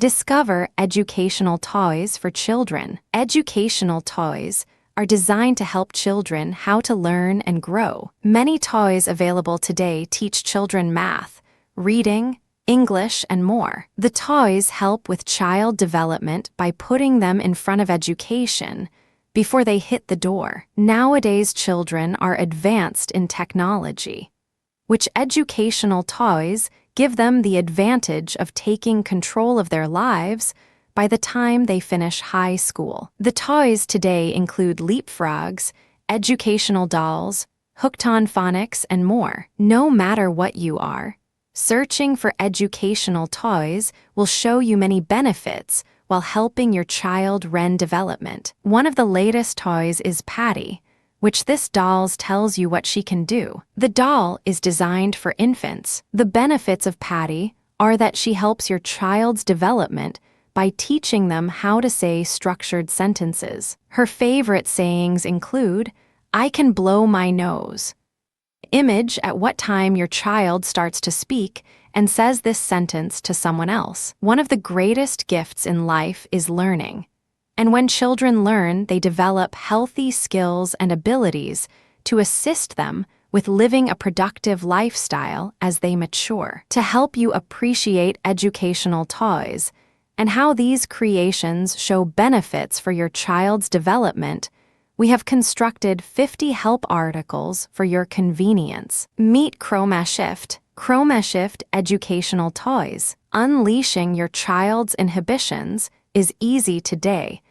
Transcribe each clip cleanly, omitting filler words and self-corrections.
Discover educational toys for children. Educational toys are designed to help children how to learn and grow. Many toys available today teach children math, reading, English, and more. The toys help with child development by putting them in front of education before they hit the door. Nowadays, children are advanced in technology, which educational toys give them the advantage of taking control of their lives by the time they finish high school. The toys today include leapfrogs, educational dolls, hooked-on phonics, and more. No matter what you are, searching for educational toys will show you many benefits while helping your child REN development. One of the latest toys is Patty, which this doll tells you what she can do. The doll is designed for infants. The benefits of Patty are that she helps your child's development by teaching them how to say structured sentences. Her favorite sayings include, "I can blow my nose." Image at what time your child starts to speak and says this sentence to someone else. One of the greatest gifts in life is learning. And when children learn, they develop healthy skills and abilities to assist them with living a productive lifestyle as they mature. To help you appreciate educational toys and how these creations show benefits for your child's development, we have constructed 50 help articles for your convenience. Meet ChromaShift. ChromaShift Educational Toys. Unleashing your child's inhibitions is easy today,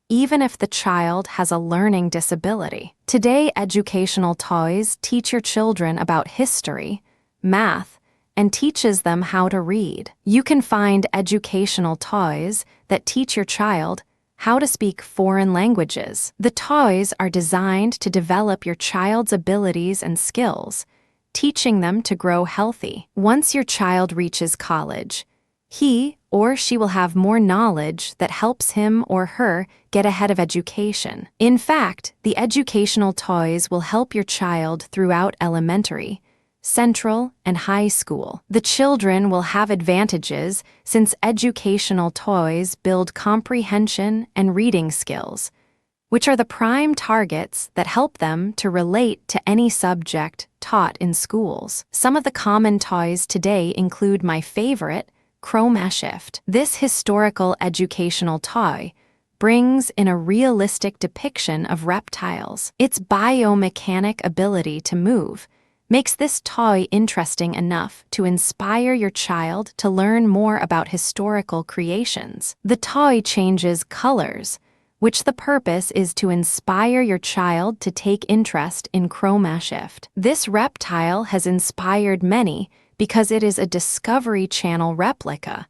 even if the child has a learning disability. Today, educational toys teach your children about history, math, and teaches them how to read. You can find educational toys that teach your child how to speak foreign languages. The toys are designed to develop your child's abilities and skills, teaching them to grow healthy. Once your child reaches college, he or she will have more knowledge that helps him or her get ahead of education. In fact, the educational toys will help your child throughout elementary, central, and high school. The children will have advantages since educational toys build comprehension and reading skills, which are the prime targets that help them to relate to any subject taught in schools. Some of the common toys today include my favorite, ChromaShift. This historical educational toy brings in a realistic depiction of reptiles. Its biomechanic ability to move makes this toy interesting enough to inspire your child to learn more about historical creations. The toy changes colors, which the purpose is to inspire your child to take interest in ChromaShift. This reptile has inspired many because it is a Discovery Channel replica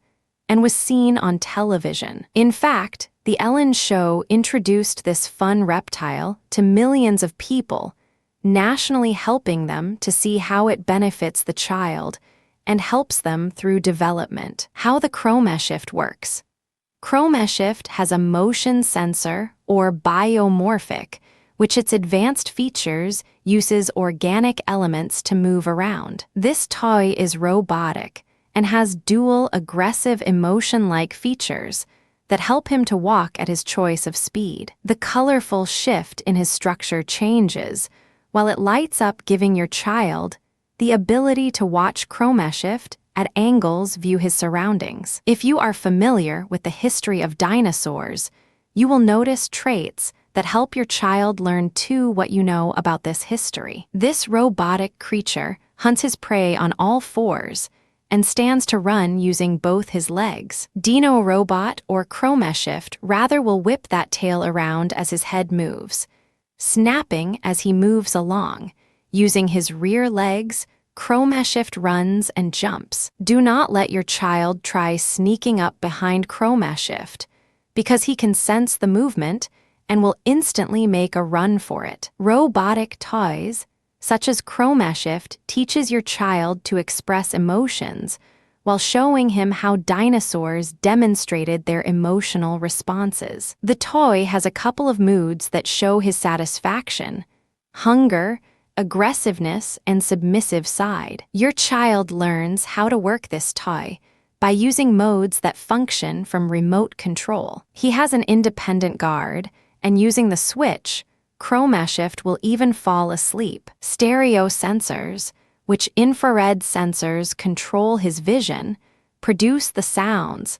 and was seen on television. In fact, The Ellen Show introduced this fun reptile to millions of people, nationally helping them to see how it benefits the child and helps them through development. How the ChromaShift works. ChromaShift has a motion sensor, or biomorphic, which its advanced features uses organic elements to move around. This toy is robotic and has dual aggressive emotion-like features that help him to walk at his choice of speed. The colorful shift in his structure changes, while it lights up, giving your child the ability to watch ChromaShift at angles view his surroundings. If you are familiar with the history of dinosaurs, you will notice traits that help your child learn too what you know about this history. This robotic creature hunts his prey on all fours and stands to run using both his legs. Dino Robot or ChromaShift rather will whip that tail around as his head moves, snapping as he moves along. Using his rear legs, ChromaShift runs and jumps. Do not let your child try sneaking up behind ChromaShift, because he can sense the movement and will instantly make a run for it. Robotic toys, such as ChromaShift, teaches your child to express emotions while showing him how dinosaurs demonstrated their emotional responses. The toy has a couple of moods that show his satisfaction: hunger, aggressiveness, and submissive side. Your child learns how to work this toy by using modes that function from remote control. He has an independent guard, and using the switch, chroma shift will even fall asleep. Stereo sensors, which infrared sensors control his vision, produce the sounds,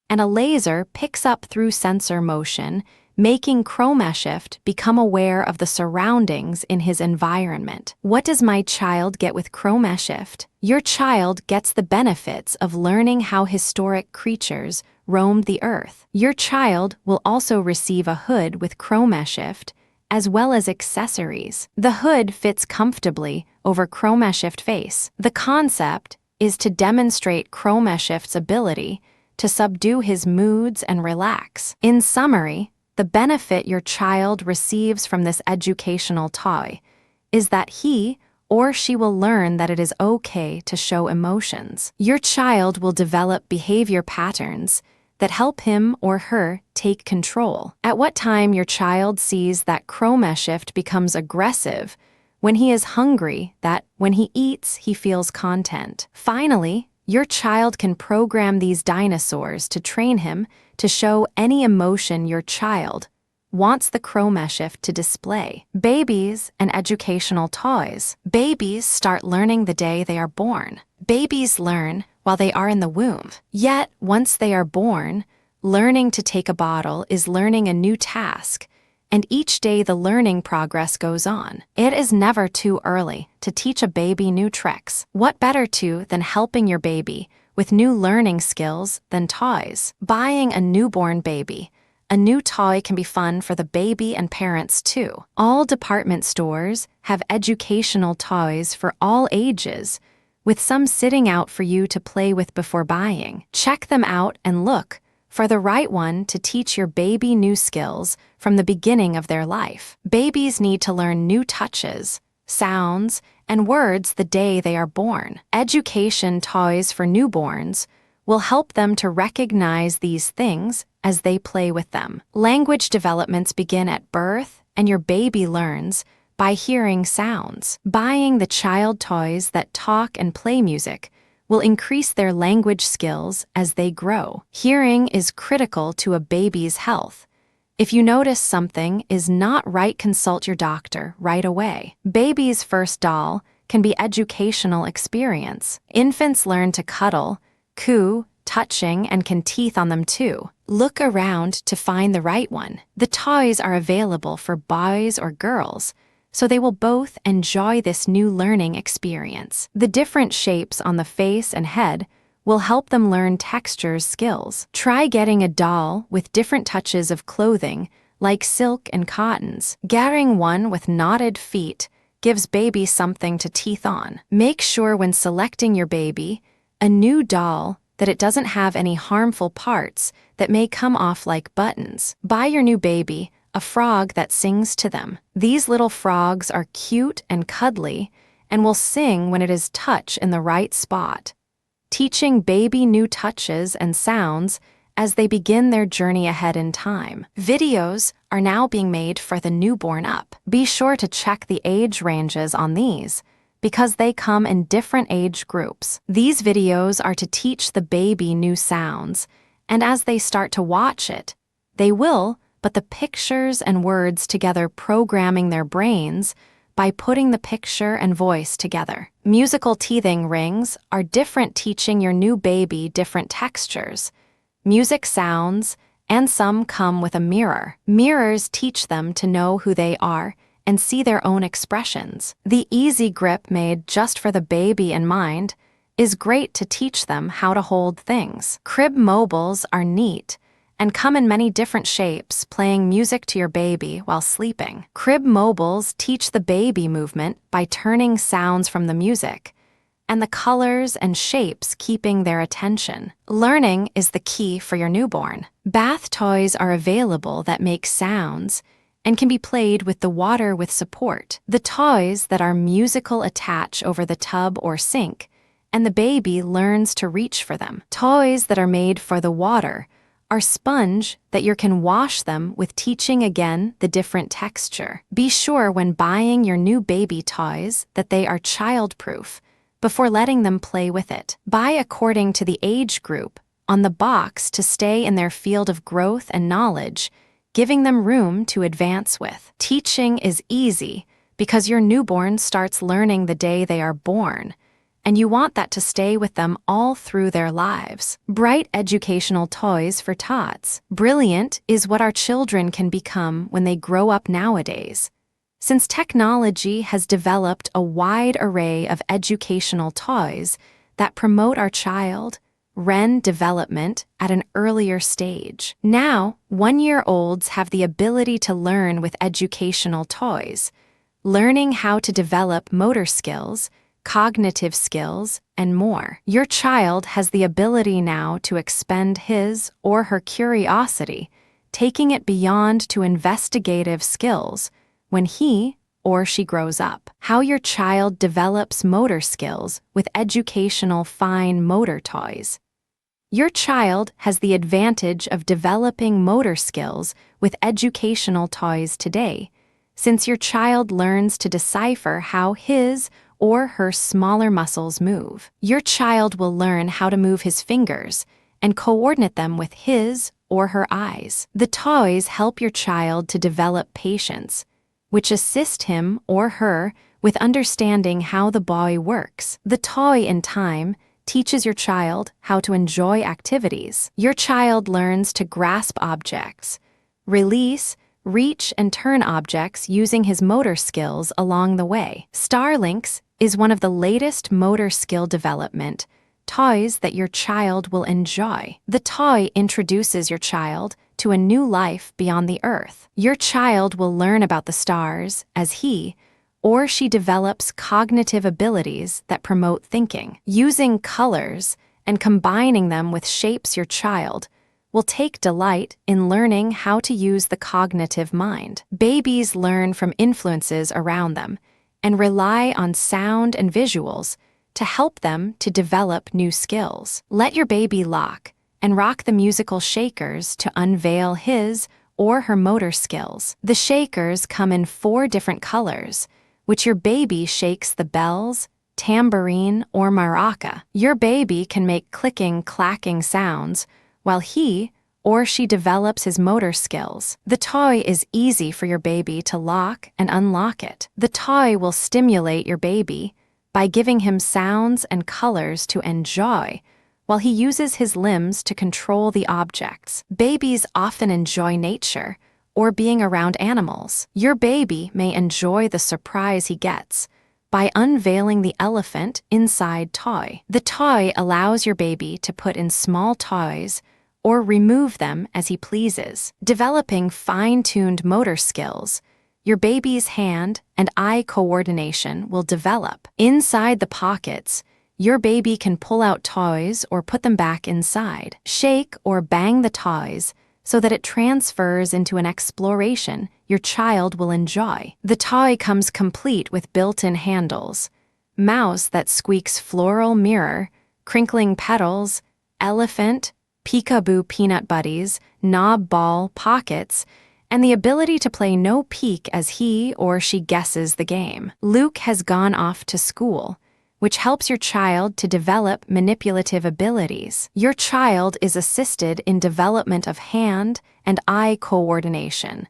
and a laser picks up through sensor motion, making chroma shift become aware of the surroundings in his environment. What does my child get with chroma shift? Your child gets the benefits of learning how historic creatures roamed the earth. Your child will also receive a hood with chroma shift, as well as accessories. The hood fits comfortably over chroma shift face. The concept is to demonstrate chroma shift's ability to subdue his moods and relax. In summary, the benefit your child receives from this educational toy is that he or she will learn that it is okay to show emotions. Your child will develop behavior patterns that help him or her take control. At what time your child sees that chroma shift becomes aggressive, when he is hungry, that when he eats, he feels content. Finally, your child can program these dinosaurs to train him to show any emotion your child wants the chroma shift to display. Babies and educational toys. Babies start learning the day they are born. Babies learn while they are in the womb. Yet, once they are born, learning to take a bottle is learning a new task, and each day the learning progress goes on. It is never too early to teach a baby new tricks. What better than helping your baby with new learning skills than toys? Buying a newborn baby. A new toy can be fun for the baby and parents too. All department stores have educational toys for all ages, with some sitting out for you to play with before buying. Check them out and look for the right one to teach your baby new skills from the beginning of their life. Babies need to learn new touches, sounds, and words the day they are born. Education toys for newborns will help them to recognize these things as they play with them. Language developments begin at birth, and your baby learns by hearing sounds. Buying the child toys that talk and play music will increase their language skills as they grow. Hearing is critical to a baby's health. If you notice something is not right, consult your doctor right away. Baby's first doll can be educational experience. Infants learn to cuddle, coo, touching, and can teeth on them too. Look around to find the right one. The toys are available for boys or girls, so they will both enjoy this new learning experience. The different shapes on the face and head will help them learn textures skills. Try getting a doll with different touches of clothing, like silk and cottons. Getting one with knotted feet gives baby something to teeth on. Make sure when selecting your baby a new doll that it doesn't have any harmful parts that may come off like buttons. Buy your new baby a frog that sings to them. These little frogs are cute and cuddly and will sing when it is touched in the right spot, teaching baby new touches and sounds as they begin their journey ahead in time. Videos are now being made for the newborn up. Be sure to check the age ranges on these, because they come in different age groups. These videos are to teach the baby new sounds, and as they start to watch it, they will put the pictures and words together, programming their brains by putting the picture and voice together. Musical teething rings are different, teaching your new baby different textures, music sounds, and some come with a mirror. Mirrors teach them to know who they are and see their own expressions. The easy grip, made just for the baby in mind, is great to teach them how to hold things. Crib mobiles are neat and come in many different shapes, playing music to your baby while sleeping. Crib mobiles teach the baby movement by turning sounds from the music, and the colors and shapes keeping their attention. Learning is the key for your newborn. Bath toys are available that make sounds and can be played with the water with support. The toys that are musical attach over the tub or sink, and the baby learns to reach for them. Toys that are made for the water are sponge that you can wash them with, teaching again the different texture. Be sure when buying your new baby toys that they are child-proof before letting them play with it. Buy according to the age group on the box to stay in their field of growth and knowledge, giving them room to advance with. Teaching is easy because your newborn starts learning the day they are born, and you want that to stay with them all through their lives. Bright educational toys for tots. Brilliant is what our children can become when they grow up nowadays. Since technology has developed a wide array of educational toys that promote our child REN development at an earlier stage. Now, 1-year-olds have the ability to learn with educational toys, learning how to develop motor skills, cognitive skills, and more. Your child has the ability now to expend his or her curiosity, taking it beyond to investigative skills when he or she grows up. How your child develops motor skills with educational fine motor toys. Your child has the advantage of developing motor skills with educational toys today, since your child learns to decipher how his or her smaller muscles move. Your child will learn how to move his fingers and coordinate them with his or her eyes. The toys help your child to develop patience, which assist him or her with understanding how the body works. The toy in time teaches your child how to enjoy activities. Your child learns to grasp objects, release, reach, and turn objects using his motor skills along the way. Starlinks is one of the latest motor skill development toys that your child will enjoy. The toy introduces your child to a new life beyond the Earth. Your child will learn about the stars as he or she develops cognitive abilities that promote thinking. Using colors and combining them with shapes, your child will take delight in learning how to use the cognitive mind. Babies learn from influences around them and rely on sound and visuals to help them to develop new skills. Let your baby lock and rock the musical shakers to unveil his or her motor skills. The shakers come in 4 different colors, which your baby shakes the bells, tambourine, or maraca. Your baby can make clicking, clacking sounds while he or she develops his motor skills. The toy is easy for your baby to lock and unlock it. The toy will stimulate your baby by giving him sounds and colors to enjoy, while he uses his limbs to control the objects. Babies often enjoy nature or being around animals. Your baby may enjoy the surprise he gets by unveiling the elephant inside toy. The toy allows your baby to put in small toys or remove them as he pleases. Developing fine-tuned motor skills, your baby's hand and eye coordination will develop. Inside the pockets, your baby can pull out toys or put them back inside. Shake or bang the toys so that it transfers into an exploration your child will enjoy. The toy comes complete with built-in handles, mouse that squeaks floral mirror, crinkling petals, elephant, peekaboo peanut buddies, knob ball pockets, and the ability to play no peek as he or she guesses the game. Luke has gone off to school, which helps your child to develop manipulative abilities. Your child is assisted in development of hand and eye coordination,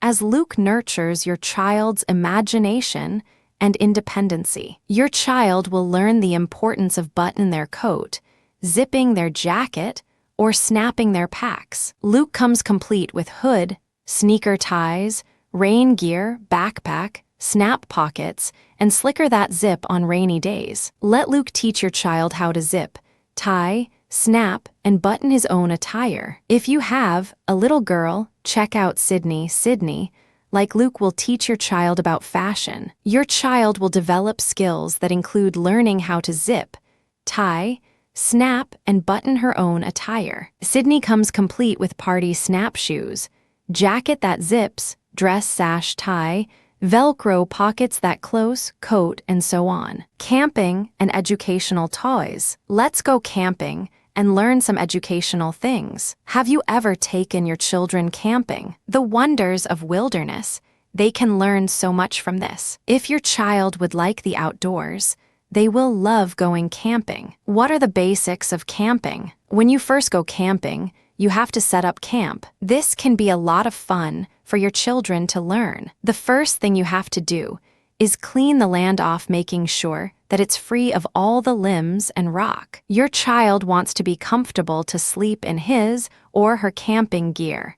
as Luke nurtures your child's imagination and independency. Your child will learn the importance of buttoning their coat, zipping their jacket, or snapping their packs. Luke comes complete with hood, sneaker ties, rain gear, backpack, snap pockets, and slicker that zip on rainy days. Let Luke teach your child how to zip, tie, snap, and button his own attire. If you have a little girl, check out Sydney, like Luke will teach your child about fashion. Your child will develop skills that include learning how to zip, tie, snap, and button her own attire. Sydney comes complete with party snap shoes, jacket that zips, dress sash tie, Velcro pockets that close, coat, and so on. Camping and educational toys. Let's go camping and learn some educational things. Have you ever taken your children camping? The wonders of wilderness. They can learn so much from this. If your child would like the outdoors, They will love going camping. What are the basics of camping? When you first go camping, you have to set up camp. This can be a lot of fun for your children to learn. The first thing you have to do is clean the land off, making sure that it's free of all the limbs and rock. Your child wants to be comfortable to sleep in his or her camping gear.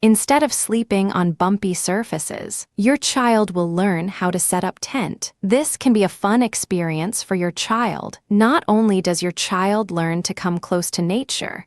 Instead of sleeping on bumpy surfaces, your child will learn how to set up tent. This can be a fun experience for your child. Not only does your child learn to come close to nature,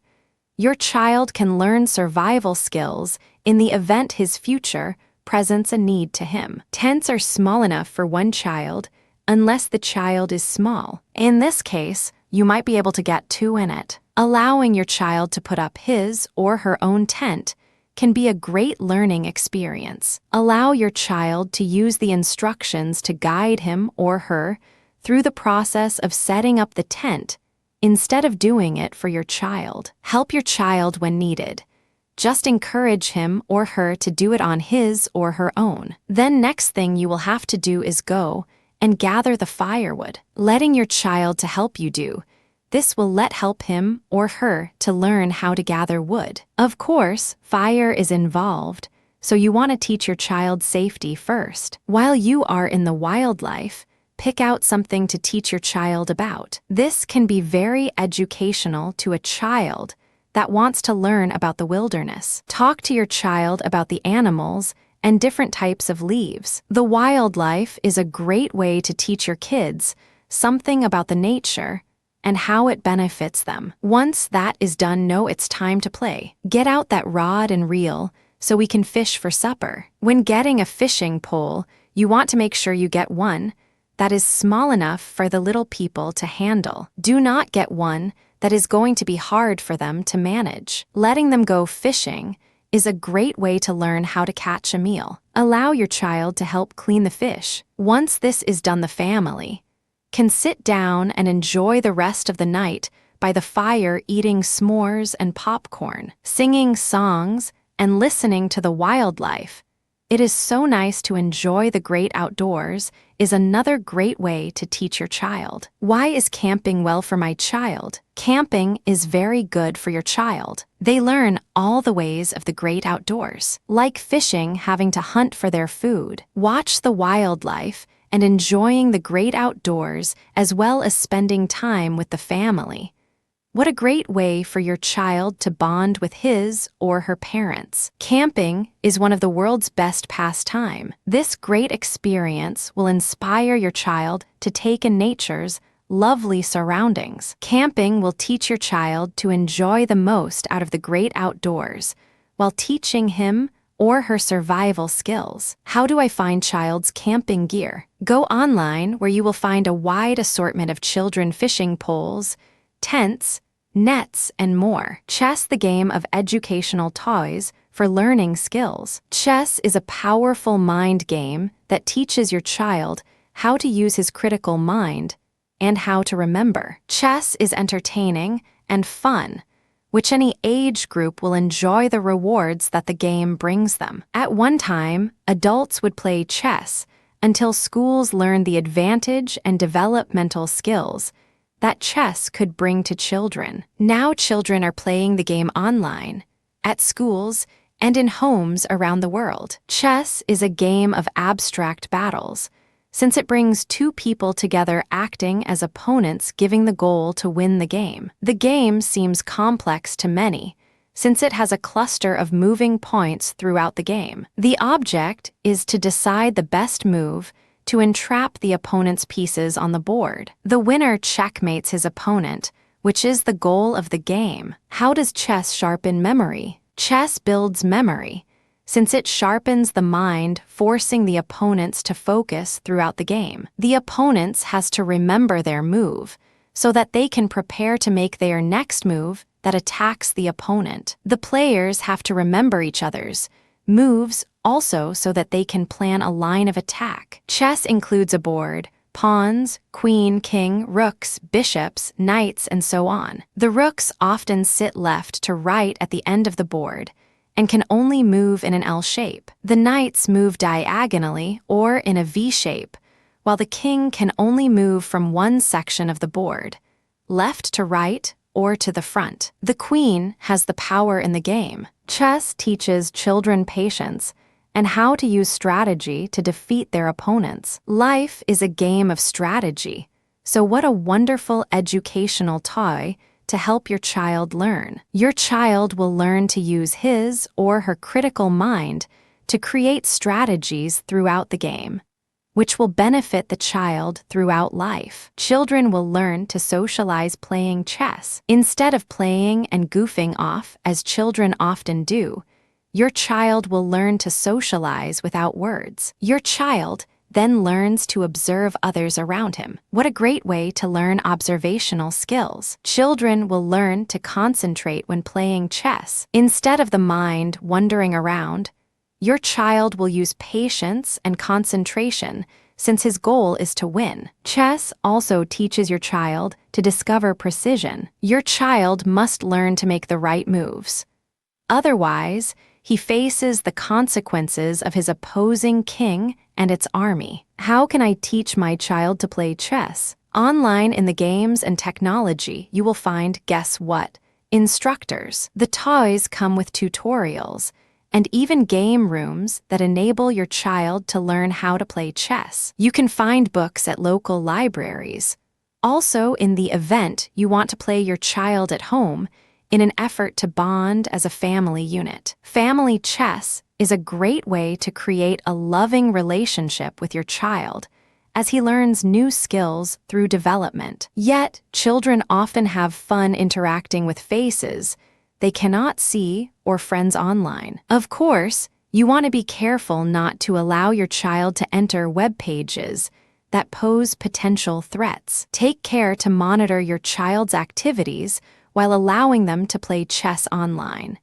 your child can learn survival skills in the event his future presents a need to him. Tents are small enough for one child, unless the child is small. In this case, you might be able to get two in it. Allowing your child to put up his or her own tent can be a great learning experience. Allow your child to use the instructions to guide him or her through the process of setting up the tent instead of doing it for your child. Help your child when needed. Just encourage him or her to do it on his or her own. Then next thing you will have to do is go and gather the firewood. Letting your child to help you do this will help him or her to learn how to gather wood. Of course, fire is involved, so you want to teach your child safety first. While you are in the wildlife, pick out something to teach your child about. This can be very educational to a child that wants to learn about the wilderness. Talk to your child about the animals and different types of leaves. The wildlife is a great way to teach your kids something about the nature and how it benefits them. Once that is done, know it's time to play. Get out that rod and reel so we can fish for supper. When getting a fishing pole, you want to make sure you get one that is small enough for the little people to handle. Do not get one that is going to be hard for them to manage. Letting them go fishing is a great way to learn how to catch a meal. Allow your child to help clean the fish. Once this is done, the family can sit down and enjoy the rest of the night by the fire, eating s'mores and popcorn, singing songs, and listening to the wildlife. It is so nice to enjoy the great outdoors is another great way to teach your child. Why is camping well for my child? Camping is very good for your child. They learn all the ways of the great outdoors, like fishing, having to hunt for their food, watch the wildlife, and enjoying the great outdoors, as well as spending time with the family. What a great way for your child to bond with his or her parents. Camping is one of the world's best pastime. This great experience will inspire your child to take in nature's lovely surroundings. Camping will teach your child to enjoy the most out of the great outdoors, while teaching him or her survival skills. How do I find child's camping gear? Go online, where you will find a wide assortment of children fishing poles, tents, nets, and more. Chess, the game of educational toys for learning skills. Chess is a powerful mind game that teaches your child how to use his critical mind and how to remember. Chess is entertaining and fun, which any age group will enjoy the rewards that the game brings them. At one time, adults would play chess until schools learned the advantage and developmental skills that chess could bring to children. Now children are playing the game online, at schools, and in homes around the world. Chess is a game of abstract battles, since it brings two people together acting as opponents, giving the goal to win the game. The game seems complex to many, since it has a cluster of moving points throughout the game. The object is to decide the best move to entrap the opponent's pieces on the board. The winner checkmates his opponent, which is the goal of the game. How does chess sharpen memory? Chess builds memory, since it sharpens the mind, forcing the opponents to focus throughout the game. The opponents has to remember their move, so that they can prepare to make their next move that attacks the opponent. The players have to remember each other's moves also, so that they can plan a line of attack. Chess includes a board, pawns, queen, king, rooks, bishops, knights, and so on. The rooks often sit left to right at the end of the board and can only move in an L shape. The knights move diagonally or in a V shape, while the king can only move from one section of the board, left to right or to the front. The queen has the power in the game. Chess teaches children patience and how to use strategy to defeat their opponents. Life is a game of strategy, so what a wonderful educational toy to help your child learn. Your child will learn to use his or her critical mind to create strategies throughout the game, which will benefit the child throughout life. Children will learn to socialize playing chess. Instead of playing and goofing off as children often do, your child will learn to socialize without words. Your child then learns to observe others around him. What a great way to learn observational skills. Children will learn to concentrate when playing chess. Instead of the mind wandering around, your child will use patience and concentration since his goal is to win. Chess also teaches your child to discover precision. Your child must learn to make the right moves. Otherwise, he faces the consequences of his opposing king and its army. How can I teach my child to play chess? Online in the games and technology, you will find, guess what? Instructors. The toys come with tutorials and even game rooms that enable your child to learn how to play chess. You can find books at local libraries. Also, in the event you want to play your child at home in an effort to bond as a family unit. Family chess is a great way to create a loving relationship with your child as he learns new skills through development. Yet, children often have fun interacting with faces they cannot see or friends online. Of course, you want to be careful not to allow your child to enter web pages that pose potential threats. Take care to monitor your child's activities while allowing them to play chess online.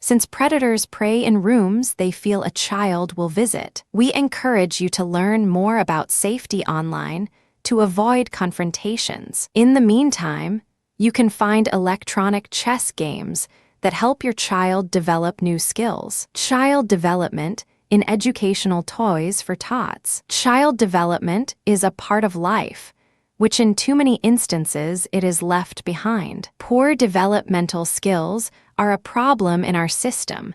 Since predators prey in rooms they feel a child will visit, we encourage you to learn more about safety online to avoid confrontations. In the meantime, you can find electronic chess games that help your child develop new skills. Child development in educational toys for tots. Child development is a part of life, which in too many instances it is left behind. Poor developmental skills are a problem in our system,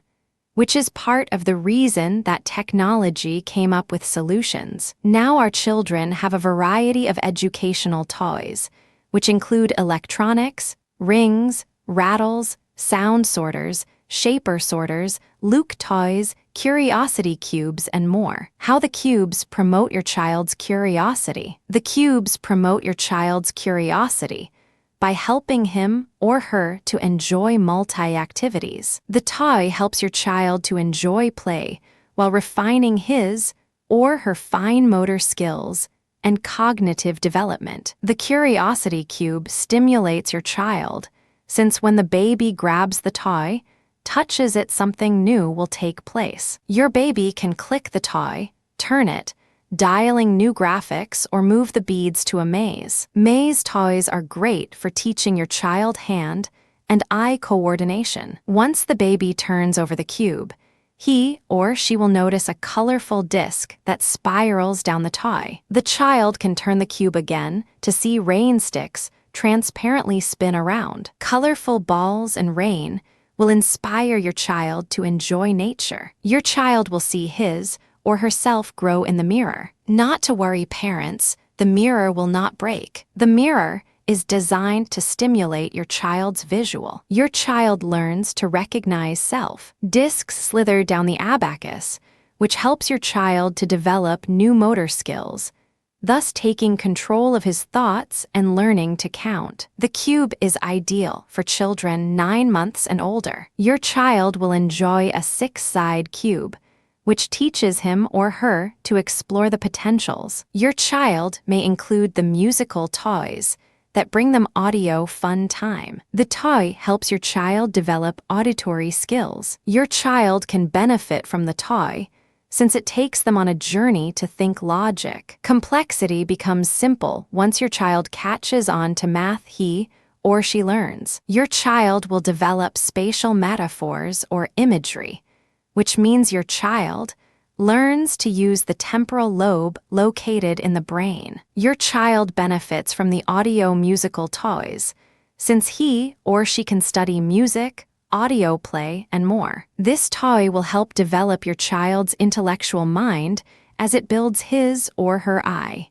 which is part of the reason that technology came up with solutions. Now our children have a variety of educational toys, which include electronics, rings, rattles, sound sorters, shaper sorters, Luke toys, curiosity cubes, and more. How the cubes promote your child's curiosity. The cubes promote your child's curiosity by helping him or her to enjoy multi-activities. The toy helps your child to enjoy play while refining his or her fine motor skills and cognitive development. The curiosity cube stimulates your child, since when the baby grabs the toy, touches it, something new will take place. Your baby can click the toy, turn it, dialing new graphics, or move the beads to a maze. Maze toys are great for teaching your child hand and eye coordination. Once the baby turns over the cube, he or she will notice a colorful disc that spirals down the toy. The child can turn the cube again to see rain sticks transparently spin around. Colorful balls and rain will inspire your child to enjoy nature. Your child will see his or herself grow in the mirror. Not to worry, parents, the mirror will not break. The mirror is designed to stimulate your child's visual. Your child learns to recognize self. Discs slither down the abacus, which helps your child to develop new motor skills, thus taking control of his thoughts and learning to count. The cube is ideal for children 9 months and older. Your child will enjoy a 6-side cube, which teaches him or her to explore the potentials. Your child may include the musical toys that bring them audio fun time. The toy helps your child develop auditory skills. Your child can benefit from the toy since it takes them on a journey to think logic. Complexity becomes simple once your child catches on to math he or she learns. Your child will develop spatial metaphors or imagery, which means your child, learns to use the temporal lobe located in the brain. Your child benefits from the audio-musical toys, since he or she can study music, audio play, and more. This toy will help develop your child's intellectual mind as it builds his or her eye.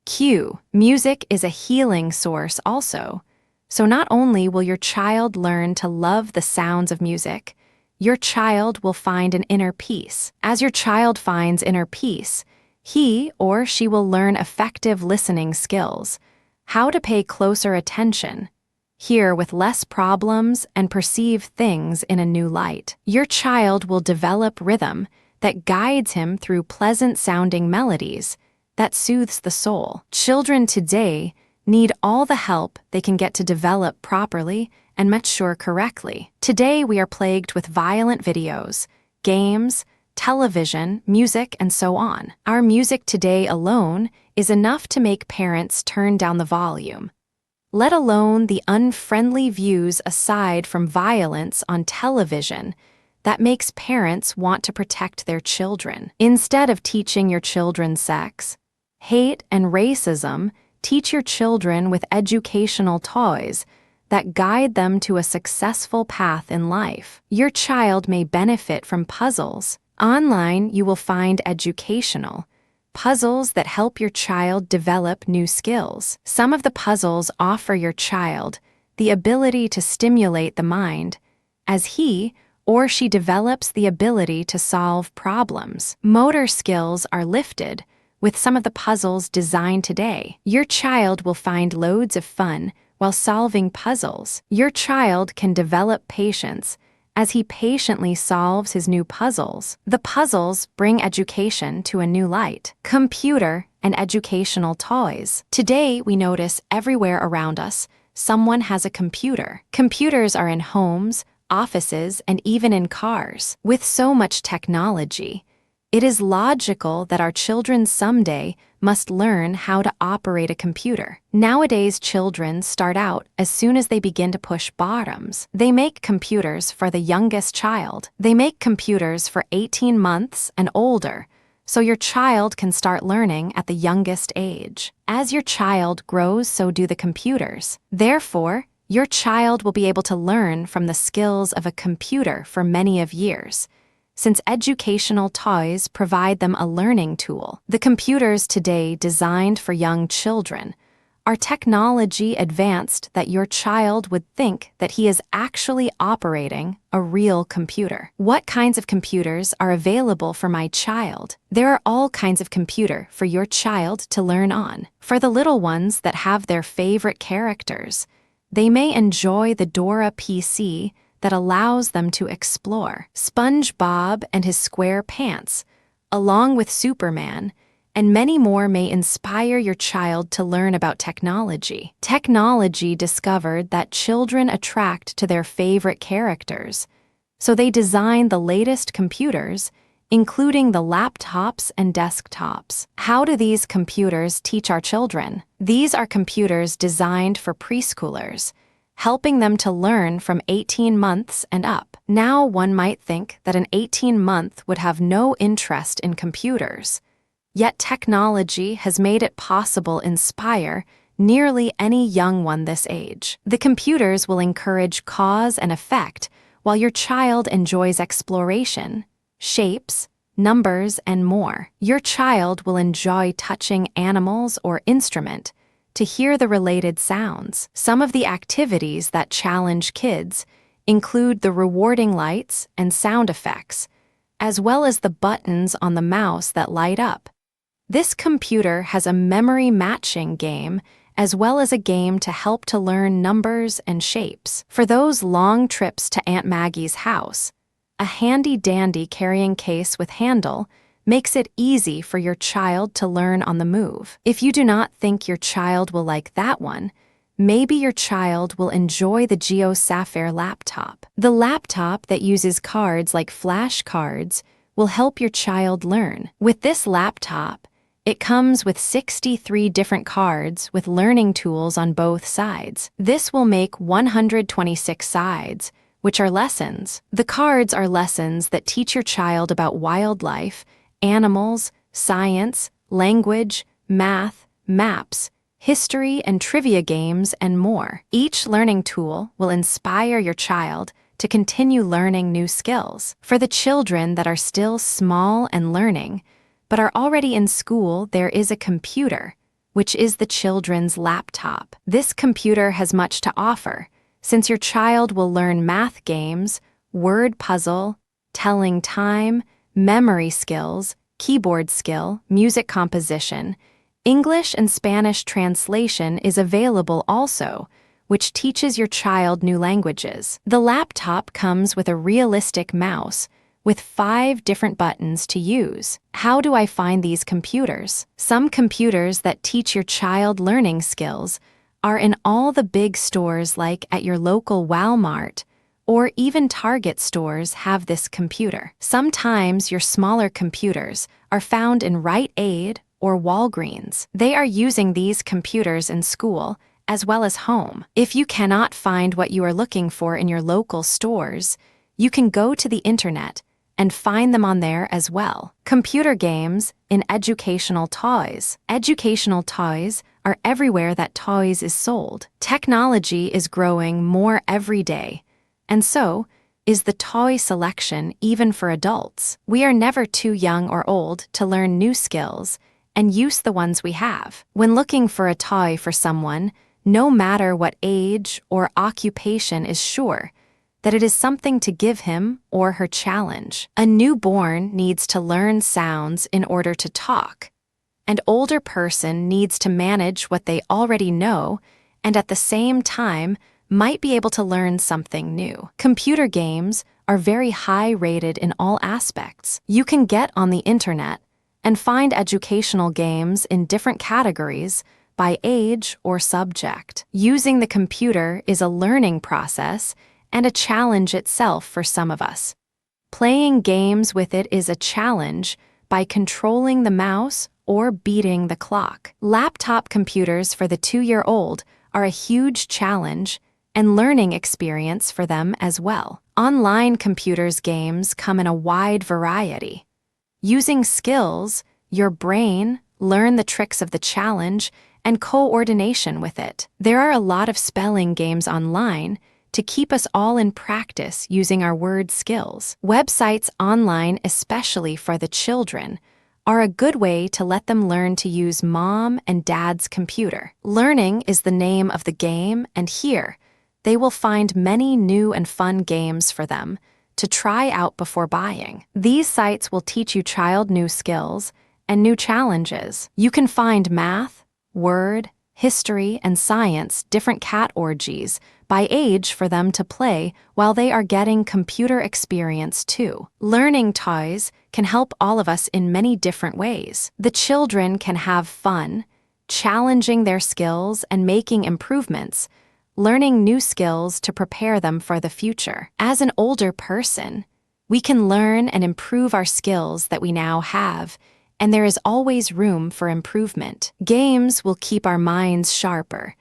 Q. Music is a healing source also. So not only will your child learn to love the sounds of music, your child will find an inner peace. As your child finds inner peace, he or she will learn effective listening skills, how to pay closer attention, hear with less problems, and perceive things in a new light. Your child will develop rhythm that guides him through pleasant-sounding melodies that soothes the soul. Children today need all the help they can get to develop properly and mature correctly. Today we are plagued with violent videos, games, television, music, and so on. Our music today alone is enough to make parents turn down the volume, let alone the unfriendly views aside from violence on television that makes parents want to protect their children. Instead of teaching your children sex, hate, and racism, teach your children with educational toys that guide them to a successful path in life. Your child may benefit from puzzles. Online, you will find educational puzzles that help your child develop new skills. Some of the puzzles offer your child the ability to stimulate the mind as he or she develops the ability to solve problems. Motor skills are lifted with some of the puzzles designed today. Your child will find loads of fun while solving puzzles. Your child can develop patience as he patiently solves his new puzzles. The puzzles bring education to a new light. Computer and educational toys. Today, we notice everywhere around us, someone has a computer. Computers are in homes, offices, and even in cars. With so much technology, it is logical that our children someday must learn how to operate a computer. Nowadays, children start out as soon as they begin to push buttons. They make computers for the youngest child. They make computers for 18 months and older, so your child can start learning at the youngest age. As your child grows, so do the computers. Therefore, your child will be able to learn from the skills of a computer for many of years, since educational toys provide them a learning tool. The computers today designed for young children are technology advanced that your child would think that he is actually operating a real computer. What kinds of computers are available for my child? There are all kinds of computer for your child to learn on. For the little ones that have their favorite characters, they may enjoy the Dora PC that allows them to explore. SpongeBob and his square pants, along with Superman, and many more may inspire your child to learn about technology. Technology discovered that children attract to their favorite characters, so they designed the latest computers, including the laptops and desktops. How do these computers teach our children? These are computers designed for preschoolers, helping them to learn from 18 months and up. Now one might think that an 18-month would have no interest in computers, yet technology has made it possible to inspire nearly any young one this age. The computers will encourage cause and effect while your child enjoys exploration, shapes, numbers, and more. Your child will enjoy touching animals or instrument to hear the related sounds. Some of the activities that challenge kids include the rewarding lights and sound effects, as well as the buttons on the mouse that light up. This computer has a memory matching game as well as a game to help to learn numbers and shapes. For those long trips to Aunt Maggie's house, a handy-dandy carrying case with handle makes it easy for your child to learn on the move. If you do not think your child will like that one, maybe your child will enjoy the Geo Sapphire laptop. The laptop that uses cards like flashcards will help your child learn. With this laptop, it comes with 63 different cards with learning tools on both sides. This will make 126 sides, which are lessons. The cards are lessons that teach your child about wildlife, animals, science, language, math, maps, history and trivia games, and more. Each learning tool will inspire your child to continue learning new skills. For the children that are still small and learning, but are already in school, there is a computer, which is the children's laptop. This computer has much to offer, since your child will learn math games, word puzzle, telling time, memory skills, keyboard skill, music composition. English and Spanish translation is available also, which teaches your child new languages. The laptop comes with a realistic mouse with 5 different buttons to use. How do I find these computers? Some computers that teach your child learning skills are in all the big stores like at your local Walmart, or even Target stores have this computer. Sometimes your smaller computers are found in Rite Aid or Walgreens. They are using these computers in school as well as home. If you cannot find what you are looking for in your local stores, you can go to the internet and find them on there as well. Computer games in educational toys. Educational toys are everywhere that toys is sold. Technology is growing more every day, and so is the toy selection even for adults. We are never too young or old to learn new skills and use the ones we have. When looking for a toy for someone, no matter what age or occupation, is sure that it is something to give him or her challenge. A newborn needs to learn sounds in order to talk. An older person needs to manage what they already know and at the same time might be able to learn something new. Computer games are very high rated in all aspects. You can get on the internet and find educational games in different categories by age or subject. Using the computer is a learning process and a challenge itself for some of us. Playing games with it is a challenge by controlling the mouse or beating the clock. Laptop computers for the 2-year-old are a huge challenge and learning experience for them as well. Online computers games come in a wide variety. Using skills, your brain, learn the tricks of the challenge and coordination with it. There are a lot of spelling games online to keep us all in practice using our word skills. Websites online, especially for the children, are a good way to let them learn to use mom and dad's computer. Learning is the name of the game, and here they will find many new and fun games for them to try out before buying. These sites will teach you child new skills and new challenges. You can find math, word, history, and science different cat orgies by age for them to play while they are getting computer experience too. Learning toys can help all of us in many different ways. The children can have fun, challenging their skills and making improvements, learning new skills to prepare them for the future. As an older person, we can learn and improve our skills that we now have, and there is always room for improvement. Games will keep our minds sharper,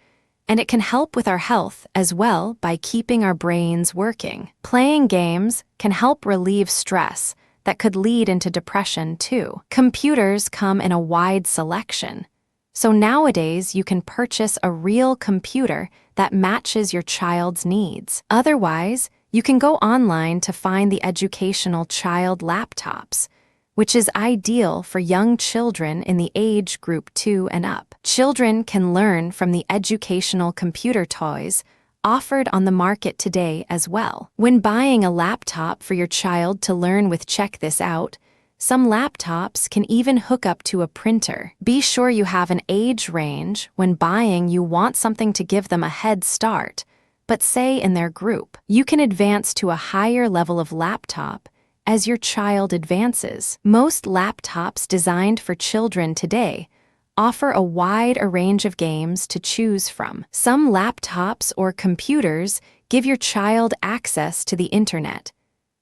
and it can help with our health as well by keeping our brains working. Playing games can help relieve stress that could lead into depression too. Computers come in a wide selection, so nowadays you can purchase a real computer that matches your child's needs. Otherwise, you can go online to find the educational child laptops, which is ideal for young children in the age group 2 and up. Children can learn from the educational computer toys offered on the market today as well. When buying a laptop for your child to learn with, check this out, some laptops can even hook up to a printer. Be sure you have an age range when buying. You want something to give them a head start, but say in their group. You can advance to a higher level of laptop as your child advances. Most laptops designed for children today offer a wide range of games to choose from. Some laptops or computers give your child access to the internet,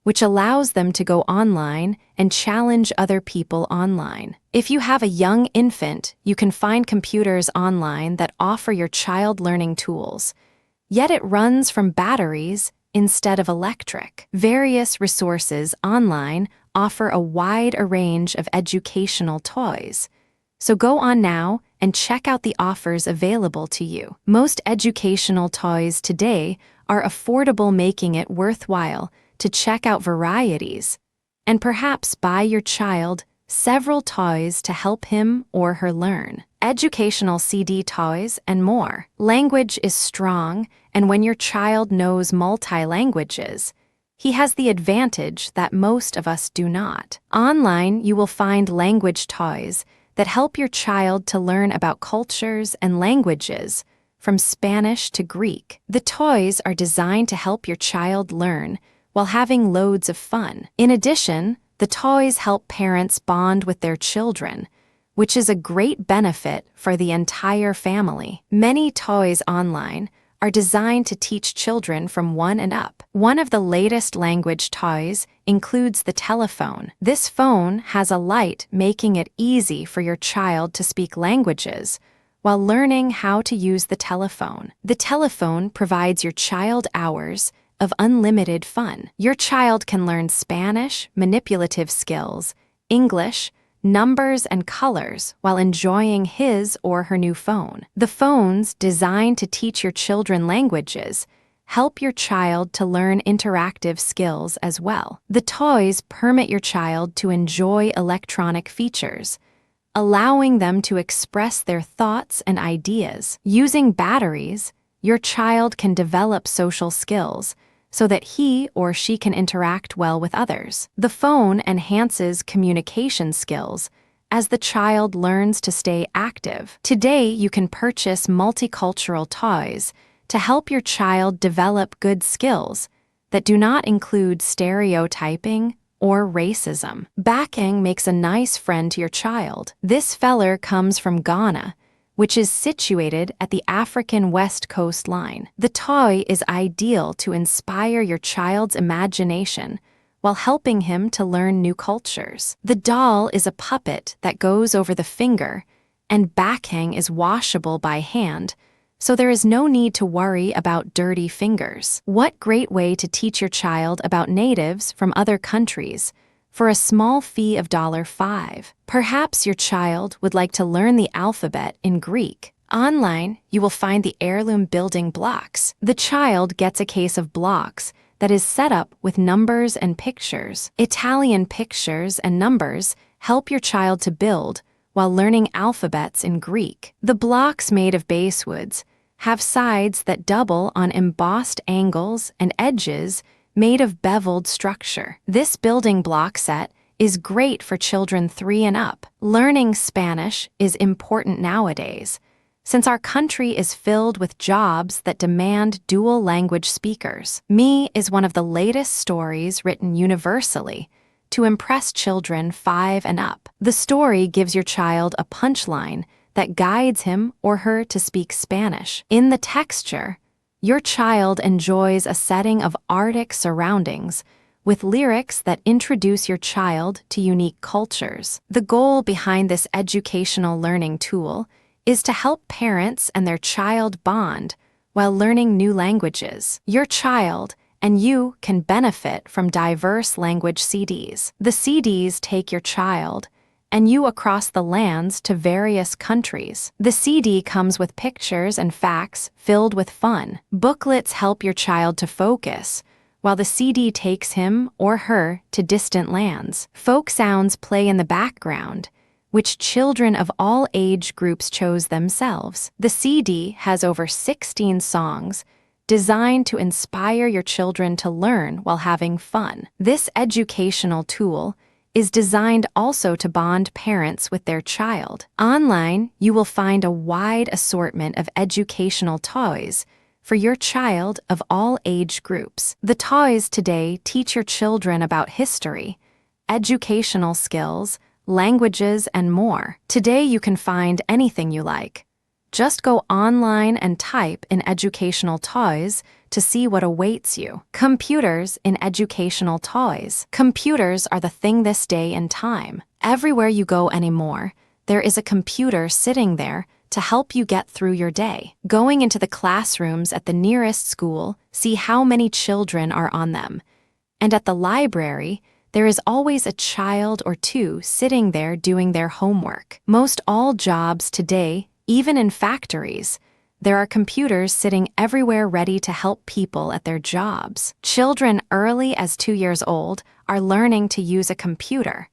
which allows them to go online and challenge other people online. If you have a young infant, you can find computers online that offer your child learning tools, yet it runs from batteries instead of electric. Various resources online offer a wide range of educational toys. So go on now and check out the offers available to you. Most educational toys today are affordable, making it worthwhile to check out varieties and perhaps buy your child several toys to help him or her learn. Educational CD toys and more. Language is strong, and when your child knows multi-languages, he has the advantage that most of us do not. Online, you will find language toys that help your child to learn about cultures and languages, from Spanish to Greek. The toys are designed to help your child learn while having loads of fun. In addition, the toys help parents bond with their children, which is a great benefit for the entire family. Many toys online are designed to teach children from 1 and up. One of the latest language toys includes the telephone. This phone has a light, making it easy for your child to speak languages while learning how to use the telephone. The telephone provides your child hours of unlimited fun. Your child can learn Spanish, manipulative skills, English, numbers, and colors while enjoying his or her new phone. The phones designed to teach your children languages help your child to learn interactive skills as well. The toys permit your child to enjoy electronic features, allowing them to express their thoughts and ideas. Using batteries, your child can develop social skills so that he or she can interact well with others. The phone enhances communication skills as the child learns to stay active. Today, you can purchase multicultural toys to help your child develop good skills that do not include stereotyping or racism. Backing makes a nice friend to your child. This feller comes from Ghana, which is situated at the African West Coast line. The toy is ideal to inspire your child's imagination while helping him to learn new cultures. The doll is a puppet that goes over the finger, and backhang is washable by hand, so there is no need to worry about dirty fingers. What great way to teach your child about natives from other countries for a small fee of $5. Perhaps your child would like to learn the alphabet in Greek. Online, you will find the heirloom building blocks. The child gets a case of blocks that is set up with numbers and pictures. Italian pictures and numbers help your child to build while learning alphabets in Greek. The blocks made of basewoods have sides that double on embossed angles and edges made of beveled structure. This building block set is great for children 3 and up. Learning Spanish is important nowadays, since our country is filled with jobs that demand dual language speakers. Me is one of the latest stories written universally to impress children 5 and up. The story gives your child a punchline that guides him or her to speak Spanish. In the texture, your child enjoys a setting of Arctic surroundings with lyrics that introduce your child to unique cultures. The goal behind this educational learning tool is to help parents and their child bond while learning new languages. Your child and you can benefit from diverse language CDs. The CDs take your child and you across the lands to various countries. The CD comes with pictures and facts filled with fun. Booklets help your child to focus, while the CD takes him or her to distant lands. Folk sounds play in the background, which children of all age groups chose themselves. The CD has over 16 songs designed to inspire your children to learn while having fun. This educational tool is designed also to bond parents with their child. Online, you will find a wide assortment of educational toys for your child of all age groups. The toys today teach your children about history, educational skills, languages, and more. Today you can find anything you like. Just go online and type in educational toys to see what awaits you. Computers in educational toys. Computers are the thing this day and time. Everywhere you go anymore, there is a computer sitting there to help you get through your day. Going into the classrooms at the nearest school, see how many children are on them. And at the library, there is always a child or two sitting there doing their homework. Most all jobs today, even in factories, there are computers sitting everywhere ready to help people at their jobs. Children early as 2 years old are learning to use a computer,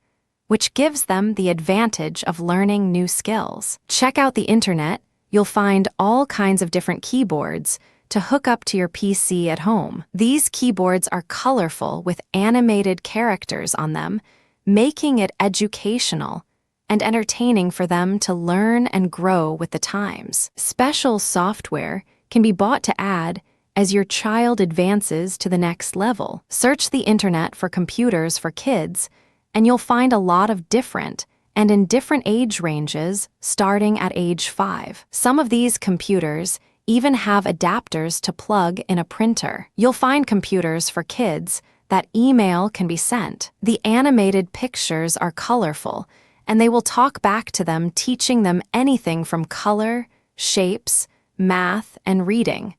which gives them the advantage of learning new skills. Check out the internet. You'll find all kinds of different keyboards to hook up to your PC at home. These keyboards are colorful with animated characters on them, making it educational and entertaining for them to learn and grow with the times. Special software can be bought to add as your child advances to the next level. Search the internet for computers for kids, and you'll find a lot of different and in different age ranges starting at age 5. Some of these computers even have adapters to plug in a printer. You'll find computers for kids that email can be sent. The animated pictures are colorful, and they will talk back to them, teaching them anything from color, shapes, math, and reading,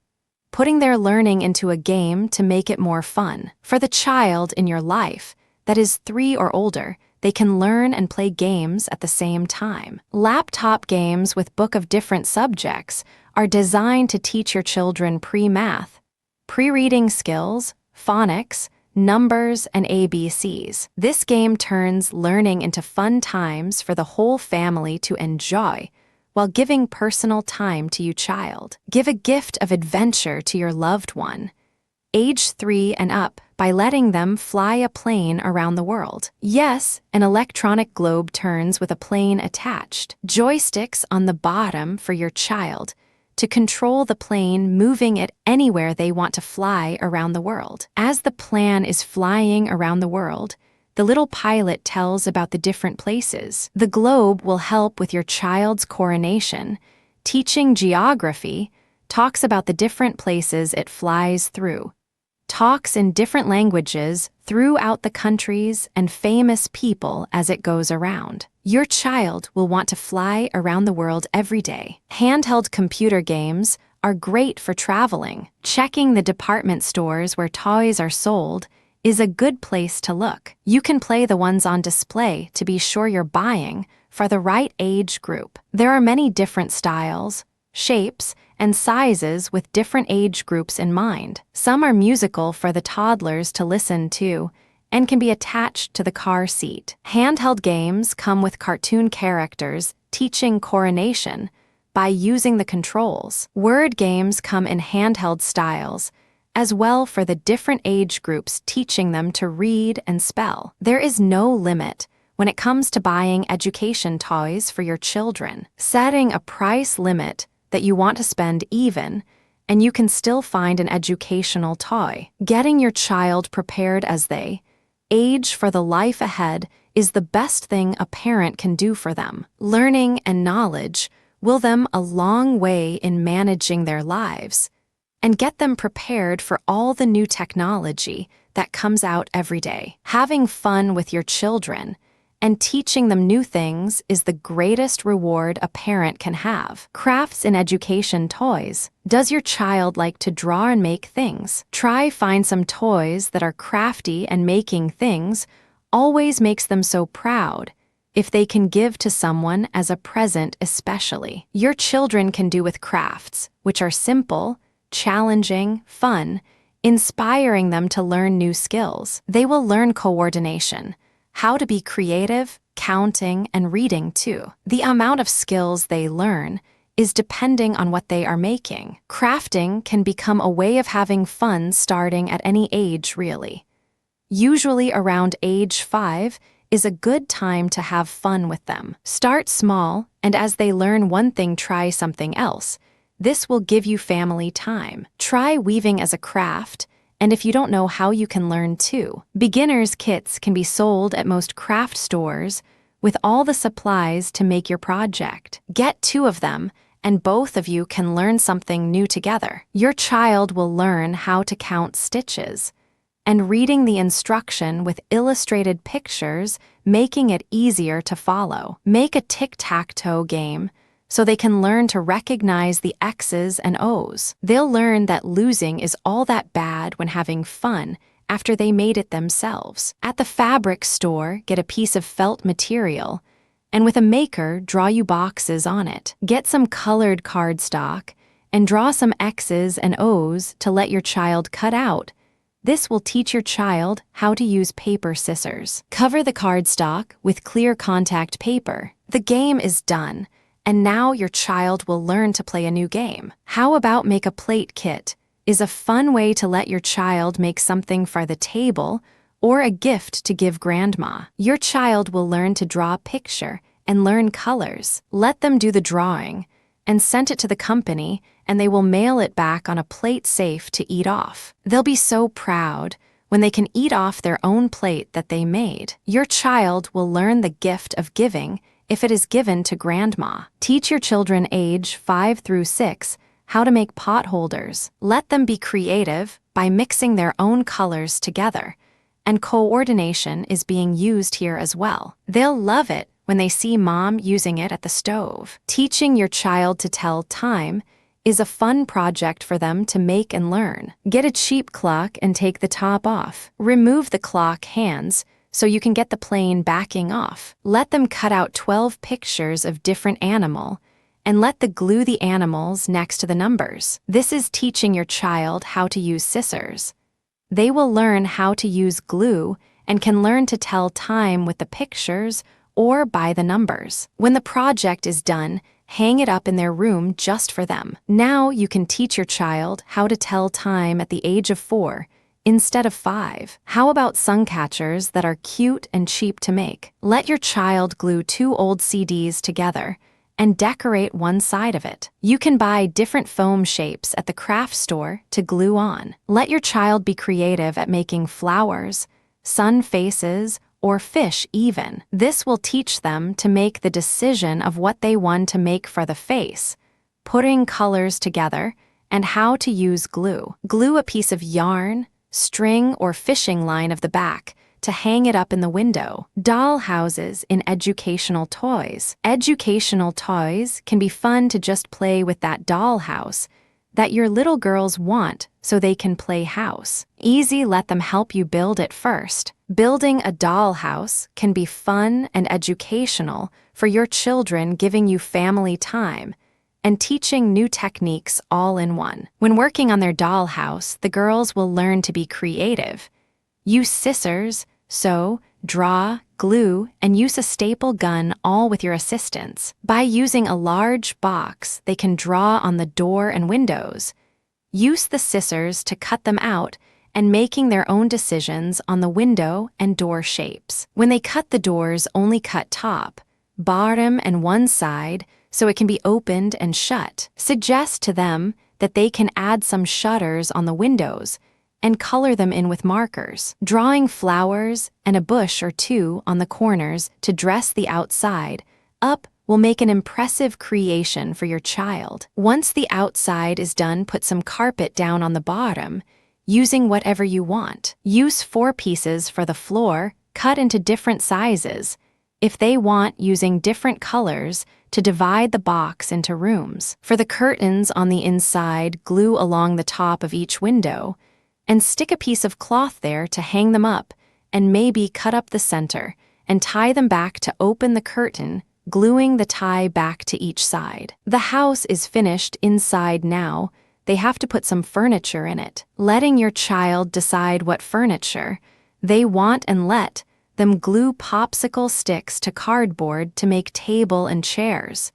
putting their learning into a game to make it more fun. For the child in your life that is 3 or older, they can learn and play games at the same time. Laptop games with book of different subjects are designed to teach your children pre-math, pre-reading skills, phonics, numbers, and ABCs. This game turns learning into fun times for the whole family to enjoy while giving personal time to your child. Give a gift of adventure to your loved one, age 3 and up, by letting them fly a plane around the world. Yes, an electronic globe turns with a plane attached. Joysticks on the bottom for your child to control the plane, moving it anywhere they want to fly around the world. As the plane is flying around the world, the little pilot tells about the different places. The globe will help with your child's coordination, teaching geography, talks about the different places it flies through, talks in different languages throughout the countries and famous people as it goes around. Your child will want to fly around the world every day. Handheld computer games are great for traveling. Checking the department stores where toys are sold is a good place to look. You can play the ones on display to be sure you're buying for the right age group. There are many different styles, shapes, and sizes with different age groups in mind. Some are musical for the toddlers to listen to and can be attached to the car seat. Handheld games come with cartoon characters teaching coordination by using the controls. Word games come in handheld styles as well for the different age groups, teaching them to read and spell. There is no limit when it comes to buying education toys for your children. Setting a price limit that you want to spend even, and you can still find an educational toy. Getting your child prepared as they age for the life ahead is the best thing a parent can do for them. Learning and knowledge will them a long way in managing their lives and get them prepared for all the new technology that comes out every day. Having fun with your children and teaching them new things is the greatest reward a parent can have. Crafts in education toys. Does your child like to draw and make things? Try find some toys that are crafty, and making things always makes them so proud if they can give to someone as a present especially. Your children can do with crafts, which are simple, challenging, fun, inspiring them to learn new skills. They will learn coordination, how to be creative, counting, and reading too. The amount of skills they learn is depending on what they are making. Crafting can become a way of having fun starting at any age, really. Usually around age 5 is a good time to have fun with them. Start small, and as they learn one thing, try something else. This will give you family time. Try weaving as a craft, and if you don't know how, you can learn too. Beginners kits can be sold at most craft stores with all the supplies to make your project. Get 2 of them, and both of you can learn something new together. Your child will learn how to count stitches and reading the instruction with illustrated pictures, making it easier to follow. Make a tic-tac-toe game so they can learn to recognize the X's and O's. They'll learn that losing is all that bad when having fun after they made it themselves. At the fabric store, get a piece of felt material, and with a maker, draw you boxes on it. Get some colored cardstock and draw some X's and O's to let your child cut out. This will teach your child how to use paper scissors. Cover the cardstock with clear contact paper. The game is done, and now your child will learn to play a new game. How about make a plate kit? Is a fun way to let your child make something for the table or a gift to give grandma. Your child will learn to draw a picture and learn colors. Let them do the drawing and send it to the company, and they will mail it back on a plate safe to eat off. They'll be so proud when they can eat off their own plate that they made. Your child will learn the gift of giving if it is given to grandma. Teach your children age 5 through 6 how to make pot holders. Let them be creative by mixing their own colors together, and coordination is being used here as well. They'll love it when they see mom using it at the stove. Teaching your child to tell time is a fun project for them to make and learn. Get a cheap clock and take the top off. Remove the clock hands so you can get the plain backing off. Let them cut out 12 pictures of different animal and let them glue the animals next to the numbers. This is teaching your child how to use scissors. They will learn how to use glue and can learn to tell time with the pictures or by the numbers. When the project is done, hang it up in their room just for them. Now you can teach your child how to tell time at the age of 4 instead of 5. How about sun catchers that are cute and cheap to make? Let your child glue 2 old CDs together and decorate one side of it. You can buy different foam shapes at the craft store to glue on. Let your child be creative at making flowers, sun faces, or fish even. This will teach them to make the decision of what they want to make for the face, putting colors together, and how to use glue. Glue a piece of yarn, string, or fishing line of the back to hang it up in the window. Doll houses in educational toys. Educational toys can be fun to just play with that doll house that your little girls want so they can play house. Easy, let them help you build it first. Building a doll house can be fun and educational for your children, giving you family time and teaching new techniques all in one. When working on their doll house, the girls will learn to be creative. Use scissors, sew, draw, glue, and use a staple gun, all with your assistance. By using a large box, they can draw on the door and windows. Use the scissors to cut them out and making their own decisions on the window and door shapes. When they cut the doors, only cut top, bottom, and one side so it can be opened and shut. Suggest to them that they can add some shutters on the windows and color them in with markers. Drawing flowers and a bush or 2 on the corners to dress the outside up will make an impressive creation for your child. Once the outside is done, put some carpet down on the bottom, using whatever you want. Use 4 pieces for the floor, cut into different sizes, if they want, using different colors to divide the box into rooms. For the curtains on the inside, glue along the top of each window, and stick a piece of cloth there to hang them up, and maybe cut up the center and tie them back to open the curtain, gluing the tie back to each side. The house is finished inside now. They have to put some furniture in it. Letting your child decide what furniture they want and let them glue popsicle sticks to cardboard to make table and chairs.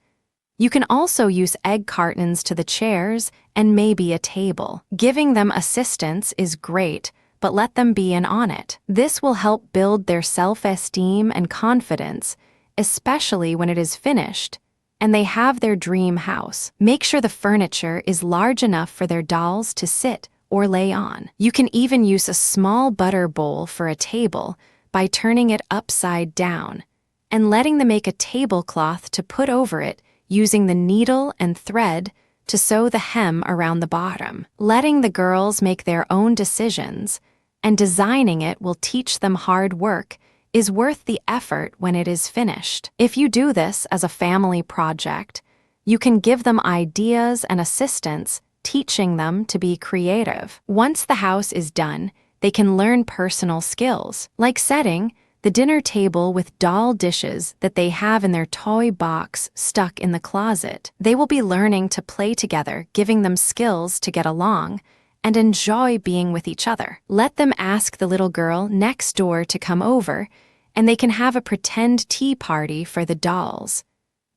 You can also use egg cartons to the chairs and maybe a table. Giving them assistance is great, but let them be in on it. This will help build their self-esteem and confidence, especially when it is finished and they have their dream house. Make sure the furniture is large enough for their dolls to sit or lay on. You can even use a small butter bowl for a table by turning it upside down and letting them make a tablecloth to put over it, using the needle and thread to sew the hem around the bottom. Letting the girls make their own decisions and designing it will teach them hard work is worth the effort when it is finished. If you do this as a family project, you can give them ideas and assistance, teaching them to be creative. Once the house is done, they can learn personal skills, like setting the dinner table with doll dishes that they have in their toy box stuck in the closet. They will be learning to play together, giving them skills to get along and enjoy being with each other. Let them ask the little girl next door to come over, and they can have a pretend tea party for the dolls.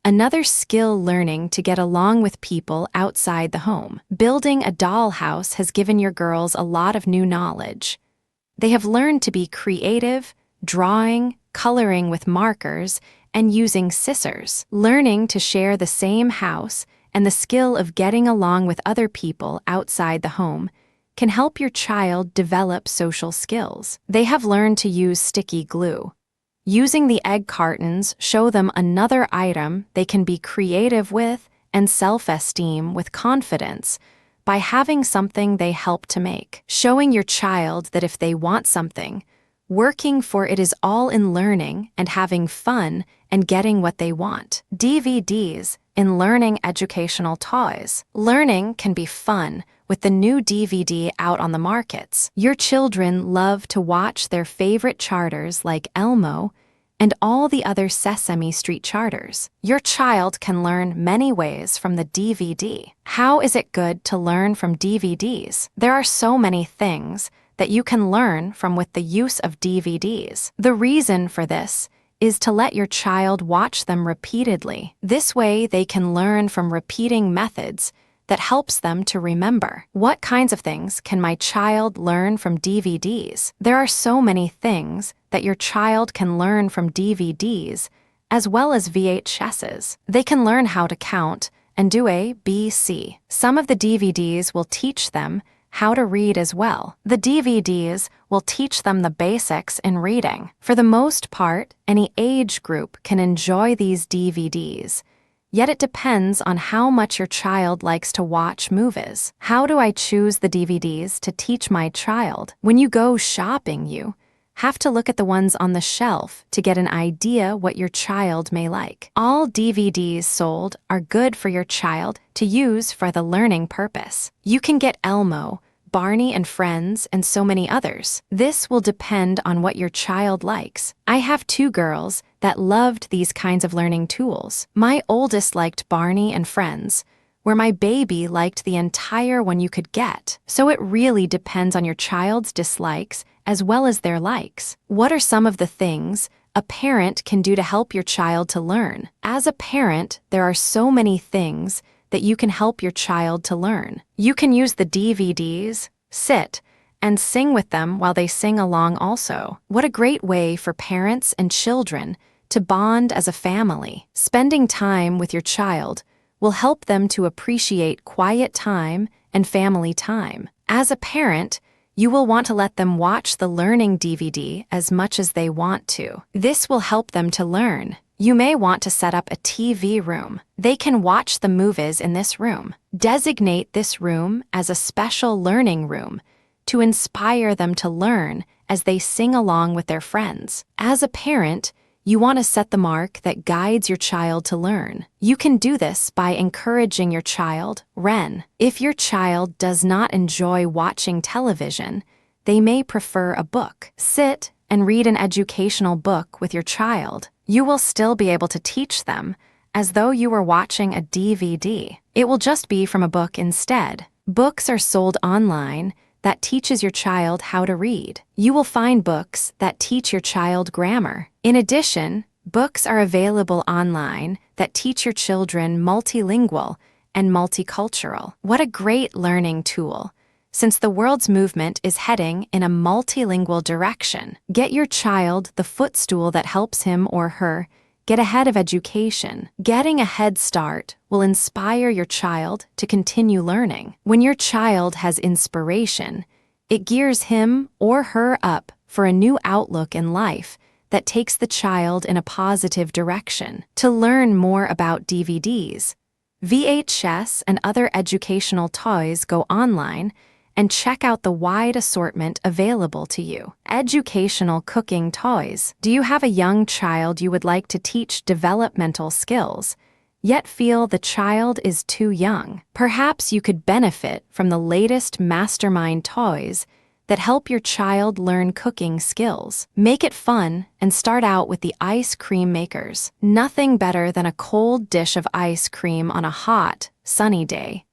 Another skill learning to get along with people outside the home. Building a dollhouse has given your girls a lot of new knowledge. They have learned to be creative, drawing, coloring with markers, and using scissors. Learning to share the same house and the skill of getting along with other people outside the home can help your child develop social skills. They have learned to use sticky glue. Using the egg cartons show them another item they can be creative with and self-esteem with confidence by having something they help to make. Showing your child that if they want something, working for it is all in learning and having fun and getting what they want. DVDs in learning educational toys. Learning can be fun with the new DVD out on the markets. Your children love to watch their favorite charters like Elmo and all the other Sesame Street charters. Your child can learn many ways from the DVD. How is it good to learn from DVDs? There are so many things that you can learn from with the use of DVDs. The reason for this is to let your child watch them repeatedly. This way they can learn from repeating methods that helps them to remember. What kinds of things can my child learn from DVDs? There are so many things that your child can learn from DVDs as well as VHSs. They can learn how to count and do A, B, C. Some of the DVDs will teach them how to read as well. The DVDs will teach them the basics in reading. For the most part, any age group can enjoy these DVDs. Yet it depends on how much your child likes to watch movies. How do I choose the DVDs to teach my child? When you go shopping, you have to look at the ones on the shelf to get an idea what your child may like. All DVDs sold are good for your child to use for the learning purpose. You can get Elmo, Barney and Friends, and so many others. This will depend on what your child likes. I have 2 girls that loved these kinds of learning tools. My oldest liked Barney and Friends, where my baby liked the entire one you could get. So it really depends on your child's dislikes as well as their likes. What are some of the things a parent can do to help your child to learn? As a parent, there are so many things that you can help your child to learn. You can use the DVDs, sit, and sing with them while they sing along also. What a great way for parents and children to bond as a family. Spending time with your child will help them to appreciate quiet time and family time. As a parent, you will want to let them watch the learning DVD as much as they want to. This will help them to learn. You may want to set up a TV room. They can watch the movies in this room. Designate this room as a special learning room to inspire them to learn as they sing along with their friends. As a parent, you want to set the mark that guides your child to learn. You can do this by encouraging your child, Ren. If your child does not enjoy watching television, they may prefer a book. Sit and read an educational book with your child. You will still be able to teach them as though you were watching a DVD. It will just be from a book instead. Books are sold online that teaches your child how to read. You will find books that teach your child grammar. In addition, books are available online that teach your children multilingual and multicultural. What a great learning tool, since the world's movement is heading in a multilingual direction. Get your child the footstool that helps him or her get ahead of education. Getting a head start will inspire your child to continue learning. When your child has inspiration, it gears him or her up for a new outlook in life that takes the child in a positive direction. To learn more about DVDs, VHS, and other educational toys, go online and check out the wide assortment available to you. Educational cooking toys. Do you have a young child you would like to teach developmental skills, yet feel the child is too young? Perhaps you could benefit from the latest mastermind toys that help your child learn cooking skills. Make it fun and start out with the ice cream makers. Nothing better than a cold dish of ice cream on a hot, sunny day.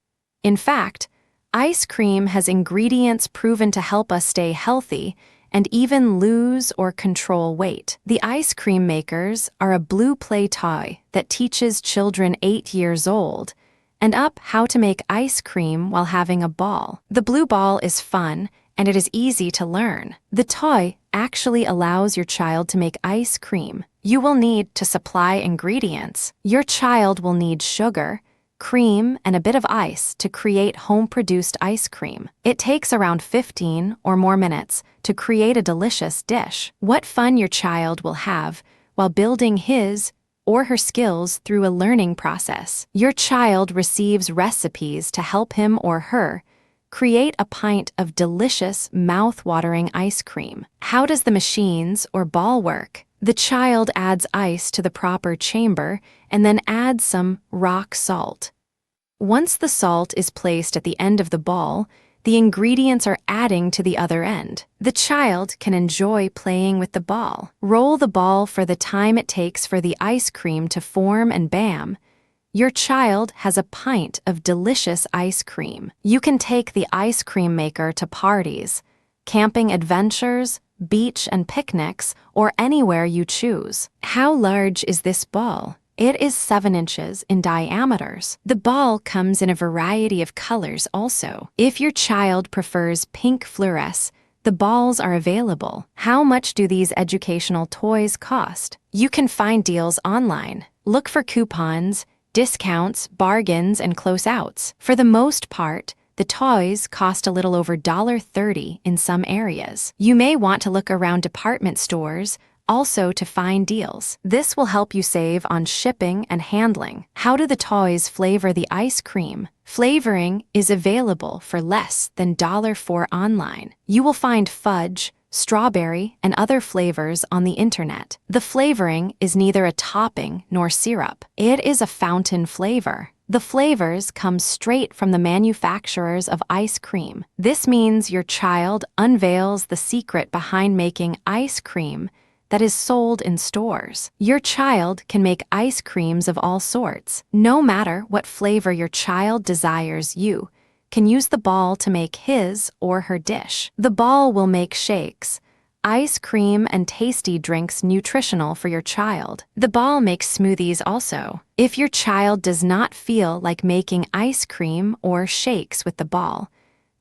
In fact, ice cream has ingredients proven to help us stay healthy and even lose or control weight. The ice cream makers are a blue play toy that teaches children 8 years old and up how to make ice cream while having a ball. The blue ball is fun and it is easy to learn. The toy actually allows your child to make ice cream. You will need to supply ingredients. Your child will need sugar, cream, and a bit of ice to create home-produced ice cream. It takes around 15 or more minutes to create a delicious dish. What fun your child will have while building his or her skills through a learning process. Your child receives recipes to help him or her create a pint of delicious, mouth-watering ice cream. How does the machines or ball work? The child adds ice to the proper chamber and then adds some rock salt. Once the salt is placed at the end of the ball, the ingredients are adding to the other end. The child can enjoy playing with the ball. Roll the ball for the time it takes for the ice cream to form and bam, your child has a pint of delicious ice cream. You can take the ice cream maker to parties, camping adventures, beach and picnics, or anywhere you choose. How large is this ball? It is 7 inches in diameters. The ball comes in a variety of colors also. If your child prefers pink fluoresce, the balls are available. How much do these educational toys cost? You can find deals online. Look for coupons, discounts, bargains, and closeouts. For the most part, the toys cost a little over $1.30 in some areas. You may want to look around department stores also to find deals. This will help you save on shipping and handling. How do the toys flavor the ice cream? Flavoring is available for less than $4 online. You will find fudge, strawberry, and other flavors on the internet. The flavoring is neither a topping nor syrup. It is a fountain flavor. The flavors come straight from the manufacturers of ice cream. This means your child unveils the secret behind making ice cream that is sold in stores. Your child can make ice creams of all sorts. No matter what flavor your child desires, you can use the ball to make his or her dish. The ball will make shakes, ice cream, and tasty drinks nutritional for your child. The ball makes smoothies also. If your child does not feel like making ice cream or shakes with the ball,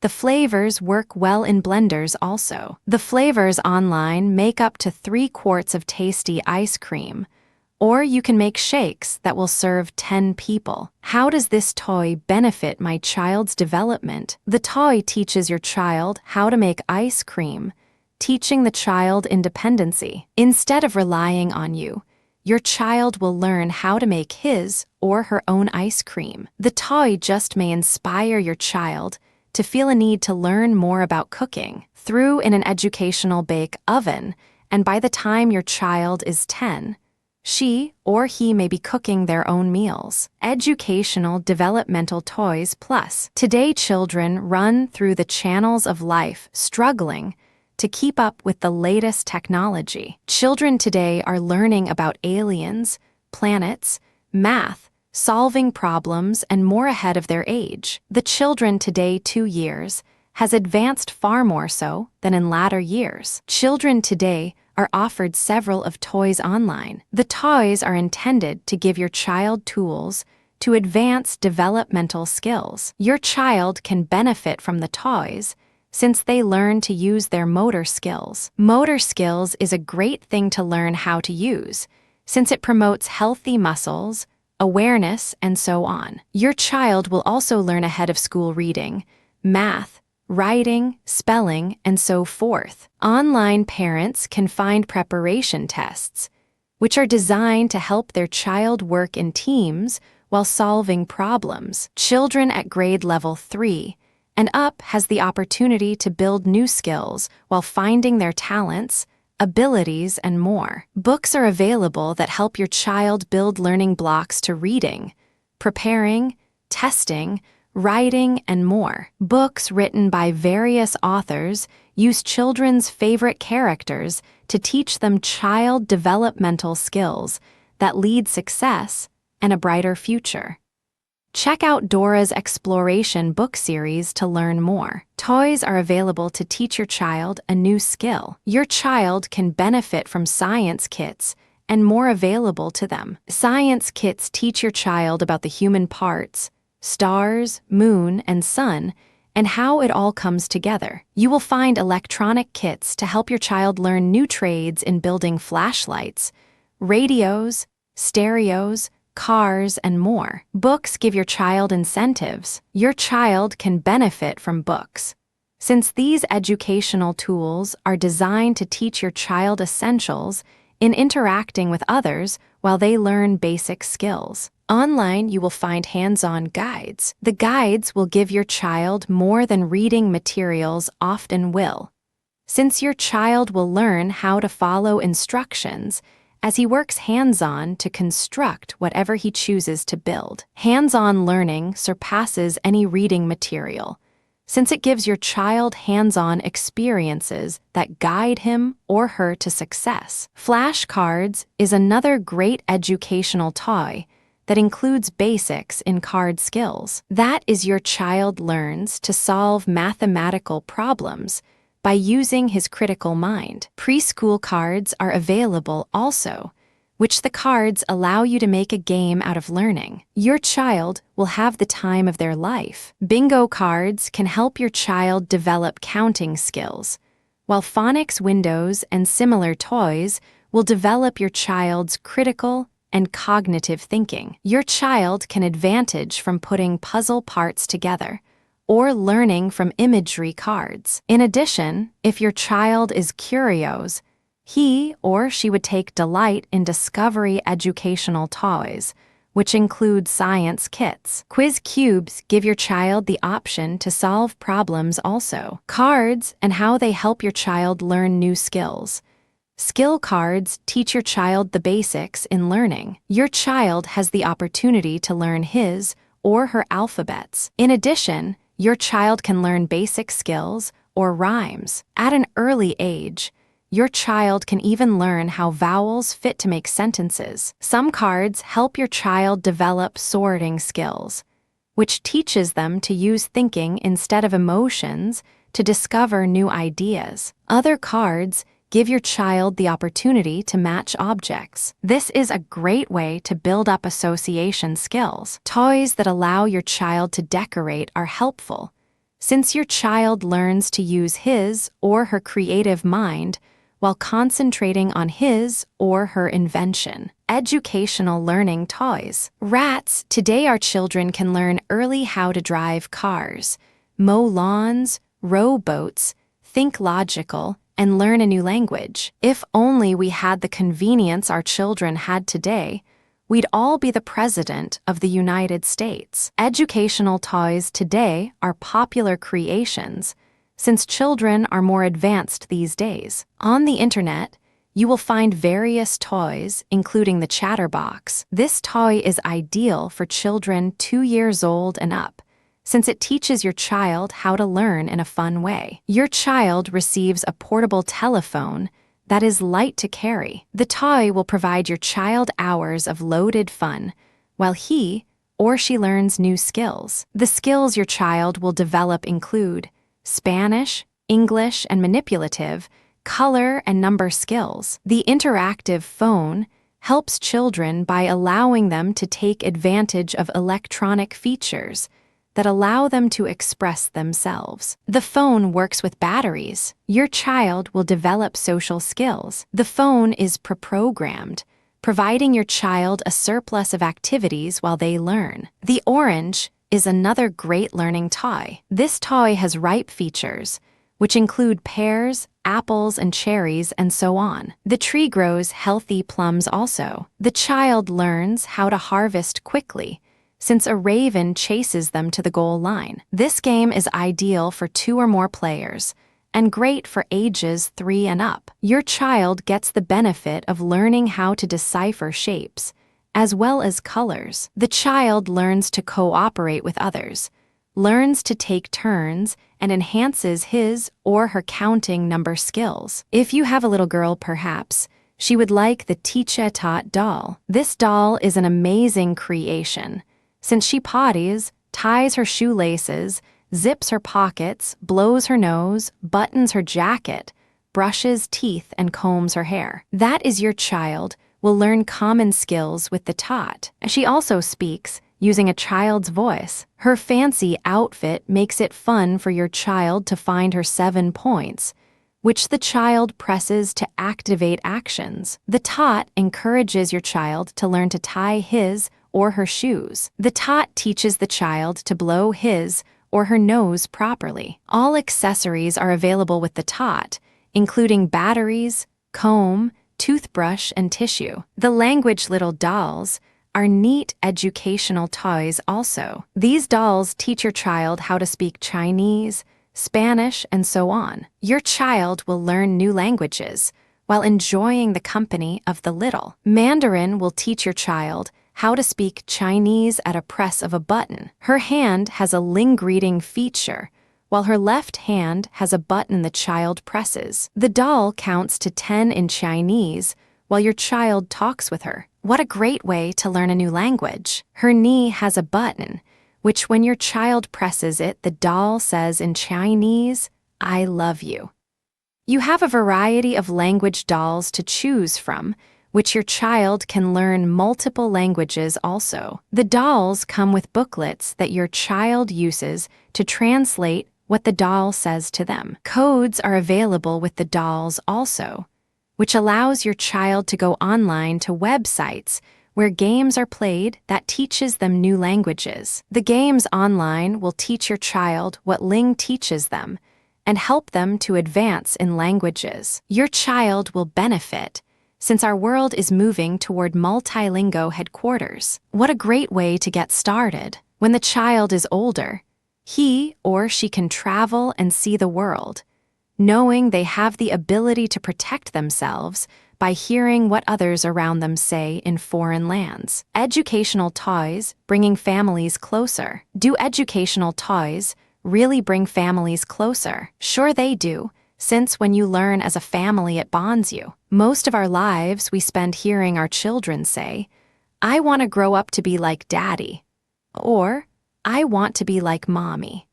the flavors work well in blenders also. The flavors online make up to 3 quarts of tasty ice cream, or you can make shakes that will serve 10 people. How does this toy benefit my child's development? The toy teaches your child how to make ice cream, teaching the child independency. Instead of relying on you, your child will learn how to make his or her own ice cream. The toy just may inspire your child to feel a need to learn more about cooking. Through in an educational bake oven, and by the time your child is 10, she or he may be cooking their own meals. Educational developmental toys plus. Today children run through the channels of life struggling to keep up with the latest technology. Children today are learning about aliens, planets, math, solving problems, and more ahead of their age. The children today 2 years has advanced far more so than in latter years. Children today are offered several of toys online. The toys are intended to give your child tools to advance developmental skills. Your child can benefit from the toys since they learn to use their motor skills. Motor skills is a great thing to learn how to use since it promotes healthy muscles, awareness, and so on. Your child will also learn ahead of school reading, math, writing, spelling, and so forth. Online parents can find preparation tests, which are designed to help their child work in teams while solving problems. Children at grade level 3 and up has the opportunity to build new skills while finding their talents, abilities, and more. Books are available that help your child build learning blocks to reading, preparing, testing, writing, and more. Books written by various authors use children's favorite characters to teach them child developmental skills that lead success and a brighter future. Check out Dora's Exploration book series to learn more. Toys are available to teach your child a new skill. Your child can benefit from science kits and more available to them. Science kits teach your child about the human parts, stars, moon, and sun, and how it all comes together. You will find electronic kits to help your child learn new trades in building flashlights, radios, stereos, cars, and more. Books give your child incentives. Your child can benefit from books, since these educational tools are designed to teach your child essentials in interacting with others while they learn basic skills. Online, you will find hands-on guides. The guides will give your child more than reading materials often will, since your child will learn how to follow instructions as he works hands-on to construct whatever he chooses to build. Hands-on learning surpasses any reading material, since it gives your child hands-on experiences that guide him or her to success. Flashcards is another great educational toy that includes basics in card skills. That is, your child learns to solve mathematical problems by using his critical mind. Preschool cards are available also, which the cards allow you to make a game out of learning. Your child will have the time of their life. Bingo cards can help your child develop counting skills, while phonics windows and similar toys will develop your child's critical and cognitive thinking. Your child can advantage from putting puzzle parts together or learning from imagery cards. In addition, if your child is curious, he or she would take delight in discovery educational toys, which include science kits. Quiz cubes give your child the option to solve problems also. Cards and how they help your child learn new skills. Skill cards teach your child the basics in learning. Your child has the opportunity to learn his or her alphabets. In addition, your child can learn basic skills or rhymes. At an early age, your child can even learn how vowels fit to make sentences. Some cards help your child develop sorting skills, which teaches them to use thinking instead of emotions to discover new ideas. Other cards give your child the opportunity to match objects. This is a great way to build up association skills. Toys that allow your child to decorate are helpful, since your child learns to use his or her creative mind while concentrating on his or her invention. Educational learning toys. Rats. Today our children can learn early how to drive cars, mow lawns, row boats, think logical, and learn a new language. If only we had the convenience our children had today, we'd all be the president of the United States. Educational toys today are popular creations, since children are more advanced these days. On the internet, you will find various toys, including the Chatterbox. This toy is ideal for children 2 years old and up, since it teaches your child how to learn in a fun way. Your child receives a portable telephone that is light to carry. The toy will provide your child hours of loaded fun, while he or she learns new skills. The skills your child will develop include Spanish, English, and manipulative, color, and number skills. The interactive phone helps children by allowing them to take advantage of electronic features that allow them to express themselves. The phone works with batteries. Your child will develop social skills. The phone is pre-programmed, providing your child a surplus of activities while they learn. The orange is another great learning toy. This toy has ripe features, which include pears, apples, and cherries, and so on. The tree grows healthy plums also. The child learns how to harvest quickly, since a raven chases them to the goal line. This game is ideal for 2 or more players, and great for ages 3 and up. Your child gets the benefit of learning how to decipher shapes, as well as colors. The child learns to cooperate with others, learns to take turns, and enhances his or her counting number skills. If you have a little girl, perhaps, she would like the Teacher Tot doll. This doll is an amazing creation, since she potties, ties her shoelaces, zips her pockets, blows her nose, buttons her jacket, brushes teeth, and combs her hair. That is your child will learn common skills with the tot. She also speaks, using a child's voice. Her fancy outfit makes it fun for your child to find her 7 points, which the child presses to activate actions. The tot encourages your child to learn to tie his or her shoes. The tot teaches the child to blow his or her nose properly. All accessories are available with the tot, including batteries, comb, toothbrush, and tissue. The language little dolls are neat educational toys also. These dolls teach your child how to speak Chinese, Spanish, and so on. Your child will learn new languages while enjoying the company of the little. Mandarin will teach your child how to speak Chinese at a press of a button. Her hand has a ling-greeting feature, while her left hand has a button the child presses. The doll counts to 10 in Chinese while your child talks with her. What a great way to learn a new language. Her knee has a button, which when your child presses it, the doll says in Chinese, "I love you." You have a variety of language dolls to choose from, which your child can learn multiple languages also. The dolls come with booklets that your child uses to translate what the doll says to them. Codes are available with the dolls also, which allows your child to go online to websites where games are played that teaches them new languages. The games online will teach your child what Ling teaches them and help them to advance in languages. Your child will benefit since our world is moving toward multilingual headquarters. What a great way to get started. When the child is older, he or she can travel and see the world, knowing they have the ability to protect themselves by hearing what others around them say in foreign lands. Educational toys bringing families closer. Do educational toys really bring families closer? Sure they do, since when you learn as a family it bonds you. Most of our lives we spend hearing our children say, "I want to grow up to be like Daddy," or "I want to be like Mommy."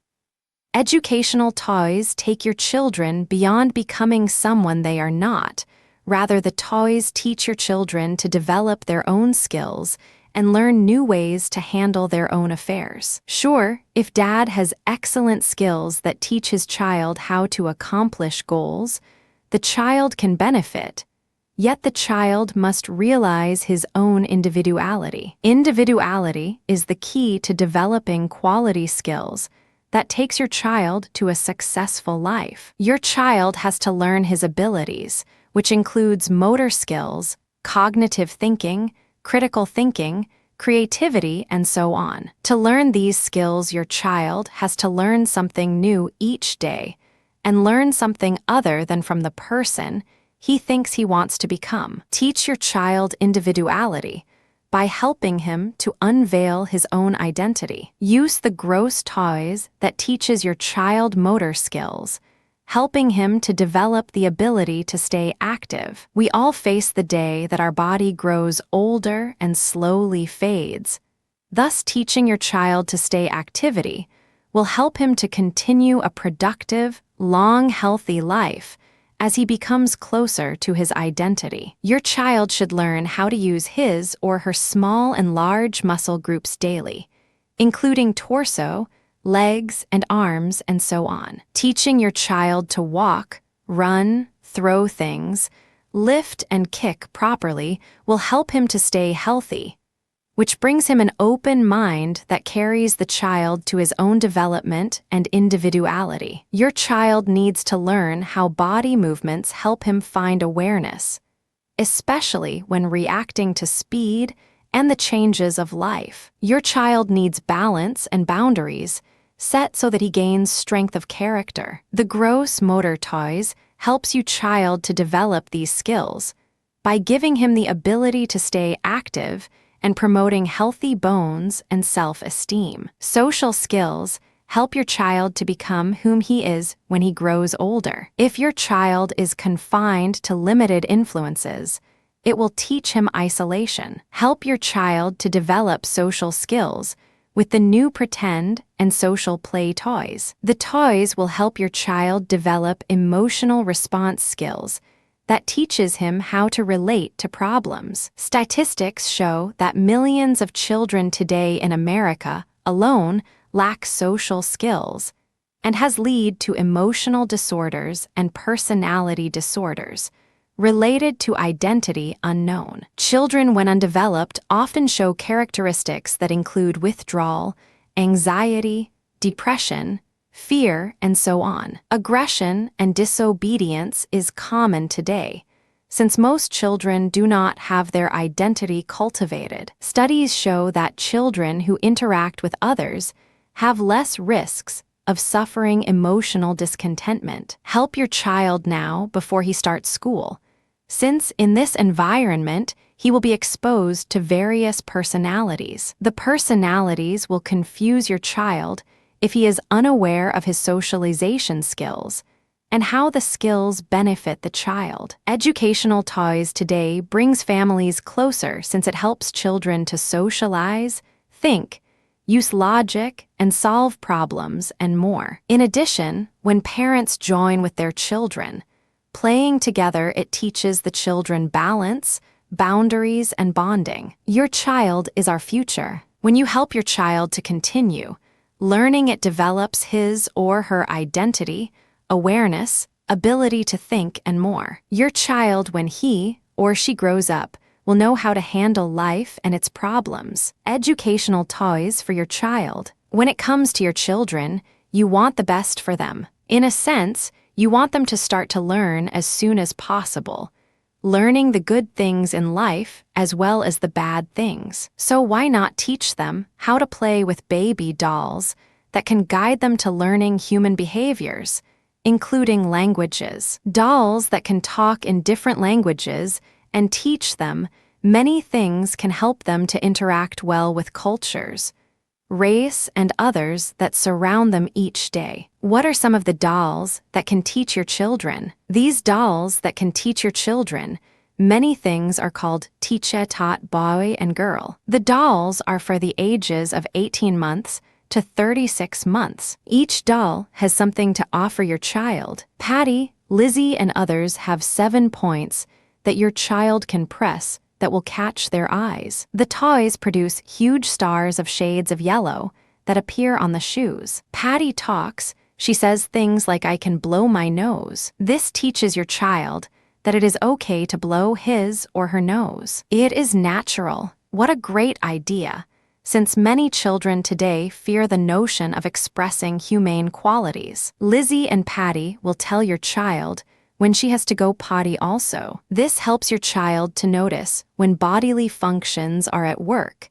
Educational toys take your children beyond becoming someone they are not. Rather, the toys teach your children to develop their own skills and learn new ways to handle their own affairs. Sure, if Dad has excellent skills that teach his child how to accomplish goals, the child can benefit. Yet the child must realize his own individuality. Individuality is the key to developing quality skills that takes your child to a successful life. Your child has to learn his abilities, which includes motor skills, cognitive thinking, critical thinking, creativity, and so on. To learn these skills, your child has to learn something new each day and learn something other than from the person he thinks he wants to become. Teach your child individuality by helping him to unveil his own identity. Use the gross toys that teaches your child motor skills, helping him to develop the ability to stay active. We all face the day that our body grows older and slowly fades. Thus, teaching your child to stay activity will help him to continue a productive, long, healthy life as he becomes closer to his identity. Your child should learn how to use his or her small and large muscle groups daily, including torso, legs, and arms, and so on. Teaching your child to walk, run, throw things, lift, and kick properly will help him to stay healthy, which brings him an open mind that carries the child to his own development and individuality. Your child needs to learn how body movements help him find awareness, especially when reacting to speed and the changes of life. Your child needs balance and boundaries set so that he gains strength of character. The gross motor toys helps your child to develop these skills by giving him the ability to stay active and promoting healthy bones and self-esteem. Social skills help your child to become whom he is when he grows older. If your child is confined to limited influences, it will teach him isolation. Help your child to develop social skills with the new pretend and social play toys. The toys will help your child develop emotional response skills that teaches him how to relate to problems. Statistics show that millions of children today in America alone lack social skills and has led to emotional disorders and personality disorders related to identity unknown. Children, when undeveloped, often show characteristics that include withdrawal, anxiety, depression, fear, and so on. Aggression and disobedience is common today, since most children do not have their identity cultivated. Studies show that children who interact with others have less risks of suffering emotional discontentment. Help your child now before he starts school, since in this environment, he will be exposed to various personalities. The personalities will confuse your child if he is unaware of his socialization skills and how the skills benefit the child. Educational toys today brings families closer since it helps children to socialize, think, use logic, and solve problems, and more. In addition, when parents join with their children, playing together, it teaches the children balance, boundaries, and bonding. Your child is our future. When you help your child to continue learning, it develops his or her identity, awareness, ability to think, and more. Your child, when he or she grows up, will know how to handle life and its problems. Educational toys for your child. When it comes to your children, you want the best for them. In a sense, you want them to start to learn as soon as possible, learning the good things in life as well as the bad things. So why not teach them how to play with baby dolls that can guide them to learning human behaviors, including languages? Dolls that can talk in different languages and teach them many things can help them to interact well with cultures, race, and others that surround them each day. What are some of the dolls that can teach your children? These dolls that can teach your children many things are called teacher taught boy and girl. The dolls are for the ages of 18 months to 36 months. Each doll has something to offer your child. Patty, Lizzie, and others have 7 points that your child can press that will catch their eyes. The toys produce huge stars of shades of yellow that appear on the shoes. Patty talks. She says things like, "I can blow my nose." This teaches your child that it is okay to blow his or her nose. It is natural. What a great idea, since many children today fear the notion of expressing humane qualities. Lizzie and Patty will tell your child when she has to go potty also. This helps your child to notice when bodily functions are at work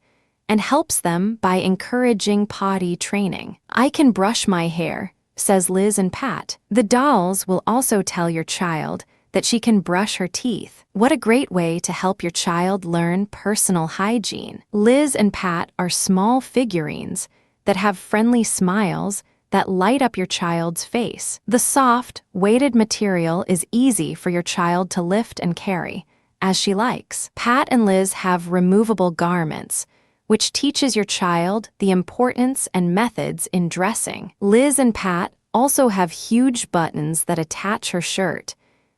and helps them by encouraging potty training. "I can brush my hair," says Liz and Pat. The dolls will also tell your child that she can brush her teeth. What a great way to help your child learn personal hygiene. Liz and Pat are small figurines that have friendly smiles that light up your child's face. The soft, weighted material is easy for your child to lift and carry, as she likes. Pat and Liz have removable garments, which teaches your child the importance and methods in dressing. Liz and Pat also have huge buttons that attach her shirt,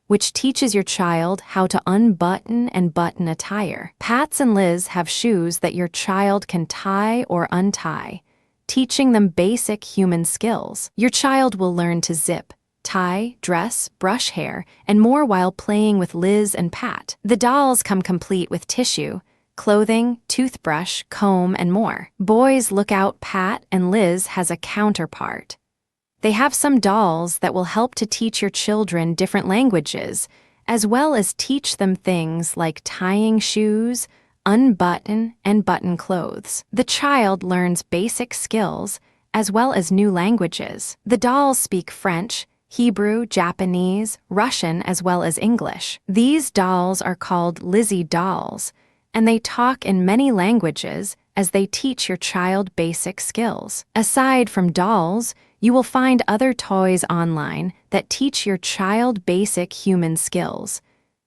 which teaches your child how to unbutton and button attire. Pat's and Liz have shoes that your child can tie or untie, teaching them basic human skills. Your child will learn to zip, tie, dress, brush hair, and more while playing with Liz and Pat. The dolls come complete with tissue, clothing, toothbrush, comb, and more. Boys, look out, Pat and Liz has a counterpart. They have some dolls that will help to teach your children different languages, as well as teach them things like tying shoes, unbutton, and button clothes. The child learns basic skills as well as new languages. The dolls speak French, Hebrew, Japanese, Russian, as well as English. These dolls are called Lizzie dolls, and they talk in many languages as they teach your child basic skills. Aside from dolls, you will find other toys online that teach your child basic human skills,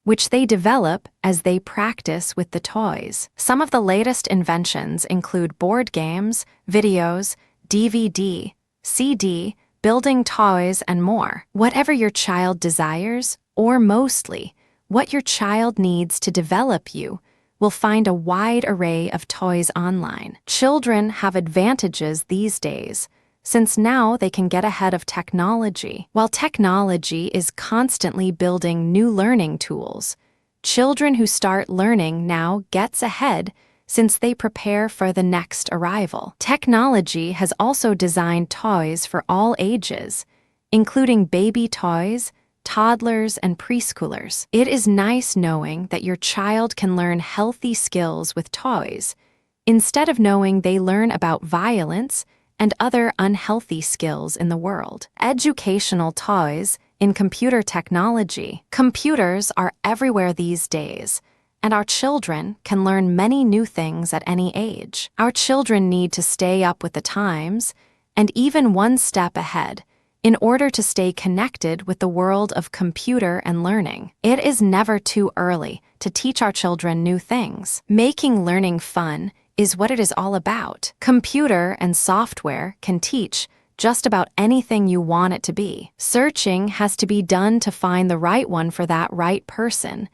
which they develop as they practice with the toys. Some of the latest inventions include board games, videos, DVD, CD, building toys, and more. Whatever your child desires, or mostly what your child needs to develop you, will find a wide array of toys online. Children have advantages these days, since now they can get ahead of technology. While technology is constantly building new learning tools, children who start learning now gets ahead since they prepare for the next arrival. Technology has also designed toys for all ages, including baby toys, toddlers, and preschoolers. It is nice knowing that your child can learn healthy skills with toys, instead of knowing they learn about violence and other unhealthy skills in the world. Educational toys in computer technology. Computers are everywhere these days, and our children can learn many new things at any age. Our children need to stay up with the times, and even one step ahead, in order to stay connected with the world of computer and learning. It is never too early to teach our children new things. Making learning fun is what it is all about. Computer and software can teach just about anything you want it to be. Searching has to be done to find the right one for that right person,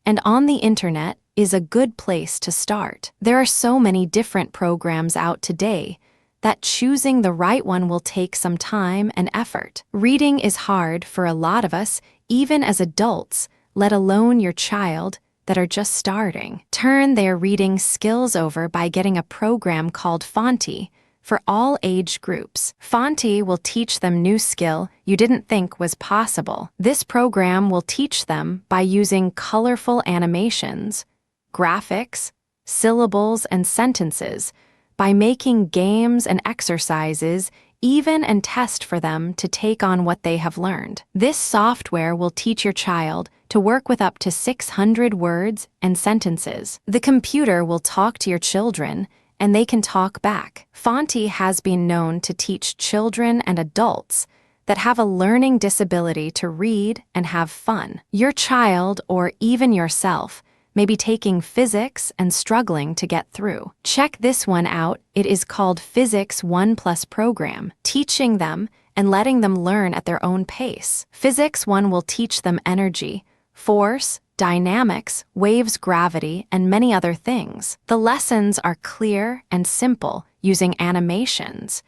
and on the internet is a good place to start. There are so many different programs out today that choosing the right one will take some time and effort. Reading is hard for a lot of us, even as adults, let alone your child, that are just starting. Turn their reading skills over by getting a program called Fonty for all age groups. Fonty will teach them new skill you didn't think was possible. This program will teach them by using colorful animations, graphics, syllables, and sentences, by making games and exercises, even and test for them to take on what they have learned. This software will teach your child to work with up to 600 words and sentences. The computer will talk to your children, and they can talk back. Fonty has been known to teach children and adults that have a learning disability to read and have fun. Your child, or even yourself, may be taking physics and struggling to get through. Check this one out. It is called Physics 1+ program, teaching them and letting them learn at their own pace. Physics 1 will teach them energy, force, dynamics, waves, gravity, and many other things. The lessons are clear and simple, using animations,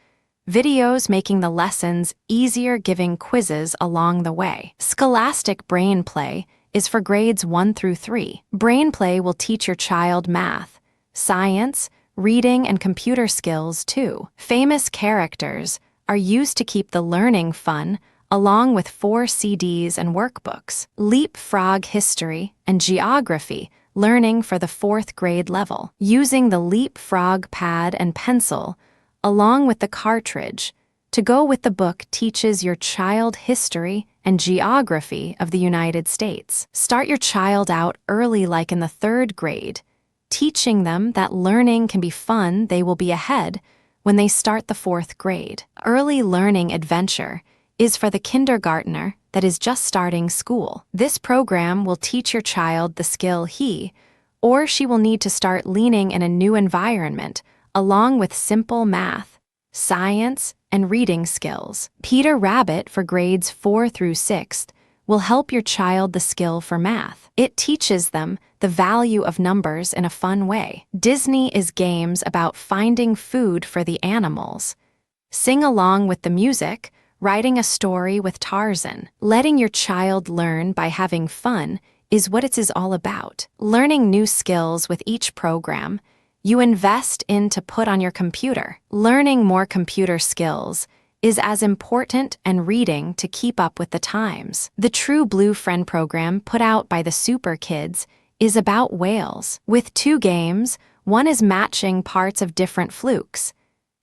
videos making the lessons easier, giving quizzes along the way. Scholastic Brain Play is for grades 1 through 3. Brain Play will teach your child math, science, reading, and computer skills too. Famous characters are used to keep the learning fun, along with 4 CDs and workbooks. Leapfrog History and Geography, learning for the 4th grade level. Using the Leapfrog pad and pencil, along with the cartridge, to go with the book teaches your child history and geography of the United States. Start your child out early, like in the 3rd grade, teaching them that learning can be fun. They will be ahead when they start the 4th grade. Early Learning Adventure is for the kindergartner that is just starting school. This program will teach your child the skill he or she will need to start learning in a new environment, along with simple math, science, and reading skills. Peter Rabbit for grades 4 through 6 will help your child the skill for math. It teaches them the value of numbers in a fun way. Disney is games about finding food for the animals. Sing along with the music, writing a story with Tarzan. Letting your child learn by having fun is what it is all about. Learning new skills with each program you invest in to put on your computer. Learning more computer skills is as important and reading to keep up with the times. The True Blue Friend program put out by the Super Kids is about whales. With 2 games, one is matching parts of different flukes,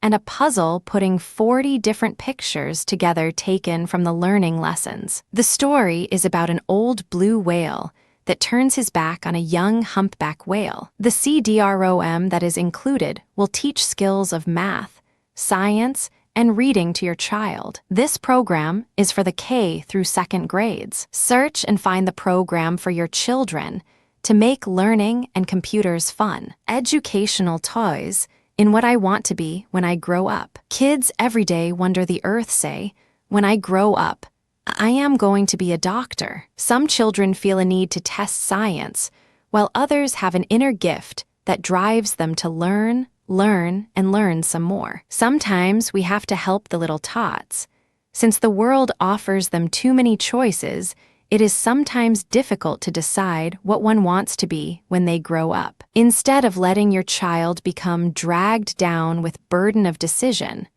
and a puzzle putting 40 different pictures together taken from the learning lessons. The story is about an old blue whale that turns his back on a young humpback whale. The CD-ROM that is included will teach skills of math, science, and reading to your child. This program is for the K through 2nd grades. Search and find the program for your children to make learning and computers fun. Educational toys in what I want to be when I grow up. Kids every day wonder the earth say, when I grow up, I am going to be a doctor. Some children feel a need to test science, while others have an inner gift that drives them to learn, and learn some more. Sometimes we have to help the little tots. Since the world offers them too many choices, it is sometimes difficult to decide what one wants to be when they grow up. Instead of letting your child become dragged down with burden of decision,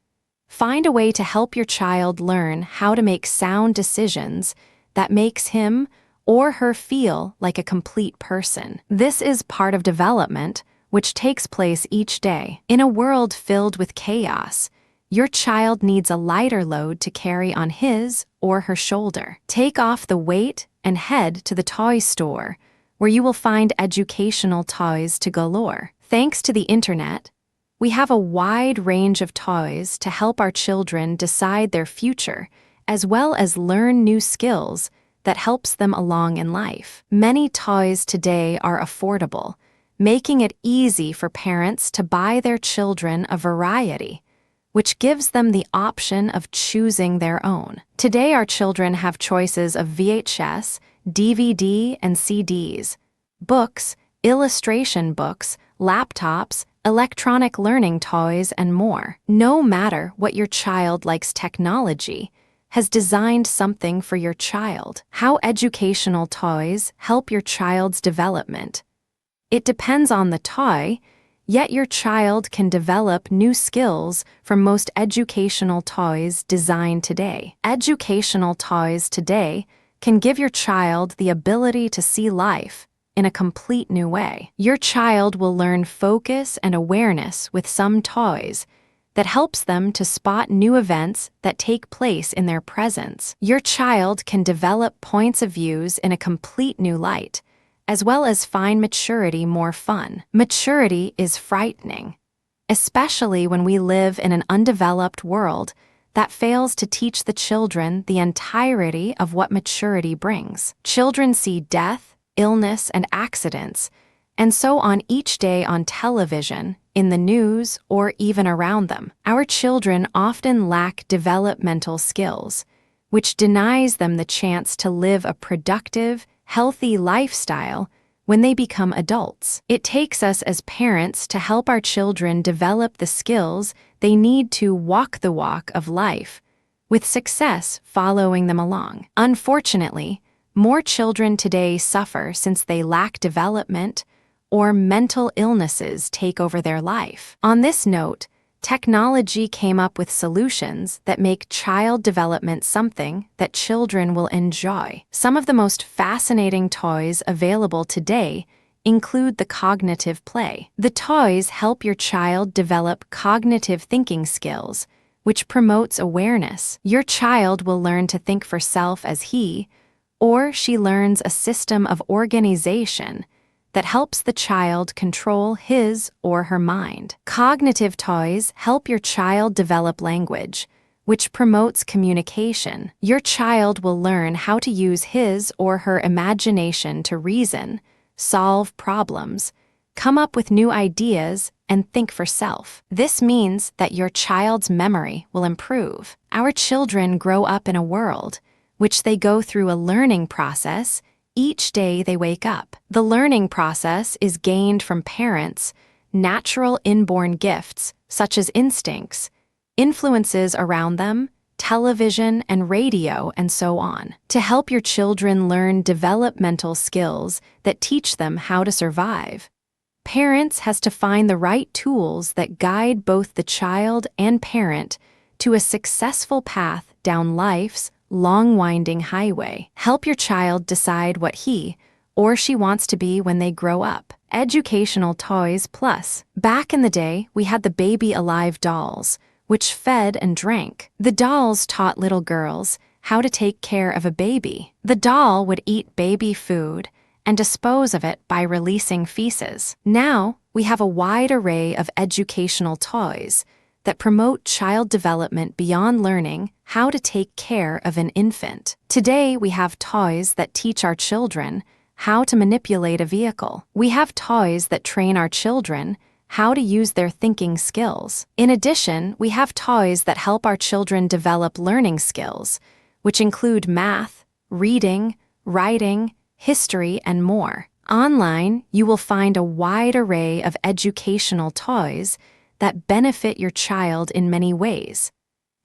find a way to help your child learn how to make sound decisions that makes him or her feel like a complete person. This is part of development, which takes place each day. In a world filled with chaos, your child needs a lighter load to carry on his or her shoulder. Take off the weight and head to the toy store, where you will find educational toys to galore. Thanks to the internet, we have a wide range of toys to help our children decide their future, as well as learn new skills that helps them along in life. Many toys today are affordable, making it easy for parents to buy their children a variety, which gives them the option of choosing their own. Today, our children have choices of VHS, DVD, and CDs, books, illustration books, laptops, electronic learning toys, and more. No matter what your child likes, technology has designed something for your child. How educational toys help your child's development. It depends on the toy, yet your child can develop new skills from most educational toys designed today. Educational toys today can give your child the ability to see life in a complete new way. Your child will learn focus and awareness with some toys that helps them to spot new events that take place in their presence. Your child can develop points of views in a complete new light, as well as find maturity more fun. Maturity is frightening, especially when we live in an undeveloped world that fails to teach the children the entirety of what maturity brings. Children see death, illness, and accidents, and so on each day on television, in the news, or even around them. Our children often lack developmental skills, which denies them the chance to live a productive, healthy lifestyle when they become adults. It takes us as parents to help our children develop the skills they need to walk the walk of life, with success following them along. Unfortunately, more children today suffer since they lack development or mental illnesses take over their life. On this note, technology came up with solutions that make child development something that children will enjoy. Some of the most fascinating toys available today include the cognitive play. The toys help your child develop cognitive thinking skills, which promotes awareness. Your child will learn to think for self as he or she learns a system of organization that helps the child control his or her mind. Cognitive toys help your child develop language, which promotes communication. Your child will learn how to use his or her imagination to reason, solve problems, come up with new ideas, and think for self. This means that your child's memory will improve. Our children grow up in a world which they go through a learning process each day they wake up. The learning process is gained from parents, natural inborn gifts, such as instincts, influences around them, television and radio, and so on. To help your children learn developmental skills that teach them how to survive, parents has to find the right tools that guide both the child and parent to a successful path down life's long winding highway. Help your child decide what he or she wants to be when they grow up. Educational toys plus. Back in the day, we had the baby alive dolls, which fed and drank. The dolls taught little girls how to take care of a baby. The doll would eat baby food and dispose of it by releasing feces. Now, we have a wide array of educational toys that promote child development beyond learning how to take care of an infant. Today, we have toys that teach our children how to manipulate a vehicle. We have toys that train our children how to use their thinking skills. In addition, we have toys that help our children develop learning skills, which include math, reading, writing, history, and more. Online, you will find a wide array of educational toys that benefit your child in many ways,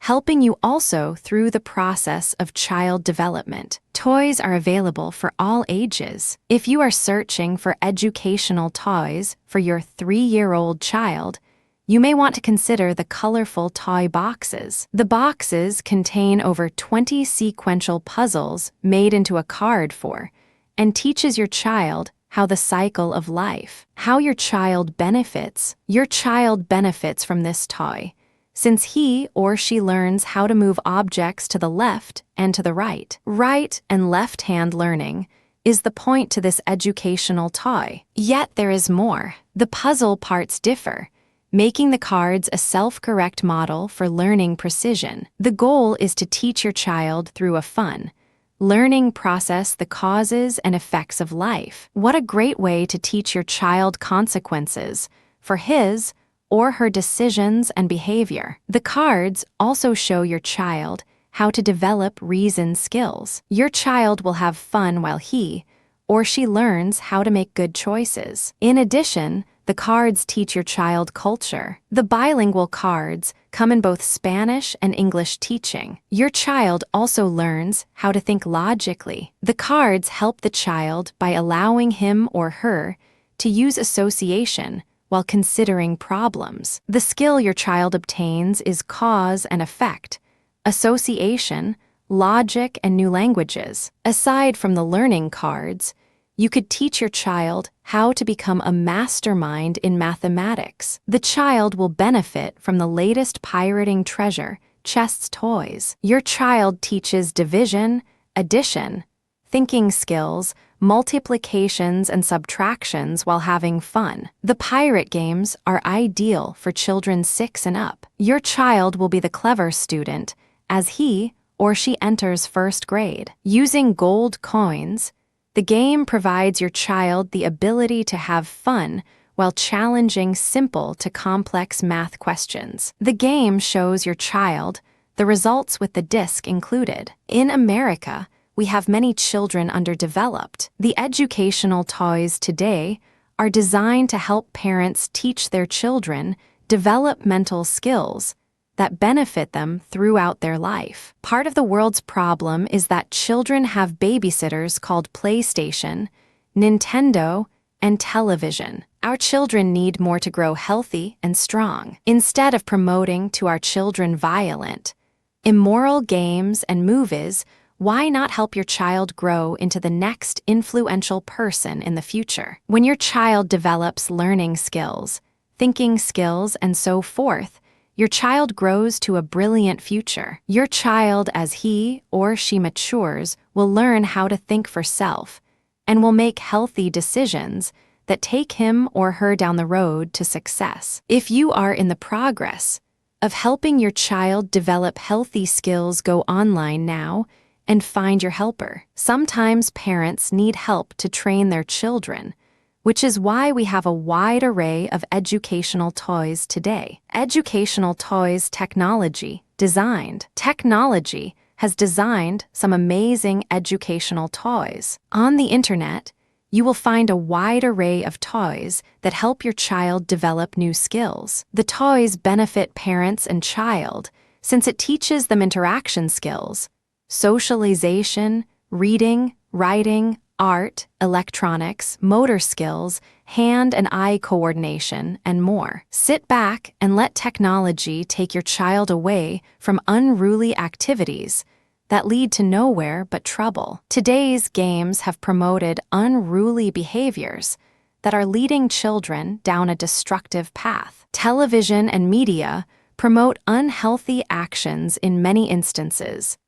helping you also through the process of child development. Toys are available for all ages. If you are searching for educational toys for your 3-year-old child, you may want to consider the colorful toy boxes. The boxes contain over 20 sequential puzzles made into a card for, and teaches your child how the cycle of life, how your child benefits. Your child benefits from this toy, since he or she learns how to move objects to the left and to the right. Right and left-hand learning is the point to this educational toy. Yet there is more. The puzzle parts differ, making the cards a self-correct model for learning precision. The goal is to teach your child through a fun, learning process the causes and effects of life. What a great way to teach your child consequences for his or her decisions and behavior. The cards also show your child how to develop reason skills. Your child will have fun while he or she learns how to make good choices. In addition, the cards teach your child culture. The bilingual cards come in both Spanish and English teaching. Your child also learns how to think logically. The cards help the child by allowing him or her to use association while considering problems. The skill your child obtains is cause and effect, association, logic, and new languages. Aside from the learning cards, you could teach your child how to become a mastermind in mathematics. The child will benefit from the latest pirating treasure chests toys. Your child teaches division, addition, thinking skills, multiplications, and subtractions while having fun. The pirate games are ideal for children 6 and up. Your child will be the clever student as he or she enters 1st grade. Using gold coins, the game provides your child the ability to have fun while challenging simple to complex math questions. The game shows your child the results with the disc included. In America, we have many children underdeveloped. The educational toys today are designed to help parents teach their children developmental skills that benefit them throughout their life. Part of the world's problem is that children have babysitters called PlayStation, Nintendo, and television. Our children need more to grow healthy and strong. Instead of promoting to our children violent, immoral games and movies, why not help your child grow into the next influential person in the future? When your child develops learning skills, thinking skills, and so forth, your child grows to a brilliant future. Your child, as he or she matures, will learn how to think for self and will make healthy decisions that take him or her down the road to success. If you are in the progress of helping your child develop healthy skills, go online now and find your helper. Sometimes parents need help to train their children, which is why we have a wide array of educational toys today. Educational toys technology designed. Technology has designed some amazing educational toys. On the internet, you will find a wide array of toys that help your child develop new skills. The toys benefit parents and child since it teaches them interaction skills, socialization, reading, writing, art, electronics, motor skills, hand and eye coordination, and more. Sit back and let technology take your child away from unruly activities that lead to nowhere but trouble. Today's games have promoted unruly behaviors that are leading children down a destructive path. Television and media promote unhealthy actions in many instances.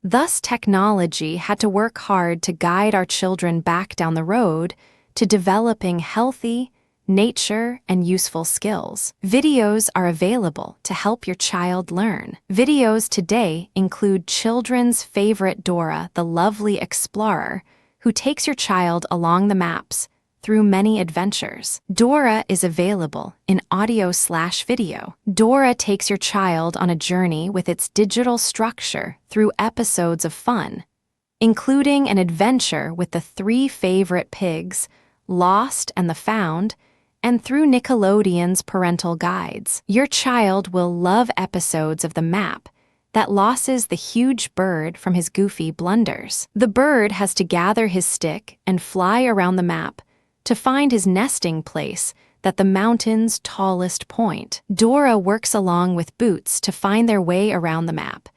Thus, technology had to work hard to guide our children back down the road to developing healthy, nature, and useful skills. Videos are available to help your child learn. Videos today include children's favorite Dora the Lovely Explorer, who takes your child along the maps through many adventures. Dora is available in audio/video. Dora takes your child on a journey with its digital structure through episodes of fun, including an adventure with the 3 favorite pigs, Lost and the Found, and through Nickelodeon's parental guides. Your child will love episodes of The Map that losses the huge bird from his goofy blunders. The bird has to gather his stick and fly around the map to find his nesting place at the mountain's tallest point. Dora works along with Boots to find their way around the map,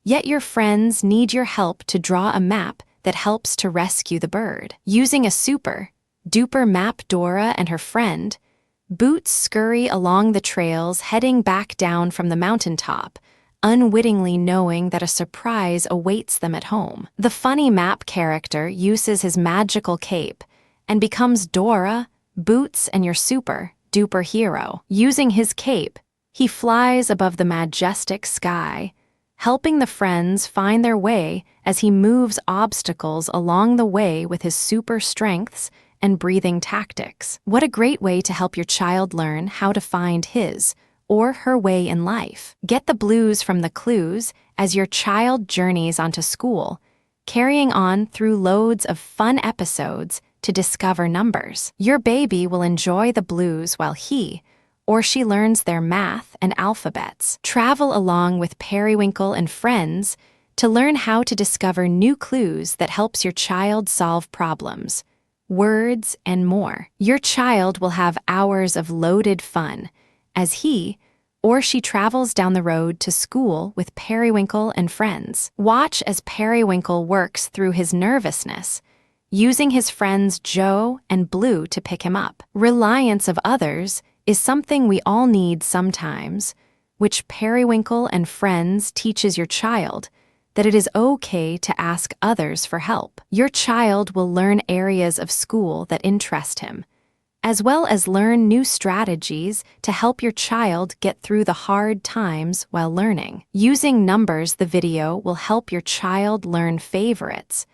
yet your friends need your help to draw a map that helps to rescue the bird. Using a super-duper map, Dora and her friend Boots scurry along the trails heading back down from the mountaintop, unwittingly knowing that a surprise awaits them at home. The funny map character uses his magical cape and becomes Dora, Boots, and your super-duper hero. Using his cape, he flies above the majestic sky, helping the friends find their way as he moves obstacles along the way with his super strengths and breathing tactics. What a great way to help your child learn how to find his or her way in life. Get the blues from the clues as your child journeys onto school, carrying on through loads of fun episodes to discover numbers. Your baby will enjoy the blues while he or she learns their math and alphabets. Travel along with Periwinkle and friends to learn how to discover new clues that helps your child solve problems, words, and more. Your child will have hours of loaded fun as he or she travels down the road to school with Periwinkle and friends. Watch as Periwinkle works through his nervousness, using his friends Joe and Blue to pick him up. Reliance of others is something we all need sometimes, which Periwinkle and friends teaches your child that it is okay to ask others for help. Your child will learn areas of school that interest him, as well as learn new strategies to help your child get through the hard times while learning. Using numbers, the video will help your child learn favorites,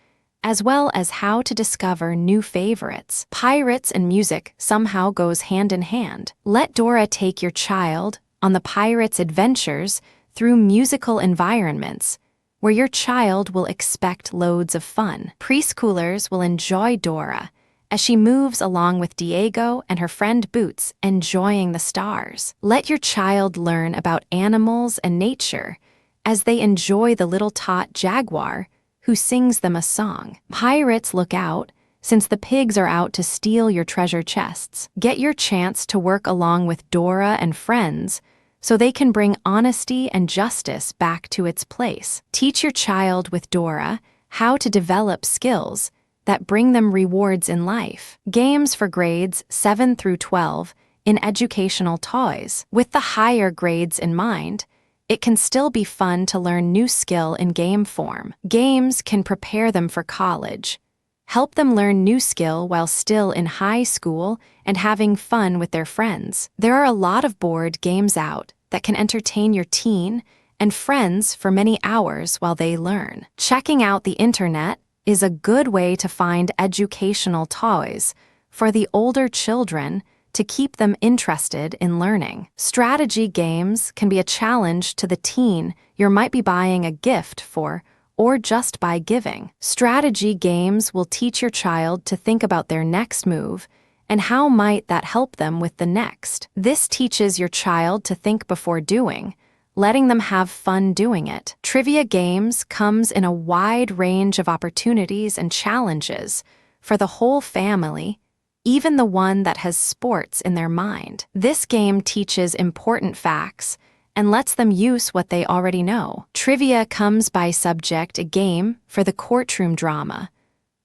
as well as how to discover new favorites. Pirates and music somehow goes hand in hand. Let Dora take your child on the pirate's adventures through musical environments where your child will expect loads of fun. Preschoolers will enjoy Dora as she moves along with Diego and her friend Boots, enjoying the stars. Let your child learn about animals and nature as they enjoy the little tot jaguar who sings them a song. Pirates, look out, since the pigs are out to steal your treasure chests. Get your chance to work along with Dora and friends so they can bring honesty and justice back to its place. Teach your child with Dora how to develop skills that bring them rewards in life. Games for grades 7 through 12 in educational toys. With the higher grades in mind, it can still be fun to learn new skill in game form. Games can prepare them for college, help them learn new skill while still in high school and having fun with their friends. There are a lot of board games out that can entertain your teen and friends for many hours while they learn. Checking out the internet is a good way to find educational toys for the older children to keep them interested in learning. Strategy games can be a challenge to the teen you might be buying a gift for or just by giving. Strategy games will teach your child to think about their next move and how might that help them with the next. This teaches your child to think before doing, letting them have fun doing it. Trivia games comes in a wide range of opportunities and challenges for the whole family, even the one that has sports in their mind. This game teaches important facts and lets them use what they already know. Trivia comes by subject, a game for the courtroom drama,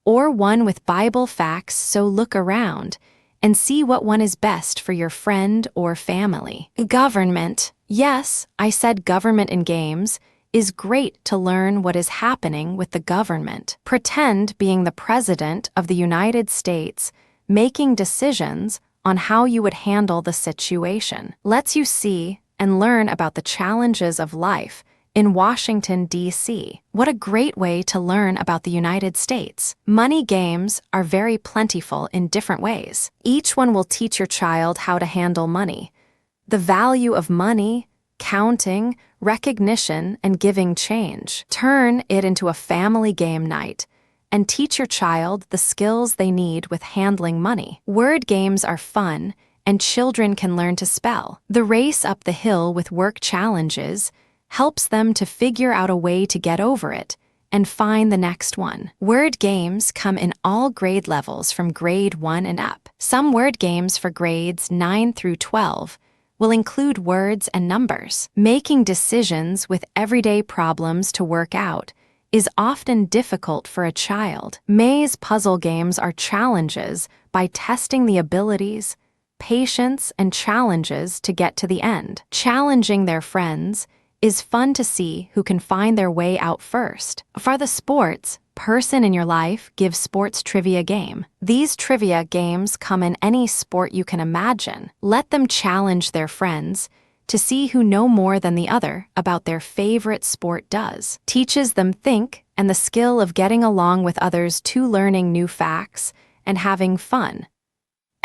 or one with Bible facts, so look around and see what one is best for your friend or family. Government. Yes, I said government in games is great to learn what is happening with the government. Pretend being the President of the United States, making decisions on how you would handle the situation. Lets you see and learn about the challenges of life in Washington, D.C. What a great way to learn about the United States. Money games are very plentiful in different ways. Each one will teach your child how to handle money, the value of money, counting, recognition, and giving change. Turn it into a family game night and teach your child the skills they need with handling money. Word games are fun, and children can learn to spell. The race up the hill with work challenges helps them to figure out a way to get over it and find the next one. Word games come in all grade levels from grade 1 and up. Some word games for grades 9 through 12 will include words and numbers. Making decisions with everyday problems to work out is often difficult for a child. Maze puzzle games are challenges by testing the abilities, patience, and challenges to get to the end. Challenging their friends is fun to see who can find their way out first. For the sports person in your life, give sports trivia game. These trivia games come in any sport you can imagine. Let them challenge their friends to see who know more than the other about their favorite sport does. Teaches them think and the skill of getting along with others to learning new facts and having fun.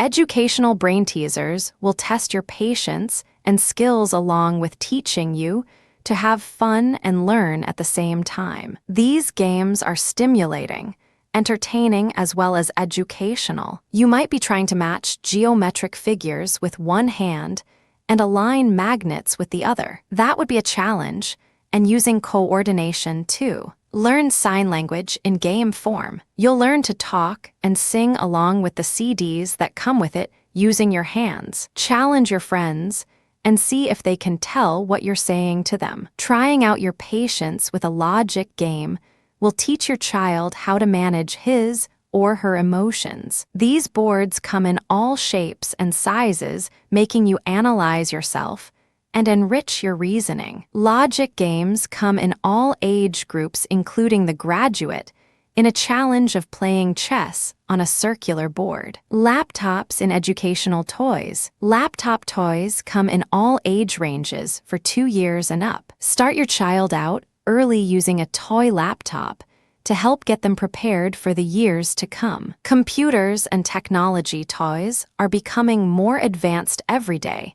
Educational brain teasers will test your patience and skills along with teaching you to have fun and learn at the same time. These games are stimulating, entertaining, as well as educational. You might be trying to match geometric figures with one hand and align magnets with the other. That would be a challenge, and using coordination too. Learn sign language in game form. You'll learn to talk and sing along with the CDs that come with it using your hands. Challenge your friends and see if they can tell what you're saying to them. Trying out your patience with a logic game will teach your child how to manage his or her emotions. These boards come in all shapes and sizes, making you analyze yourself and enrich your reasoning. Logic games come in all age groups, including the graduate, in a challenge of playing chess on a circular board. Laptops in educational toys. Laptop toys come in all age ranges for 2 years and up. Start your child out early using a toy laptop to help get them prepared for the years to come. Computers and technology toys are becoming more advanced every day,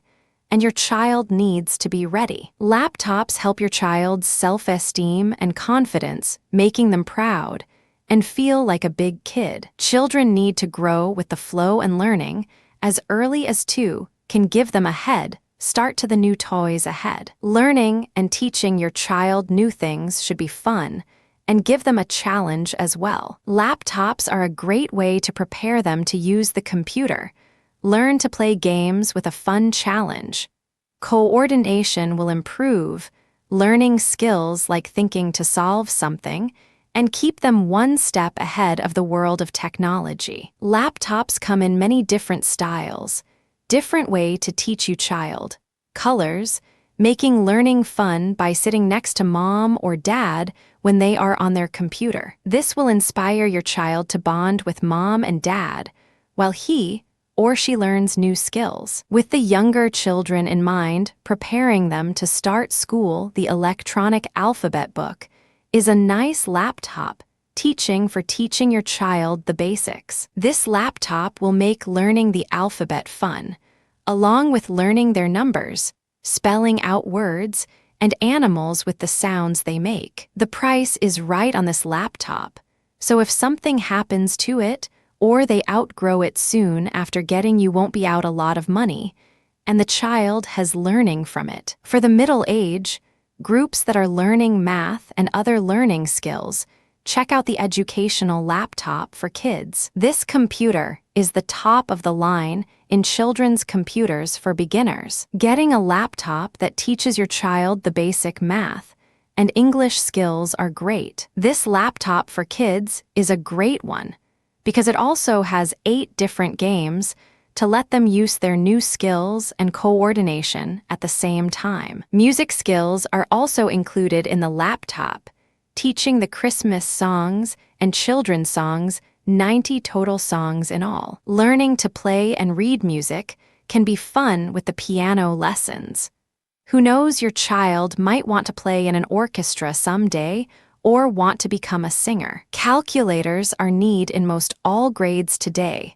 and your child needs to be ready. Laptops help your child's self-esteem and confidence, making them proud and feel like a big kid. Children need to grow with the flow, and learning as early as 2 can give them a head start to the new toys ahead. Learning and teaching your child new things should be fun and give them a challenge as well. Laptops are a great way to prepare them to use the computer. Learn to play games with a fun challenge. Coordination will improve learning skills like thinking to solve something and keep them one step ahead of the world of technology. Laptops come in many different styles, different way to teach you child. Colors, making learning fun by sitting next to mom or dad when they are on their computer. This will inspire your child to bond with mom and dad while he or she learns new skills. With the younger children in mind, preparing them to start school, the electronic alphabet book is a nice laptop for teaching your child the basics. This laptop will make learning the alphabet fun, along with learning their numbers, spelling out words, and animals with the sounds they make. The price is right on this laptop, so if something happens to it or they outgrow it soon after getting, you won't be out a lot of money, and the child has learning from it. For the middle age, groups that are learning math and other learning skills, check out the educational laptop for kids. This computer is the top of the line in children's computers for beginners. Getting a laptop that teaches your child the basic math and English skills are great. This laptop for kids is a great one because it also has 8 different games to let them use their new skills and coordination at the same time. Music skills are also included in the laptop, teaching the Christmas songs and children's songs, 90 total songs in all. Learning to play and read music can be fun with the piano lessons. Who knows, your child might want to play in an orchestra someday or want to become a singer. Calculators are needed in most all grades today,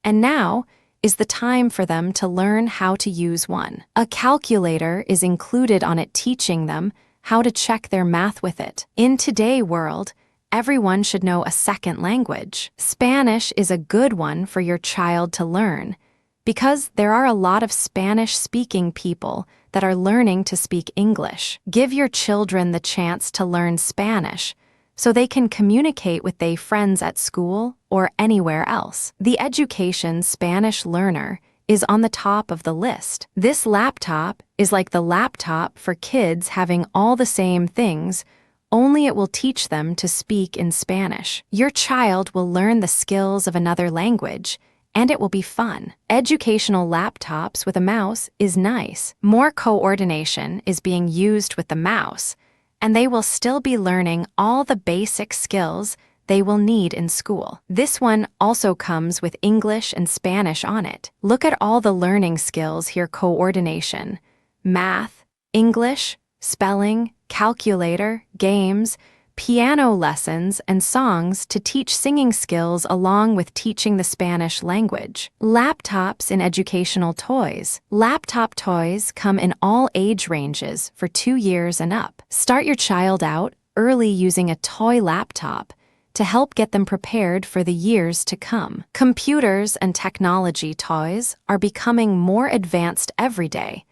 and now is the time for them to learn how to use one. A calculator is included on it, teaching them how to check their math with it. In today's world, everyone should know a second language. Spanish is a good one for your child to learn because there are a lot of Spanish-speaking people that are learning to speak English. Give your children the chance to learn Spanish so they can communicate with their friends at school or anywhere else. The Education Spanish Learner is on the top of the list. This laptop is like the laptop for kids, having all the same things, only it will teach them to speak in Spanish. Your child will learn the skills of another language, and it will be fun. Educational laptops with a mouse is nice. More coordination is being used with the mouse, and they will still be learning all the basic skills they will need in school. This one also comes with English and Spanish on it. Look at all the learning skills here: coordination, math, English, spelling, calculator, games, piano lessons, and songs to teach singing skills along with teaching the Spanish language. Laptops and educational toys. Laptop toys come in all age ranges for 2 years and up. Start your child out early using a toy laptop to help get them prepared for the years to come. Computers and technology toys are becoming more advanced every day,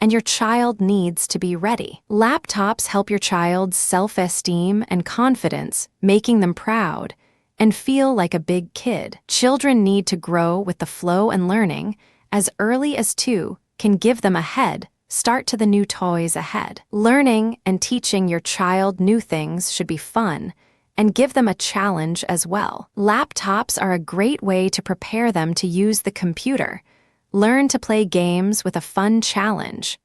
and your child needs to be ready. Laptops help your child's self-esteem and confidence, making them proud and feel like a big kid. Children need to grow with the flow, and learning as early as 2 can give them a head start to the new toys ahead. Learning and teaching your child new things should be fun and give them a challenge as well. Laptops are a great way to prepare them to use the computer. Learn to play games with a fun challenge.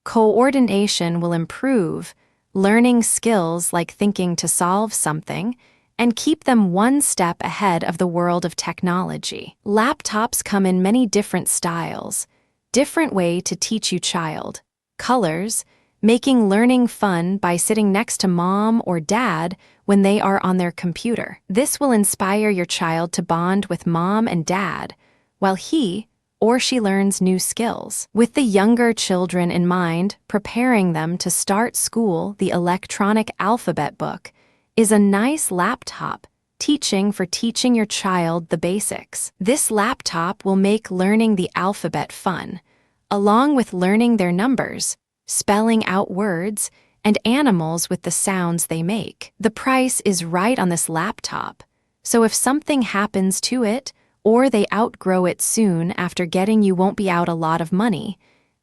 Coordination will improve, learning skills like thinking to solve something, and keep them one step ahead of the world of technology. Laptops come in many different styles, different way to teach you child. Colors, making learning fun by sitting next to mom or dad when they are on their computer. This will inspire your child to bond with mom and dad while he or she learns new skills. With the younger children in mind, preparing them to start school, the electronic alphabet book is a nice laptop teaching your child the basics. This laptop will make learning the alphabet fun, along with learning their numbers, spelling out words, and animals with the sounds they make. The price is right on this laptop, so if something happens to it or they outgrow it soon after getting, you won't be out a lot of money,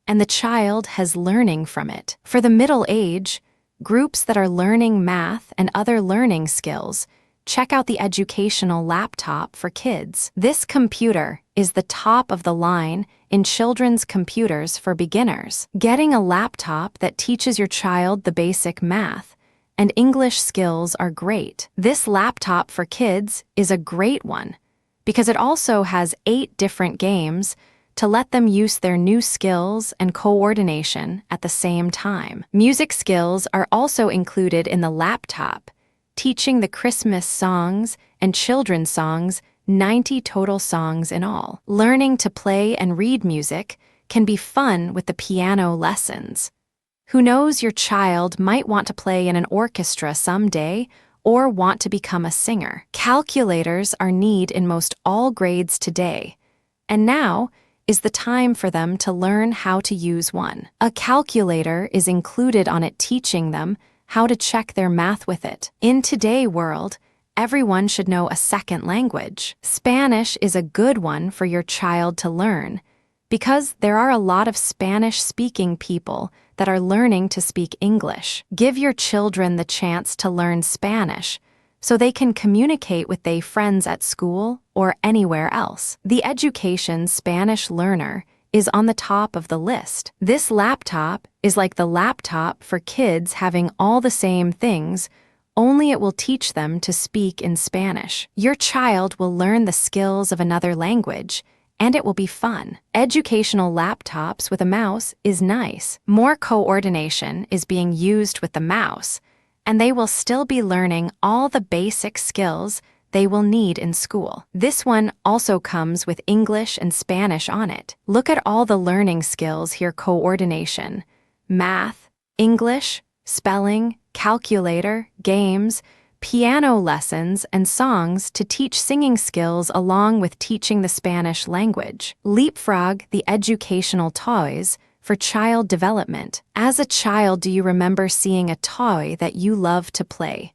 and the child has learning from it. For the middle age, groups that are learning math and other learning skills, check out the educational laptop for kids. This computer is the top of the line in children's computers for beginners. Getting a laptop that teaches your child the basic math and English skills are great. This laptop for kids is a great one because it also has 8 different games to let them use their new skills and coordination at the same time. Music skills are also included in the laptop, teaching the Christmas songs and children's songs, 90 total songs in all. Learning to play and read music can be fun with the piano lessons. Who knows, your child might want to play in an orchestra someday or want to become a singer. Calculators are needed in most all grades today, and now is the time for them to learn how to use one. A calculator is included on it, teaching them how to check their math with it. In today's world, everyone should know a second language. Spanish is a good one for your child to learn because there are a lot of Spanish-speaking people that are learning to speak English. Give your children the chance to learn Spanish so they can communicate with their friends at school or anywhere else. The Education Spanish Learner is on the top of the list. This laptop is like the laptop for kids having all the same things, only it will teach them to speak in Spanish. Your child will learn the skills of another language, and it will be fun. Educational laptops with a mouse is nice. More coordination is being used with the mouse, and they will still be learning all the basic skills they will need in school. This one also comes with English and Spanish on it. Look at all the learning skills here: coordination, math, English, spelling, calculator, games, piano lessons, and songs to teach singing skills along with teaching the Spanish language. Leapfrog, the educational toys for child development. As a child, do you remember seeing a toy that you loved to play?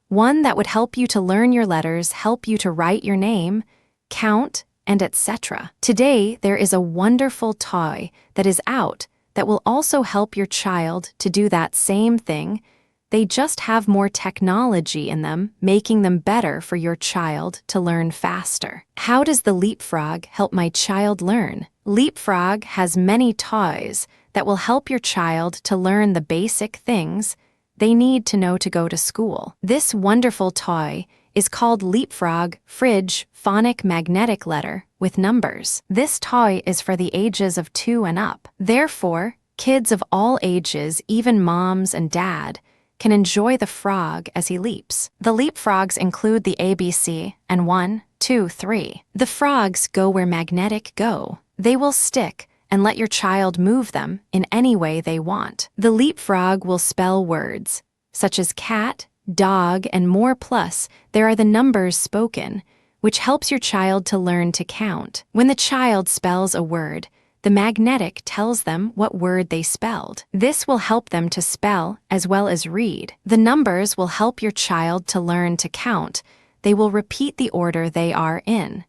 One that would help you to learn your letters, help you to write your name, count, and etc. Today, there is a wonderful toy that is out that will also help your child to do that same thing. They just have more technology in them, making them better for your child to learn faster. How does the Leapfrog help my child learn? Leapfrog has many toys that will help your child to learn the basic things they need to know to go to school. This wonderful toy is called Leapfrog Fridge Phonic Magnetic Letter with Numbers. This toy is for the ages of 2 and up. Therefore, kids of all ages, even moms and dad, can enjoy the frog as he leaps. The leapfrogs include the ABC and 1, 2, 3. The frogs go where magnetic go. They will stick and let your child move them in any way they want. The leapfrog will spell words such as cat, dog, and more, plus there are the numbers spoken, which helps your child to learn to count. When the child spells a word, the magnetic tells them what word they spelled. This will help them to spell as well as read. The numbers will help your child to learn to count. They will repeat the order they are in,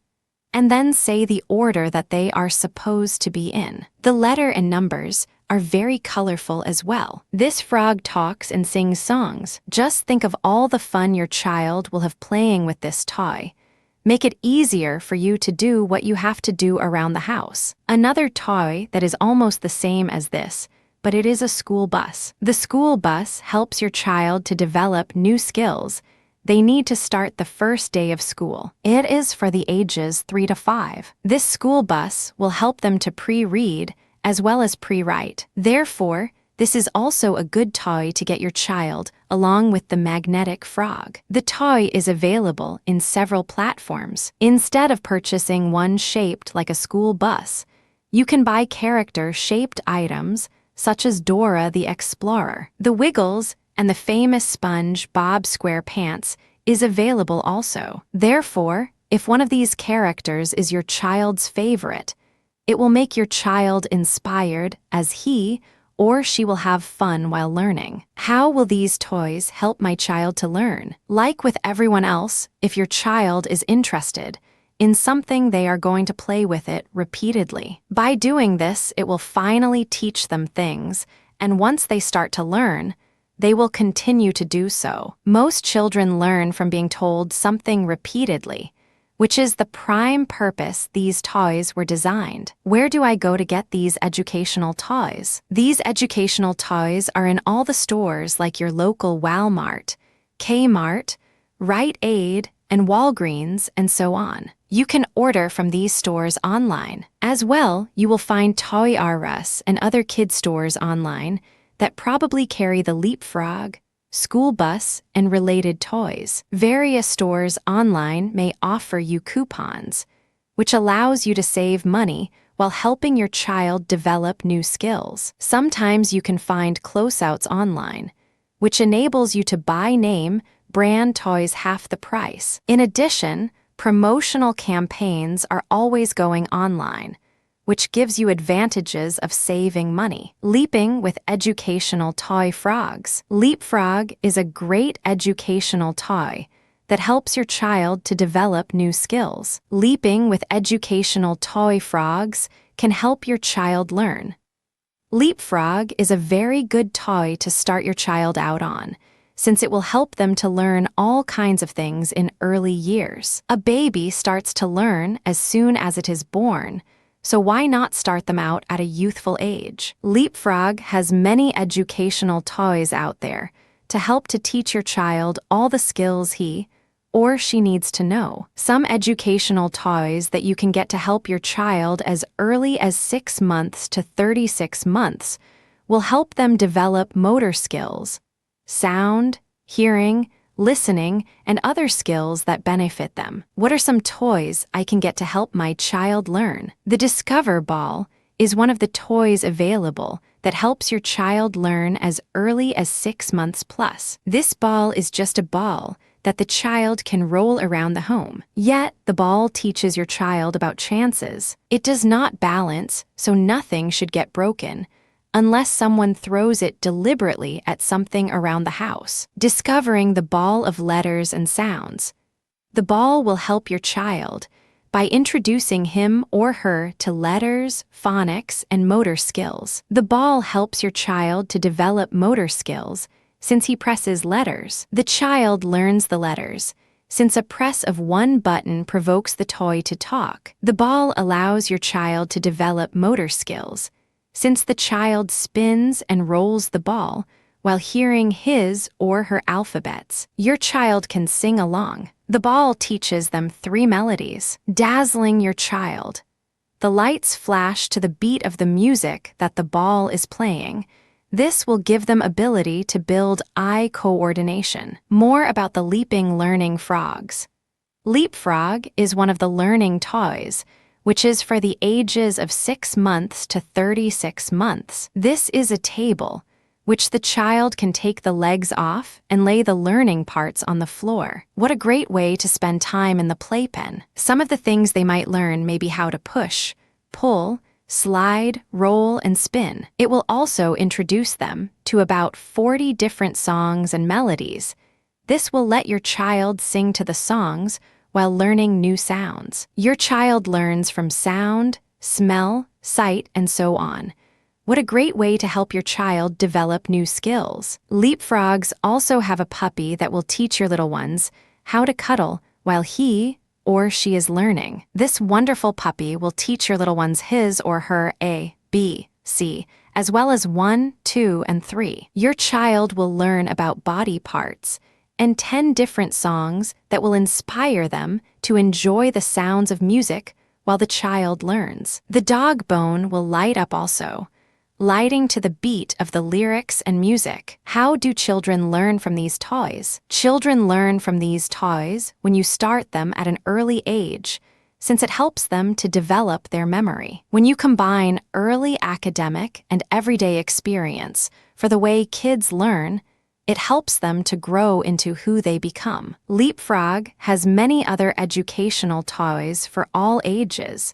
and then say the order that they are supposed to be in. The letter and numbers are very colorful as well. This frog talks and sings songs. Just think of all the fun your child will have playing with this toy. Make it easier for you to do what you have to do around the house. Another toy that is almost the same as this, but it is a school bus. The school bus helps your child to develop new skills they need to start the first day of school. It is for the ages 3 to 5. This school bus will help them to pre-read as well as pre-write. Therefore, this is also a good toy to get your child along with the magnetic frog. The toy is available in several platforms. Instead of purchasing one shaped like a school bus, you can buy character-shaped items such as Dora the Explorer. The Wiggles and the famous sponge Bob SquarePants is available also. Therefore, if one of these characters is your child's favorite, it will make your child inspired as he or she will have fun while learning. How will these toys help my child to learn? Like with everyone else, if your child is interested in something, they are going to play with it repeatedly. By doing this, it will finally teach them things, and once they start to learn, they will continue to do so. Most children learn from being told something repeatedly, which is the prime purpose these toys were designed. Where do I go to get these educational toys? These educational toys are in all the stores like your local Walmart, Kmart, Rite Aid, and Walgreens, and so on. You can order from these stores online. As well, you will find Toy R Us and other kid stores online that probably carry the Leapfrog, school bus, and related toys. Various stores online may offer you coupons, which allows you to save money while helping your child develop new skills. Sometimes you can find closeouts online, which enables you to buy name brand toys half the price. In addition, promotional campaigns are always going online, which gives you advantages of saving money. Leaping with educational toy frogs. Leapfrog is a great educational toy that helps your child to develop new skills. Leaping with educational toy frogs can help your child learn. Leapfrog is a very good toy to start your child out on, since it will help them to learn all kinds of things in early years. A baby starts to learn as soon as it is born, so why not start them out at a youthful age? Leapfrog has many educational toys out there to help to teach your child all the skills he or she needs to know. Some educational toys that you can get to help your child as early as 6 months to 36 months will help them develop motor skills, sound, hearing, listening, and other skills that benefit them. What are some toys I can get to help my child learn? The Discover Ball is one of the toys available that helps your child learn as early as 6 months plus. This ball is just a ball that the child can roll around the home. Yet, the ball teaches your child about chances. It does not balance, so nothing should get broken, unless someone throws it deliberately at something around the house. Discovering the ball of letters and sounds. The ball will help your child by introducing him or her to letters, phonics, and motor skills. The ball helps your child to develop motor skills since he presses letters. The child learns the letters, since a press of one button provokes the toy to talk. The ball allows your child to develop motor skills, since the child spins and rolls the ball while hearing his or her alphabets. Your child can sing along. The ball teaches them 3 melodies, dazzling your child. The lights flash to the beat of the music that the ball is playing. This will give them ability to build eye coordination. More about the leaping learning frogs. Leapfrog is one of the learning toys, which is for the ages of 6 months to 36 months. This is a table, which the child can take the legs off and lay the learning parts on the floor. What a great way to spend time in the playpen. Some of the things they might learn may be how to push, pull, slide, roll, and spin. It will also introduce them to about 40 different songs and melodies. This will let your child sing to the songs while learning new sounds. Your child learns from sound, smell, sight, and so on. What a great way to help your child develop new skills. Leapfrogs also have a puppy that will teach your little ones how to cuddle while he or she is learning. This wonderful puppy will teach your little ones his or her A, B, C, as well as 1, 2, and 3. Your child will learn about body parts and 10 different songs that will inspire them to enjoy the sounds of music while the child learns. The dog bone will light up also, lighting to the beat of the lyrics and music. How do children learn from these toys? Children learn from these toys when you start them at an early age, since it helps them to develop their memory. When you combine early academic and everyday experience for the way kids learn, it helps them to grow into who they become. Leapfrog has many other educational toys for all ages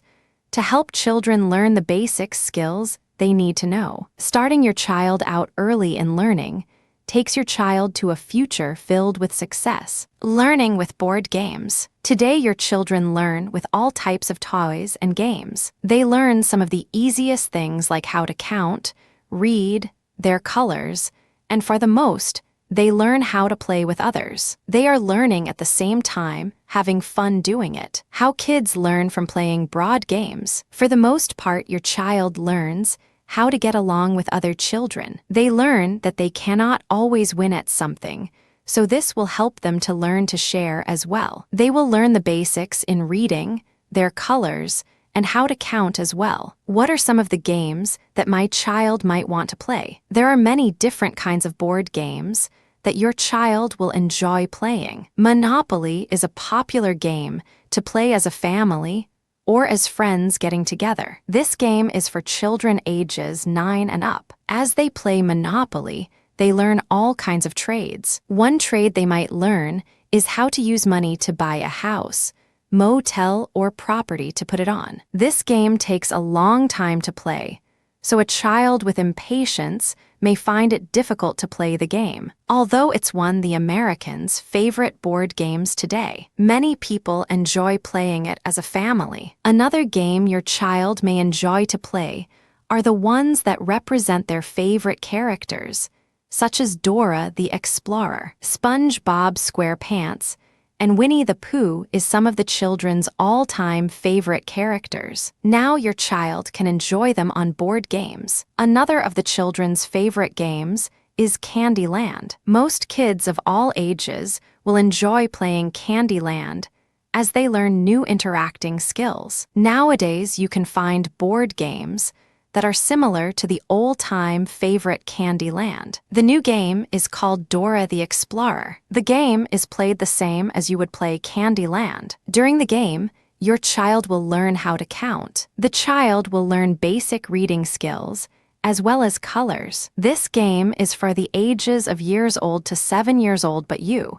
to help children learn the basic skills they need to know. Starting your child out early in learning takes your child to a future filled with success. Learning with board games. Today, your children learn with all types of toys and games. They learn some of the easiest things like how to count, read, their colors, and for the most, they learn how to play with others. They are learning at the same time, having fun doing it. How kids learn from playing broad games. For the most part, your child learns how to get along with other children. They learn that they cannot always win at something, so this will help them to learn to share as well. They will learn the basics in reading, their colors, and how to count as well. What are some of the games that my child might want to play? There are many different kinds of board games that your child will enjoy playing. Monopoly is a popular game to play as a family or as friends getting together. This game is for children ages 9 and up. As they play Monopoly, they learn all kinds of trades. One trade they might learn is how to use money to buy a house, motel, or property to put it on. This game takes a long time to play, so a child with impatience may find it difficult to play the game. Although it's one of the Americans' favorite board games today, many people enjoy playing it as a family. Another game your child may enjoy to play are the ones that represent their favorite characters. such as Dora the Explorer, SpongeBob SquarePants, and Winnie the Pooh is some of the children's all-time favorite characters. Now your child can enjoy them on board games. Another of the children's favorite games is Candyland. Most kids of all ages will enjoy playing Candyland as they learn new interacting skills. Nowadays, you can find board games that are similar to the old-time favorite Candyland. The new game is called Dora the Explorer. The game is played the same as you would play Candyland. During the game, your child will learn how to count. The child will learn basic reading skills as well as colors. This game is for the ages of years old to 7 years old, but you,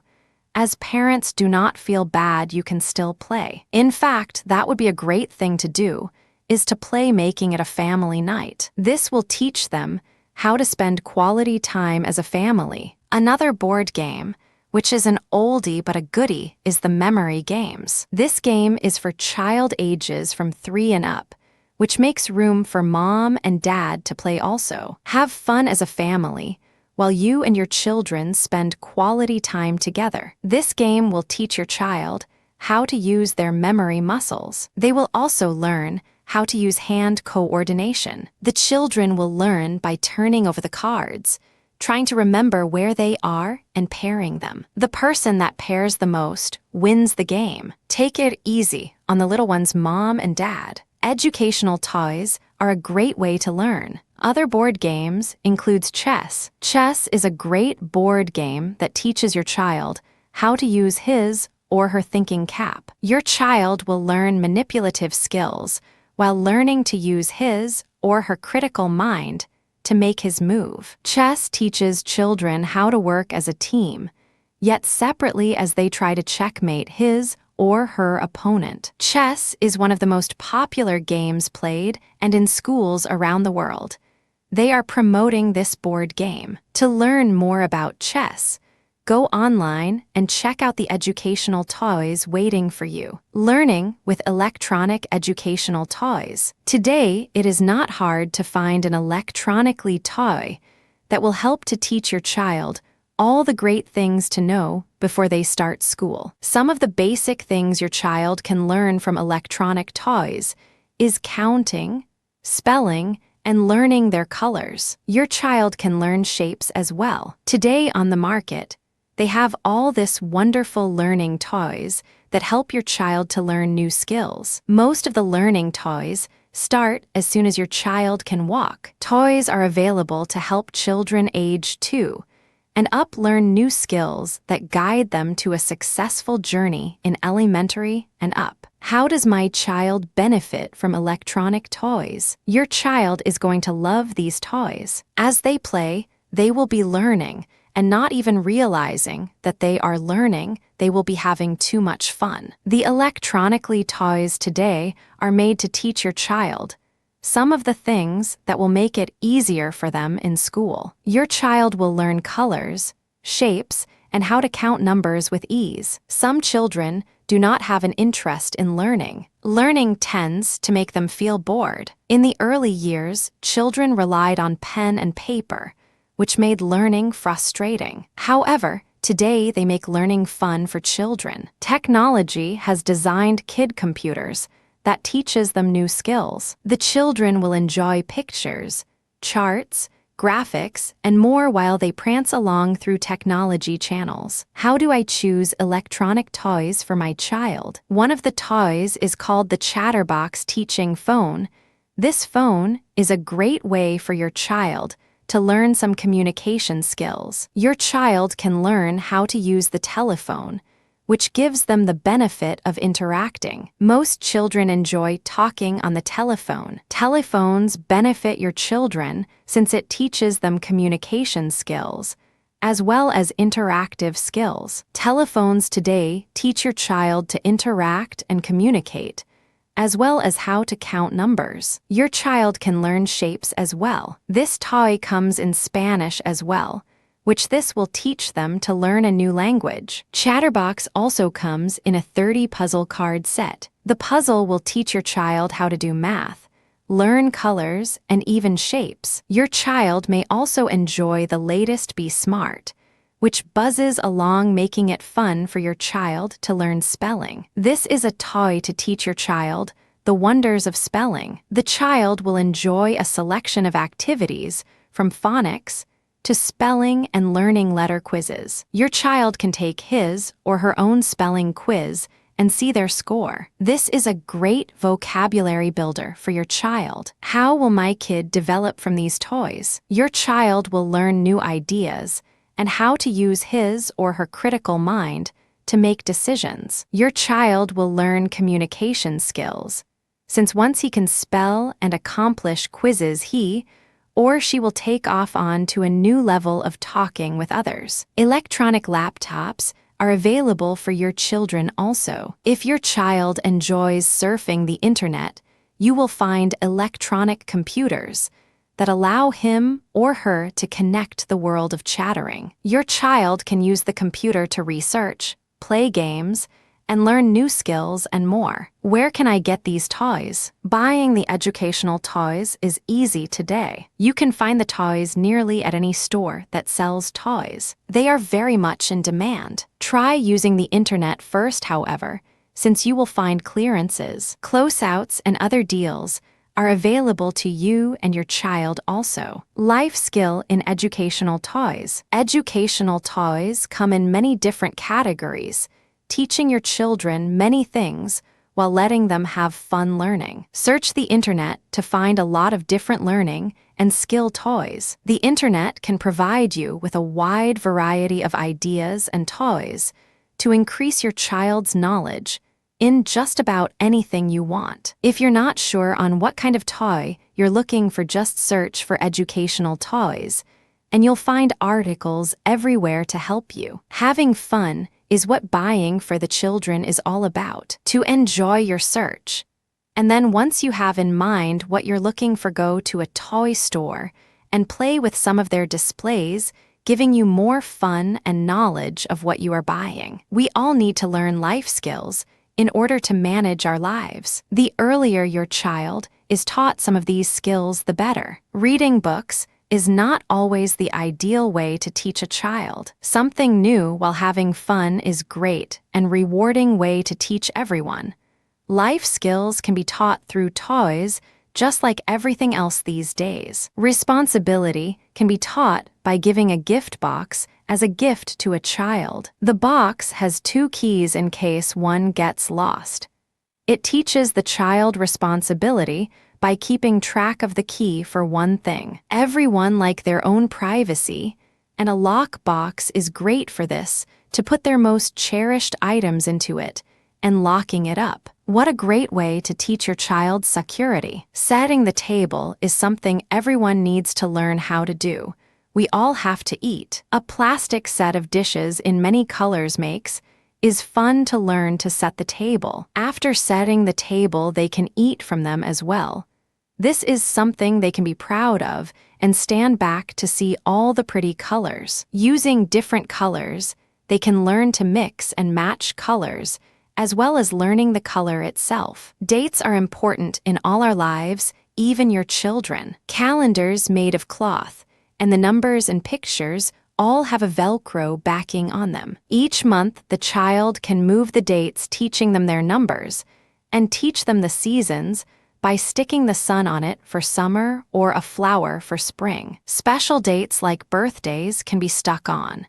as parents, do not feel bad, you can still play. In fact, that would be a great thing to do, is to play making it a family night. This will teach them how to spend quality time as a family. Another board game, which is an oldie but a goodie, is the memory games. This game is for child ages from 3 and up, which makes room for mom and dad to play also. Have fun as a family while you and your children spend quality time together. This game will teach your child how to use their memory muscles. They will also learn how to use hand coordination. The children will learn by turning over the cards, trying to remember where they are and pairing them. The person that pairs the most wins the game. Take it easy on the little one's mom and dad. Educational toys are a great way to learn. Other board games includes chess. Chess is a great board game that teaches your child how to use his or her thinking cap. Your child will learn manipulative skills while learning to use his or her critical mind to make his move. Chess teaches children how to work as a team, yet separately as they try to checkmate his or her opponent. Chess is one of the most popular games played and in schools around the world. They are promoting this board game. To learn more about chess, go online and check out the educational toys waiting for you. Learning with electronic educational toys. Today, it is not hard to find an electronically toy that will help to teach your child all the great things to know before they start school. Some of the basic things your child can learn from electronic toys is counting, spelling, and learning their colors. Your child can learn shapes as well. Today on the market, they have all this wonderful learning toys that help your child to learn new skills. Most of the learning toys start as soon as your child can walk. Toys are available to help children age 2 and up learn new skills that guide them to a successful journey in elementary and up. How does my child benefit from electronic toys? Your child is going to love these toys. As they play, they will be learning, and not even realizing that they are learning, they will be having too much fun. The electronically toys today are made to teach your child some of the things that will make it easier for them in school. Your child will learn colors, shapes, and how to count numbers with ease. Some children do not have an interest in learning. Learning tends to make them feel bored. In the early years, children relied on pen and paper, which made learning frustrating. However, today they make learning fun for children. Technology has designed kid computers that teaches them new skills. The children will enjoy pictures, charts, graphics, and more while they prance along through technology channels. How do I choose electronic toys for my child? One of the toys is called the Chatterbox Teaching Phone. This phone is a great way for your child to learn some communication skills. Your child can learn how to use the telephone, which gives them the benefit of interacting. Most children enjoy talking on the telephone. Telephones benefit your children since it teaches them communication skills, as well as interactive skills. Telephones today teach your child to interact and communicate, as well as how to count numbers. Your child can learn shapes as well. This toy comes in Spanish as well, which this will teach them to learn a new language. Chatterbox also comes in a 30 puzzle card set. The puzzle will teach your child how to do math, learn colors, and even shapes. Your child may also enjoy the latest Be Smart, which buzzes along, making it fun for your child to learn spelling. This is a toy to teach your child the wonders of spelling. The child will enjoy a selection of activities from phonics to spelling and learning letter quizzes. Your child can take his or her own spelling quiz and see their score. This is a great vocabulary builder for your child. How will my kid develop from these toys? Your child will learn new ideas and how to use his or her critical mind to make decisions. Your child will learn communication skills, since once he can spell and accomplish quizzes, he or she will take off on to a new level of talking with others. Electronic laptops are available for your children also. If your child enjoys surfing the internet, you will find electronic computers that allow him or her to connect the world of chattering. Your child can use the computer to research, play games, and learn new skills and more. Where can I get these toys? Buying the educational toys is easy today. You can find the toys nearly at any store that sells toys. They are very much in demand. Try using the internet first, however, since you will find clearances, closeouts, and other deals are available to you and your child also. Life skill in educational toys. Educational toys come in many different categories, teaching your children many things while letting them have fun learning. Search the internet to find a lot of different learning and skill toys. The internet can provide you with a wide variety of ideas and toys to increase your child's knowledge in just about anything you want. If you're not sure on what kind of toy you're looking for, just search for educational toys, and you'll find articles everywhere to help you. Having fun is what buying for the children is all about. To enjoy your search, and then once you have in mind what you're looking for, go to a toy store and play with some of their displays, giving you more fun and knowledge of what you are buying. We all need to learn life skills in order to manage our lives. The earlier your child is taught some of these skills, the better. Reading books is not always the ideal way to teach a child. Something new while having fun is great and rewarding way to teach everyone. Life skills can be taught through toys, just like everything else these days. Responsibility can be taught by giving a gift box as a gift to a child. The box has 2 keys in case one gets lost. It teaches the child responsibility by keeping track of the key for one thing. Everyone like their own privacy, and a lock box is great for this, to put their most cherished items into it and locking it up. What a great way to teach your child security. Setting the table is something everyone needs to learn how to do. We all have to eat. A plastic set of dishes in many colors is fun to learn to set the table. After setting the table, they can eat from them as well. This is something they can be proud of and stand back to see all the pretty colors. Using different colors, they can learn to mix and match colors, as well as learning the color itself. Dates are important in all our lives, even your children. Calendars made of cloth, and the numbers and pictures all have a Velcro backing on them. Each month, the child can move the dates, teaching them their numbers, and teach them the seasons by sticking the sun on it for summer or a flower for spring. Special dates like birthdays can be stuck on,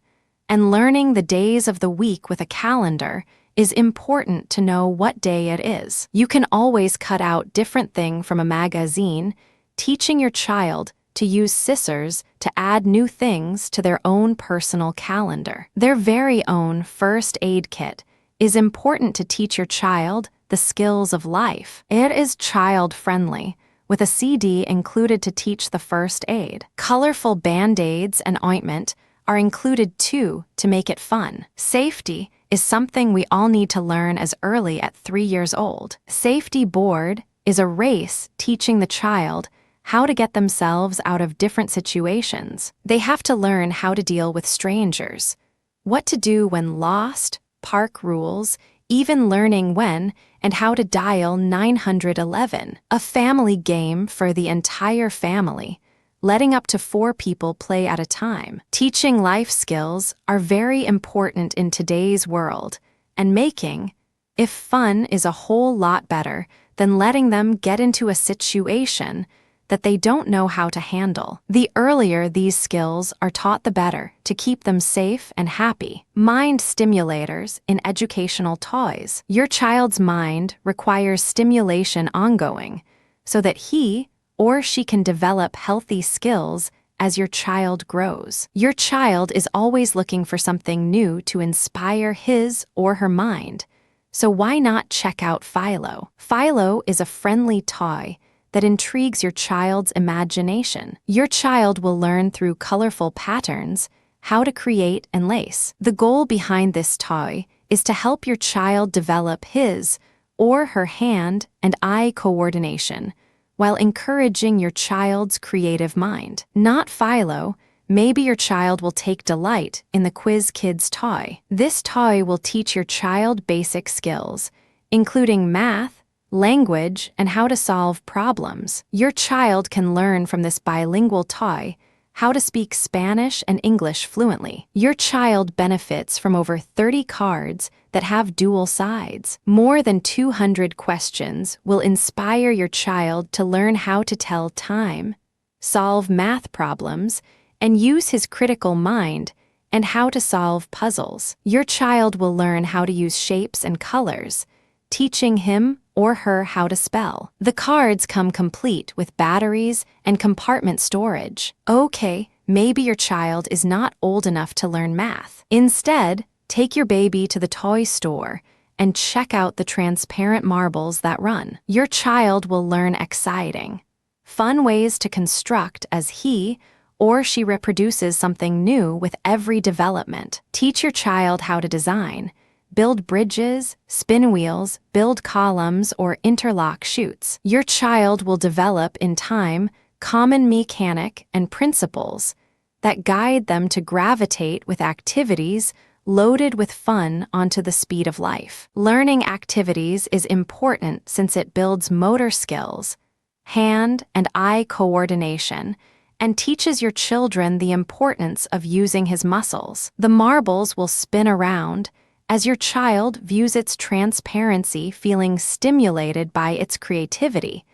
and learning the days of the week with a calendar is important to know what day it is. You can always cut out different thing from a magazine, teaching your child to use scissors to add new things to their own personal calendar. Their very own first aid kit is important to teach your child the skills of life. It is child-friendly, with a CD included to teach the first aid. Colorful Band-Aids and ointment are included too to make it fun. Safety is something we all need to learn as early at 3 years old. Safety board is a race teaching the child how to get themselves out of different situations. They have to learn how to deal with strangers, what to do when lost, park rules, even learning when and how to dial 911, a family game for the entire family, letting up to 4 people play at a time. Teaching life skills are very important in today's world, and making, if fun is a whole lot better than letting them get into a situation that they don't know how to handle. The earlier these skills are taught, the better to keep them safe and happy. Mind stimulators in educational toys. Your child's mind requires stimulation ongoing so that he or she can develop healthy skills as your child grows. Your child is always looking for something new to inspire his or her mind. So why not check out Philo? Philo is a friendly toy that intrigues your child's imagination. Your child will learn through colorful patterns how to create and lace. The goal behind this toy is to help your child develop his or her hand and eye coordination while encouraging your child's creative mind. Not Philo, maybe your child will take delight in the Quiz Kids toy. This toy will teach your child basic skills, including math, language, and how to solve problems. Your child can learn from this bilingual toy how to speak Spanish and English fluently. Your child benefits from over 30 cards that have dual sides. More than 200 questions will inspire your child to learn how to tell time, solve math problems, and use his critical mind, and how to solve puzzles. Your child will learn how to use shapes and colors, teaching him or her how to spell. The cards come complete with batteries and compartment storage. Okay, maybe your child is not old enough to learn math. Instead, take your baby to the toy store and check out the transparent marbles that run. Your child will learn exciting, fun ways to construct as he or she reproduces something new with every development. Teach your child how to design, build bridges, spin wheels, build columns, or interlock chutes. Your child will develop in time common mechanic and principles that guide them to gravitate with activities loaded with fun onto the speed of life. Learning activities is important since it builds motor skills, hand and eye coordination, and teaches your children the importance of using his muscles. The marbles will spin around as your child views its transparency, feeling stimulated by its creativity,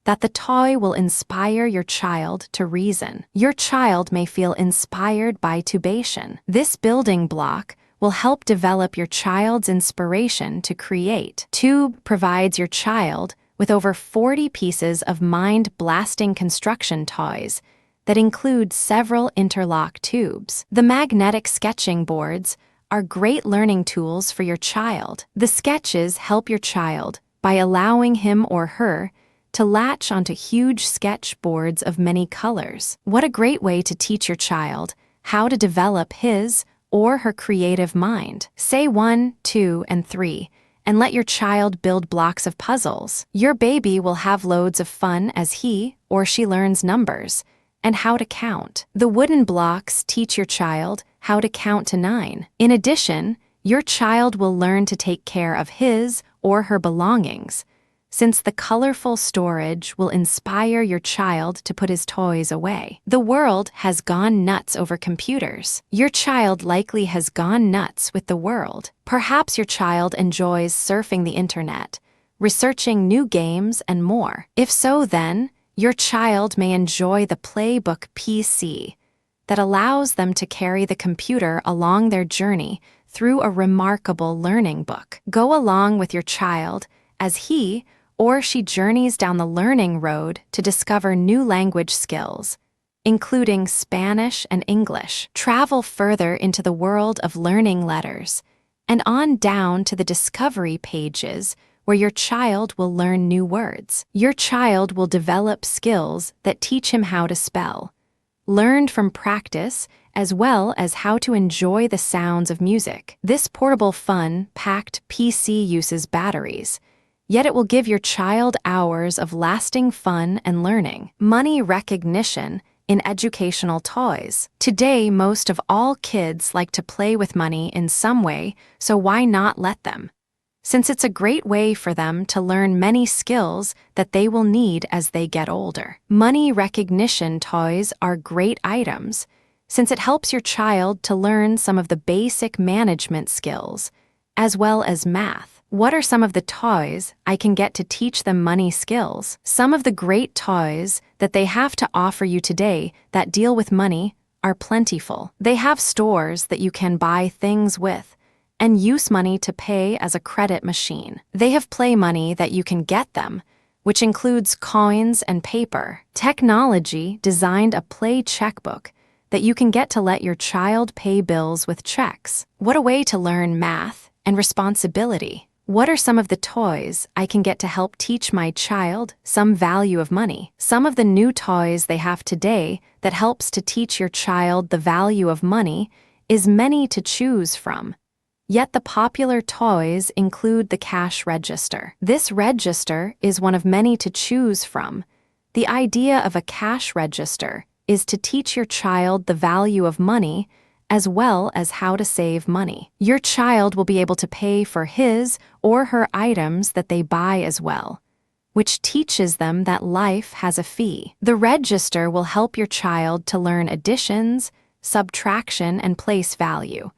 that the toy will inspire your child to reason. Your child may feel inspired by tubation. This building block will help develop your child's inspiration to create. Tube provides your child with over 40 pieces of mind-blasting construction toys that include several interlock tubes. The magnetic sketching boards are great learning tools for your child. The sketches help your child by allowing him or her to latch onto huge sketch boards of many colors. What a great way to teach your child how to develop his or her creative mind. Say 1, 2, and 3, and let your child build blocks of puzzles. Your baby will have loads of fun as he or she learns numbers and how to count. The wooden blocks teach your child how to count to 9. In addition, your child will learn to take care of his or her belongings, since the colorful storage will inspire your child to put his toys away. The world has gone nuts over computers. Your child likely has gone nuts with the world. Perhaps your child enjoys surfing the internet, researching new games, and more. If so, then your child may enjoy the Playbook PC that allows them to carry the computer along their journey through a remarkable learning book. Go along with your child as he or she journeys down the learning road to discover new language skills, including Spanish and English. Travel further into the world of learning letters and on down to the discovery pages where your child will learn new words. Your child will develop skills that teach him how to spell, learned from practice, as well as how to enjoy the sounds of music. This portable fun-packed PC uses batteries, yet it will give your child hours of lasting fun and learning. Money recognition in educational toys. Today, most of all kids like to play with money in some way, so why not let them? since it's a great way for them to learn many skills that they will need as they get older. Money recognition toys are great items, since it helps your child to learn some of the basic management skills, as well as math. What are some of the toys I can get to teach them money skills? Some of the great toys that they have to offer you today that deal with money are plentiful. They have stores that you can buy things with and use money to pay as a credit machine. They have play money that you can get them, which includes coins and paper. Technology designed a play checkbook that you can get to let your child pay bills with checks. What a way to learn math and responsibility. What are some of the toys I can get to help teach my child some value of money? Some of the new toys they have today that helps to teach your child the value of money is many to choose from. Yet the popular toys include the cash register. This register is one of many to choose from. The idea of a cash register is to teach your child the value of money as well as how to save money. Your child will be able to pay for his or her items that they buy as well, which teaches them that life has a fee. The register will help your child to learn additions, subtraction, and place value,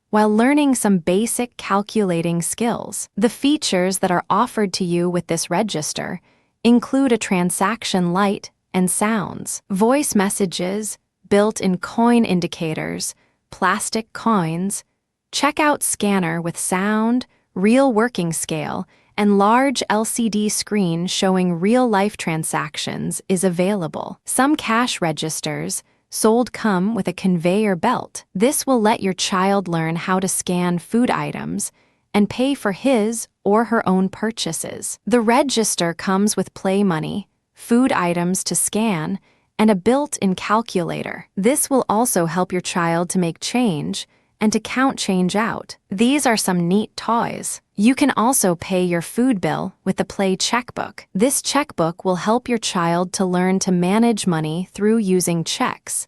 while learning some basic calculating skills. The features that are offered to you with this register include a transaction light and sounds, voice messages, built-in coin indicators, plastic coins, checkout scanner with sound, real working scale, and large LCD screen showing real-life transactions is available. Some cash registers sold come with a conveyor belt. This will let your child learn how to scan food items and pay for his or her own purchases. The register comes with play money, food items to scan, and a built-in calculator. This will also help your child to make change and to count change out. These are some neat toys. You can also pay your food bill with the Play checkbook. This checkbook will help your child to learn to manage money through using checks,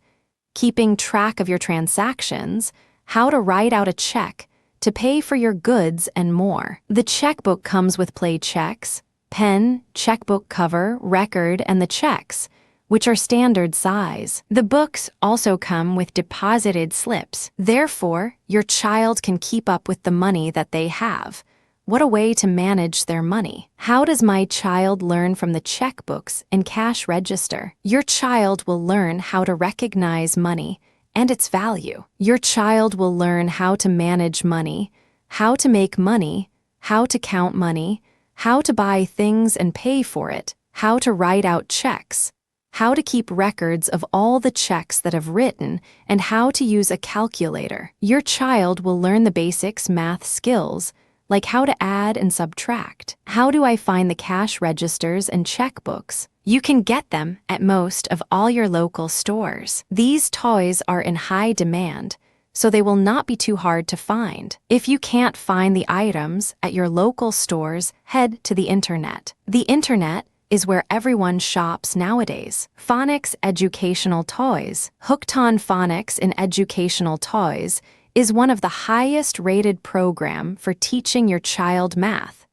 keeping track of your transactions, how to write out a check, to pay for your goods, and more. The checkbook comes with Play checks, pen, checkbook cover, record, and the checks, which are standard size. The books also come with deposited slips. Therefore, your child can keep up with the money that they have. What a way to manage their money. How does my child learn from the checkbooks and cash register? Your child will learn how to recognize money and its value. Your child will learn how to manage money, how to make money, how to count money, how to buy things and pay for it, how to write out checks, how to keep records of all the checks that have written, and how to use a calculator. Your child will learn the basics math skills, like how to add and subtract. How do I find the cash registers and checkbooks? You can get them at most of all your local stores. These toys are in high demand, so they will not be too hard to find. If you can't find the items at your local stores, head to the internet. The internet is where everyone shops nowadays. Phonics Educational Toys. Hooked on Phonics in Educational Toys is one of the highest-rated program for teaching your child math,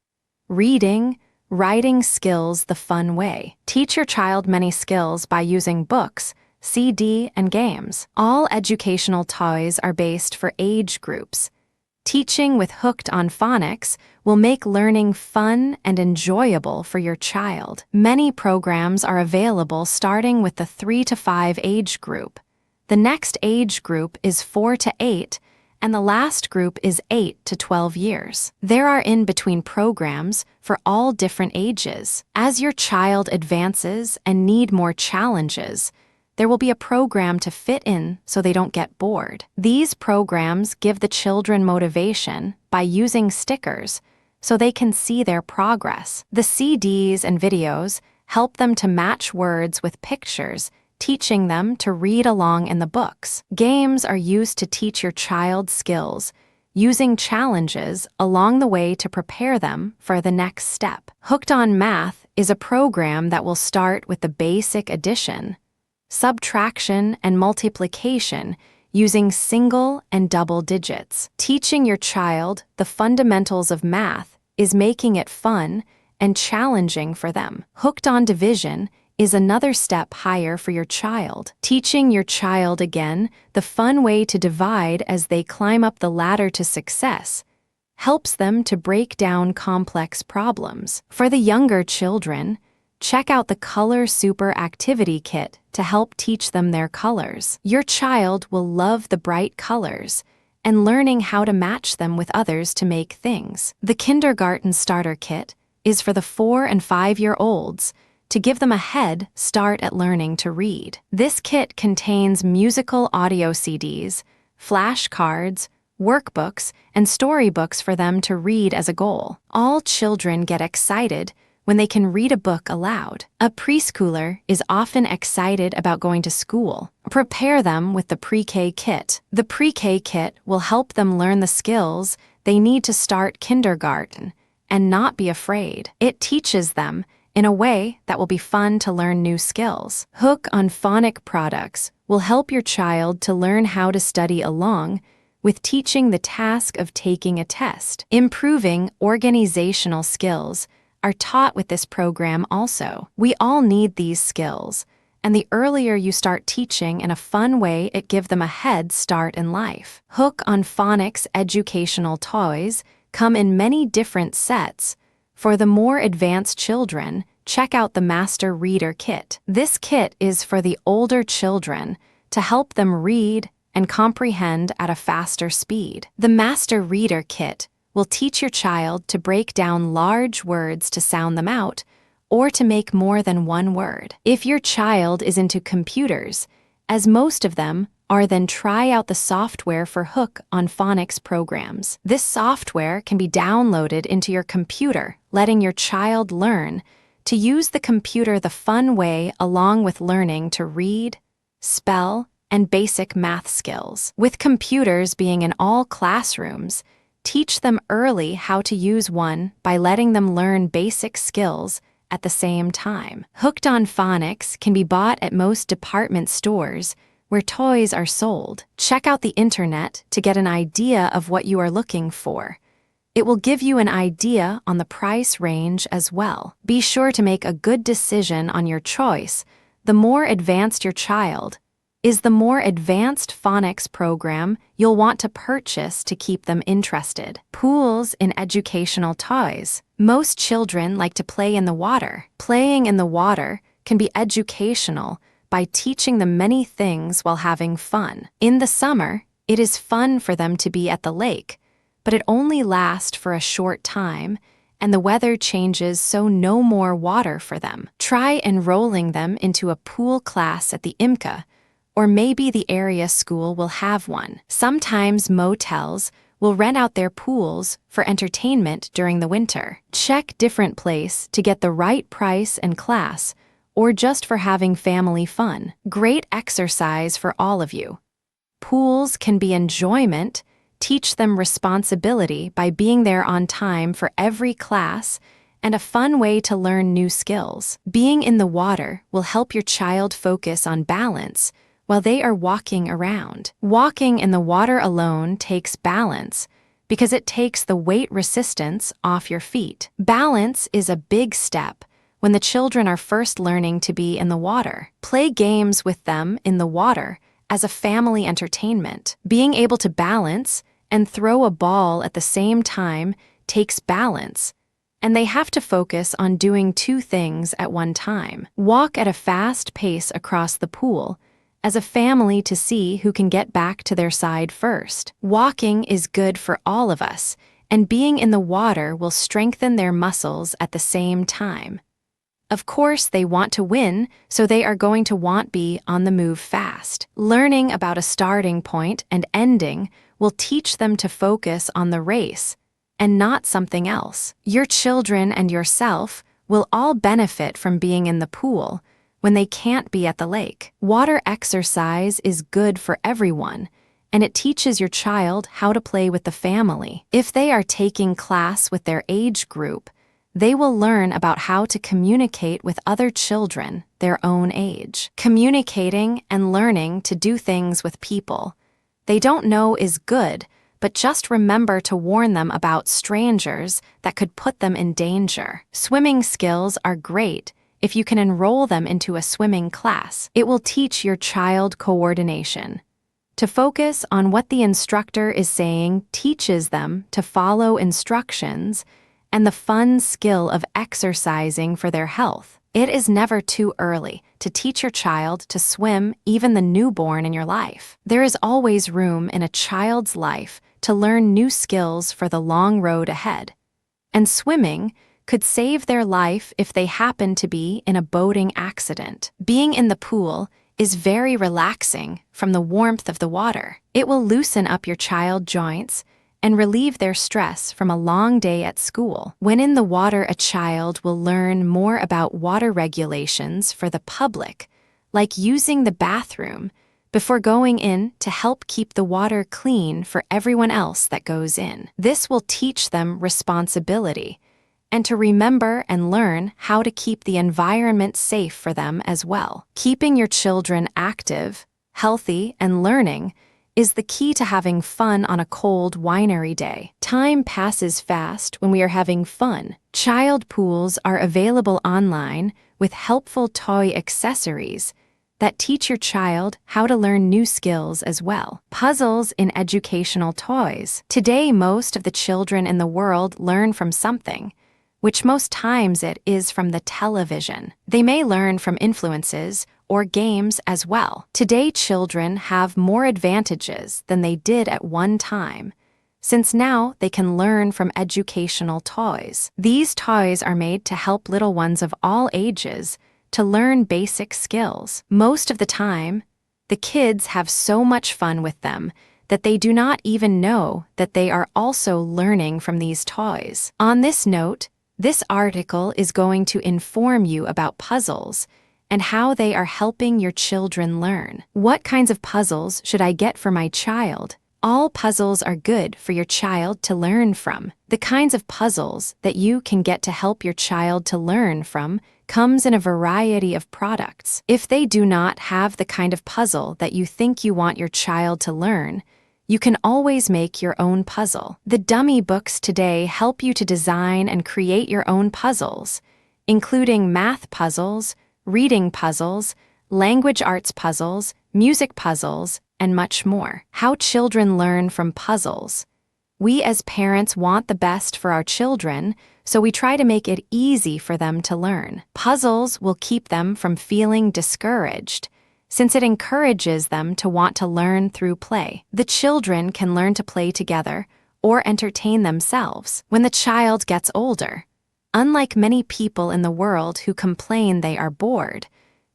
reading, writing skills the fun way. Teach your child many skills by using books, CD, and games. All educational toys are based for age groups. Teaching with Hooked on Phonics will make learning fun and enjoyable for your child. Many programs are available starting with the 3 to 5 age group. The next age group is 4 to 8, and the last group is 8 to 12 years. There are in-between programs for all different ages. As your child advances and need more challenges, there will be a program to fit in so they don't get bored. These programs give the children motivation by using stickers so they can see their progress. The CDs and videos help them to match words with pictures, teaching them to read along in the books. Games are used to teach your child skills, using challenges along the way to prepare them for the next step. Hooked on Math is a program that will start with the basic addition, subtraction, and multiplication using single and double digits. Teaching your child the fundamentals of math is making it fun and challenging for them. Hooked on division is another step higher for your child. Teaching your child again the fun way to divide as they climb up the ladder to success helps them to break down complex problems. For the younger children, check out the Color Super Activity Kit to help teach them their colors. Your child will love the bright colors and learning how to match them with others to make things. The Kindergarten Starter Kit is for the 4- and 5-year-olds to give them a head start at learning to read. This kit contains musical audio CDs, flashcards, workbooks, and storybooks for them to read as a goal. All children get excited when they can read a book aloud. A preschooler is often excited about going to school. Prepare them with the pre-K kit. The pre-K kit will help them learn the skills they need to start kindergarten and not be afraid. It teaches them in a way that will be fun to learn new skills. Hook on Phonic products will help your child to learn how to study along with teaching the task of taking a test. Improving organizational skills are taught with this program also. We all need these skills, and the earlier you start teaching in a fun way, it gives them a head start in life. Hook on Phonics educational toys come in many different sets. For the more advanced children, check out the Master Reader Kit. This kit is for the older children to help them read and comprehend at a faster speed. The Master Reader Kit will teach your child to break down large words to sound them out or to make more than one word. If your child is into computers, as most of them are, then try out the software for Hook on Phonics programs. This software can be downloaded into your computer, letting your child learn to use the computer the fun way along with learning to read, spell, and basic math skills. With computers being in all classrooms, teach them early how to use one by letting them learn basic skills at the same time. Hooked on Phonics can be bought at most department stores where toys are sold. Check out the internet to get an idea of what you are looking for. It will give you an idea on the price range as well. Be sure to make a good decision on your choice. The more advanced your child is, the more advanced phonics program you'll want to purchase to keep them interested. Pools in educational toys. Most children like to play in the water. Playing in the water can be educational by teaching them many things while having fun. In the summer, it is fun for them to be at the lake, but it only lasts for a short time, and the weather changes, so no more water for them. Try enrolling them into a pool class at the IMCA, or maybe the area school will have one. Sometimes motels will rent out their pools for entertainment during the winter. Check different place to get the right price and class, or just for having family fun. Great exercise for all of you. Pools can be enjoyment. Teach them responsibility by being there on time for every class, and a fun way to learn new skills. Being in the water will help your child focus on balance while they are walking around. Walking in the water alone takes balance because it takes the weight resistance off your feet. Balance is a big step when the children are first learning to be in the water. Play games with them in the water as a family entertainment. Being able to balance and throw a ball at the same time takes balance, and they have to focus on doing two things at one time. Walk at a fast pace across the pool as a family to see who can get back to their side first. Walking is good for all of us, and being in the water will strengthen their muscles at the same time. Of course, they want to win, so they are going to want be on the move fast. Learning about a starting point and ending will teach them to focus on the race and not something else. Your children and yourself will all benefit from being in the pool when they can't be at the lake. Water exercise is good for everyone, and it teaches your child how to play with the family. If they are taking class with their age group, they will learn about how to communicate with other children their own age. Communicating and learning to do things with people they don't know is good, but just remember to warn them about strangers that could put them in danger. Swimming skills are great if you can enroll them into a swimming class. It will teach your child coordination. To focus on what the instructor is saying teaches them to follow instructions and the fun skill of exercising for their health. It is never too early to teach your child to swim, even the newborn in your life. There is always room in a child's life to learn new skills for the long road ahead. And swimming could save their life if they happen to be in a boating accident. Being in the pool is very relaxing from the warmth of the water. It will loosen up your child joints and relieve their stress from a long day at school. When in the water, a child will learn more about water regulations for the public, like using the bathroom before going in to help keep the water clean for everyone else that goes in. This will teach them responsibility and to remember and learn how to keep the environment safe for them as well. Keeping your children active, healthy, and learning is the key to having fun on a cold winery day. Time passes fast when we are having fun. Child pools are available online with helpful toy accessories that teach your child how to learn new skills as well. Puzzles in educational toys. Today, most of the children in the world learn from something, which most times it is from the television. They may learn from influences or games as well. Today, children have more advantages than they did at one time, since now they can learn from educational toys. These toys are made to help little ones of all ages to learn basic skills. Most of the time, the kids have so much fun with them that they do not even know that they are also learning from these toys. On this note, this article is going to inform you about puzzles and how they are helping your children learn. What kinds of puzzles should I get for my child? All puzzles are good for your child to learn from. The kinds of puzzles that you can get to help your child to learn from comes in a variety of products. If they do not have the kind of puzzle that you think you want your child to learn, you can always make your own puzzle. The dummy books today help you to design and create your own puzzles, including math puzzles, reading puzzles, language arts puzzles, music puzzles, and much more. How children learn from puzzles. We as parents want the best for our children, so we try to make it easy for them to learn. Puzzles will keep them from feeling discouraged, since it encourages them to want to learn through play. The children can learn to play together or entertain themselves. When the child gets older, unlike many people in the world who complain they are bored,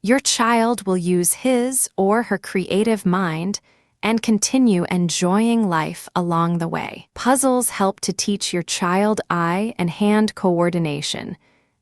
your child will use his or her creative mind and continue enjoying life along the way. Puzzles help to teach your child eye and hand coordination,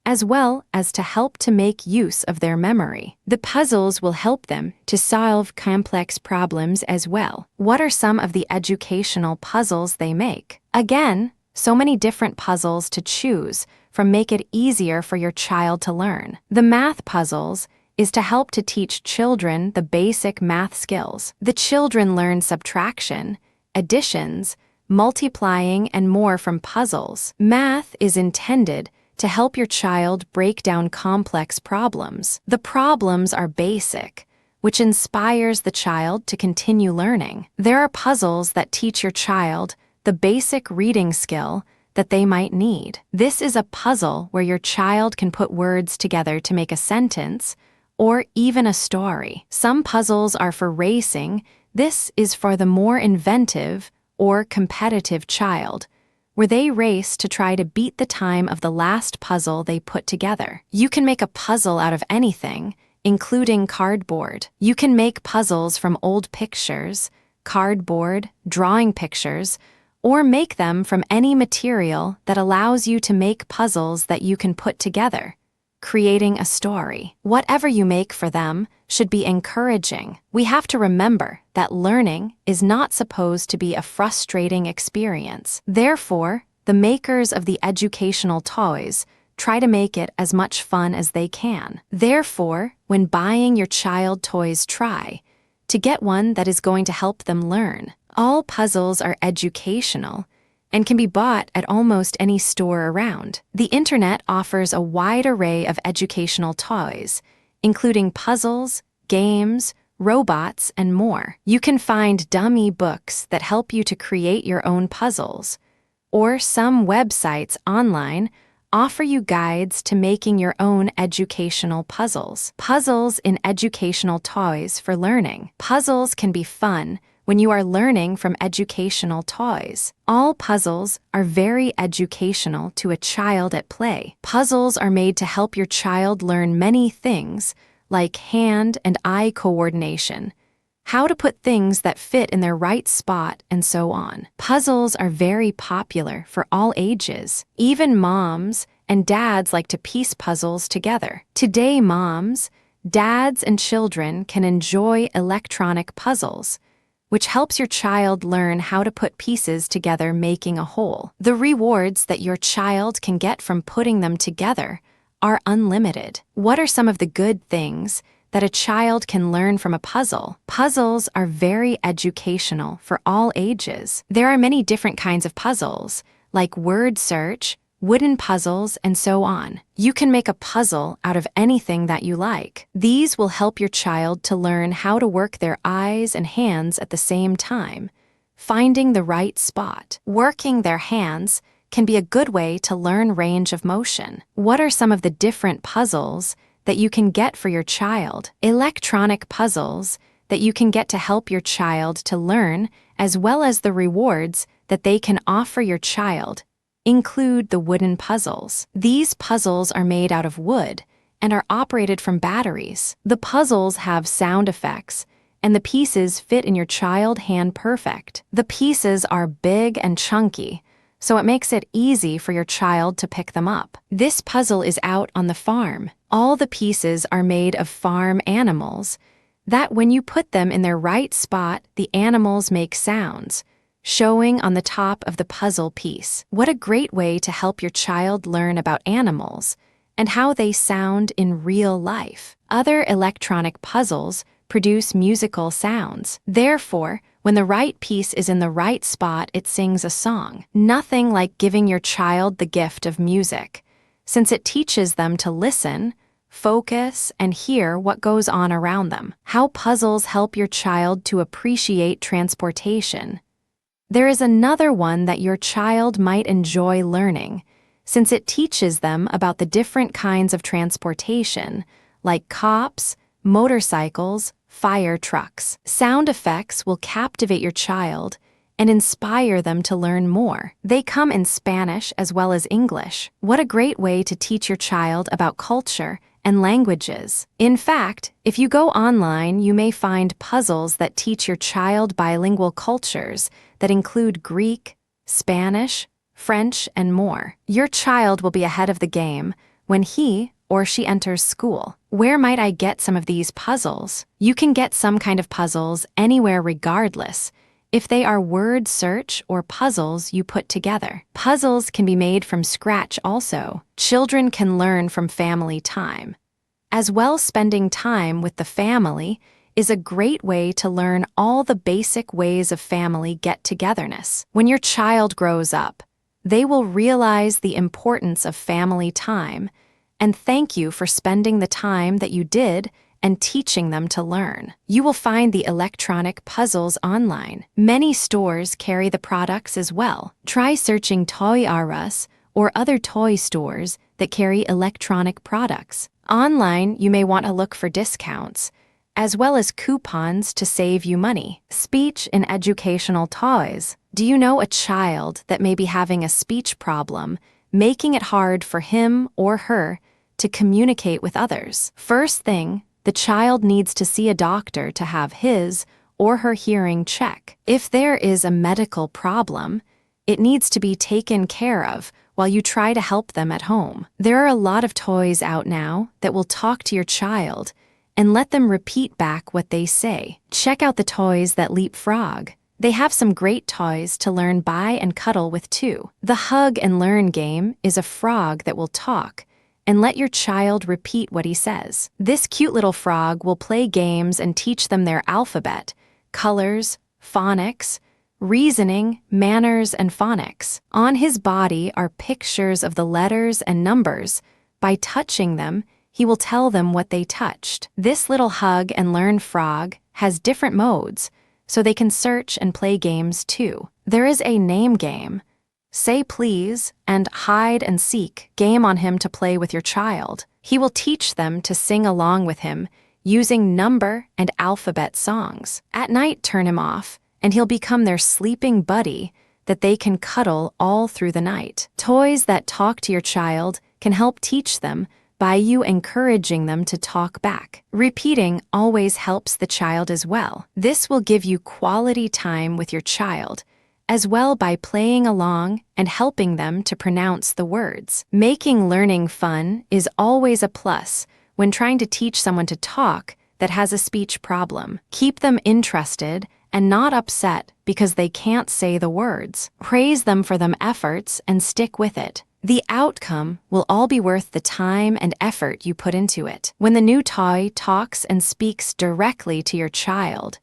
as well as to help to make use of their memory. The puzzles will help them to solve complex problems as well. What are some of the educational puzzles they make? Again, so many different puzzles to choose from make it easier for your child to learn. The math puzzles is to help to teach children the basic math skills. The children learn subtraction, additions, multiplying, and more from puzzles. Math is intended to help your child break down complex problems. The problems are basic, which inspires the child to continue learning. There are puzzles that teach your child the basic reading skill that they might need. This is a puzzle where your child can put words together to make a sentence or even a story. Some puzzles are for racing. This is for the more inventive or competitive child, where they race to try to beat the time of the last puzzle they put together. You can make a puzzle out of anything, including cardboard. You can make puzzles from old pictures, cardboard, drawing pictures, or make them from any material that allows you to make puzzles that you can put together, creating a story. Whatever you make for them should be encouraging. We have to remember that learning is not supposed to be a frustrating experience. Therefore, the makers of the educational toys try to make it as much fun as they can. Therefore, when buying your child toys, try to get one that is going to help them learn. All puzzles are educational and can be bought at almost any store around. The internet offers a wide array of educational toys, including puzzles, games, robots, and more. You can find dummy books that help you to create your own puzzles, or some websites online offer you guides to making your own educational puzzles. Puzzles in educational toys for learning. Puzzles can be fun when you are learning from educational toys. All puzzles are very educational to a child at play. Puzzles are made to help your child learn many things, like hand and eye coordination, how to put things that fit in their right spot, and so on. Puzzles are very popular for all ages. Even moms and dads like to piece puzzles together. Today, moms, dads, and children can enjoy electronic puzzles, which helps your child learn how to put pieces together, making a whole. The rewards that your child can get from putting them together are unlimited. What are some of the good things that a child can learn from a puzzle? Puzzles are very educational for all ages. There are many different kinds of puzzles, like word search, wooden puzzles, and so on. You can make a puzzle out of anything that you like. These will help your child to learn how to work their eyes and hands at the same time, finding the right spot. Working their hands can be a good way to learn range of motion. What are some of the different puzzles that you can get for your child? Electronic puzzles that you can get to help your child to learn, as well as the rewards that they can offer your child, include the wooden puzzles. These puzzles are made out of wood and are operated from batteries. The puzzles have sound effects, and the pieces fit in your child hand perfect. The pieces are big and chunky, so it makes it easy for your child to pick them up. This puzzle is out on the farm. All the pieces are made of farm animals that when you put them in their right spot, the animals make sounds, showing on the top of the puzzle piece. What a great way to help your child learn about animals and how they sound in real life. Other electronic puzzles produce musical sounds. Therefore, when the right piece is in the right spot, it sings a song. Nothing like giving your child the gift of music, since it teaches them to listen, focus, and hear what goes on around them. How puzzles help your child to appreciate transportation. There is another one that your child might enjoy learning, since it teaches them about the different kinds of transportation, like cops, motorcycles, fire trucks. Sound effects will captivate your child and inspire them to learn more. They come in Spanish as well as English. What a great way to teach your child about culture and languages. In fact, if you go online, you may find puzzles that teach your child bilingual cultures that include Greek, Spanish, French, and more. Your child will be ahead of the game when he or she enters school. Where might I get some of these puzzles? You can get some kind of puzzles anywhere regardless, if they are word search or puzzles you put together. Puzzles can be made from scratch also. Children can learn from family time. As well, spending time with the family is a great way to learn all the basic ways of family get-togetherness. When your child grows up, they will realize the importance of family time and thank you for spending the time that you did and teaching them to learn. You will find the electronic puzzles online. Many stores carry the products as well. Try searching Toy R Us or other toy stores that carry electronic products. Online, you may want to look for discounts, as well as coupons to save you money. Speech in educational toys. Do you know a child that may be having a speech problem, making it hard for him or her to communicate with others? First thing, the child needs to see a doctor to have his or her hearing check. If there is a medical problem, it needs to be taken care of while you try to help them at home. There are a lot of toys out now that will talk to your child and let them repeat back what they say. Check out the toys that leapfrog. They have some great toys to learn by and cuddle with too. The Hug and Learn game is a frog that will talk and let your child repeat what he says. This cute little frog will play games and teach them their alphabet, colors, phonics, reasoning, manners, and phonics. On his body are pictures of the letters and numbers. By touching them, he will tell them what they touched. This little hug and learn frog has different modes, so they can search and play games too. There is a name game, say please, and hide and seek game on him to play with your child. He will teach them to sing along with him using number and alphabet songs. At night, turn him off, and he'll become their sleeping buddy that they can cuddle all through the night. Toys that talk to your child can help teach them by you encouraging them to talk back. Repeating always helps the child as well. This will give you quality time with your child, as well by playing along and helping them to pronounce the words. Making learning fun is always a plus when trying to teach someone to talk that has a speech problem. Keep them interested and not upset because they can't say the words. Praise them for their efforts and stick with it. The outcome will all be worth the time and effort you put into it. When the new toy talks and speaks directly to your child,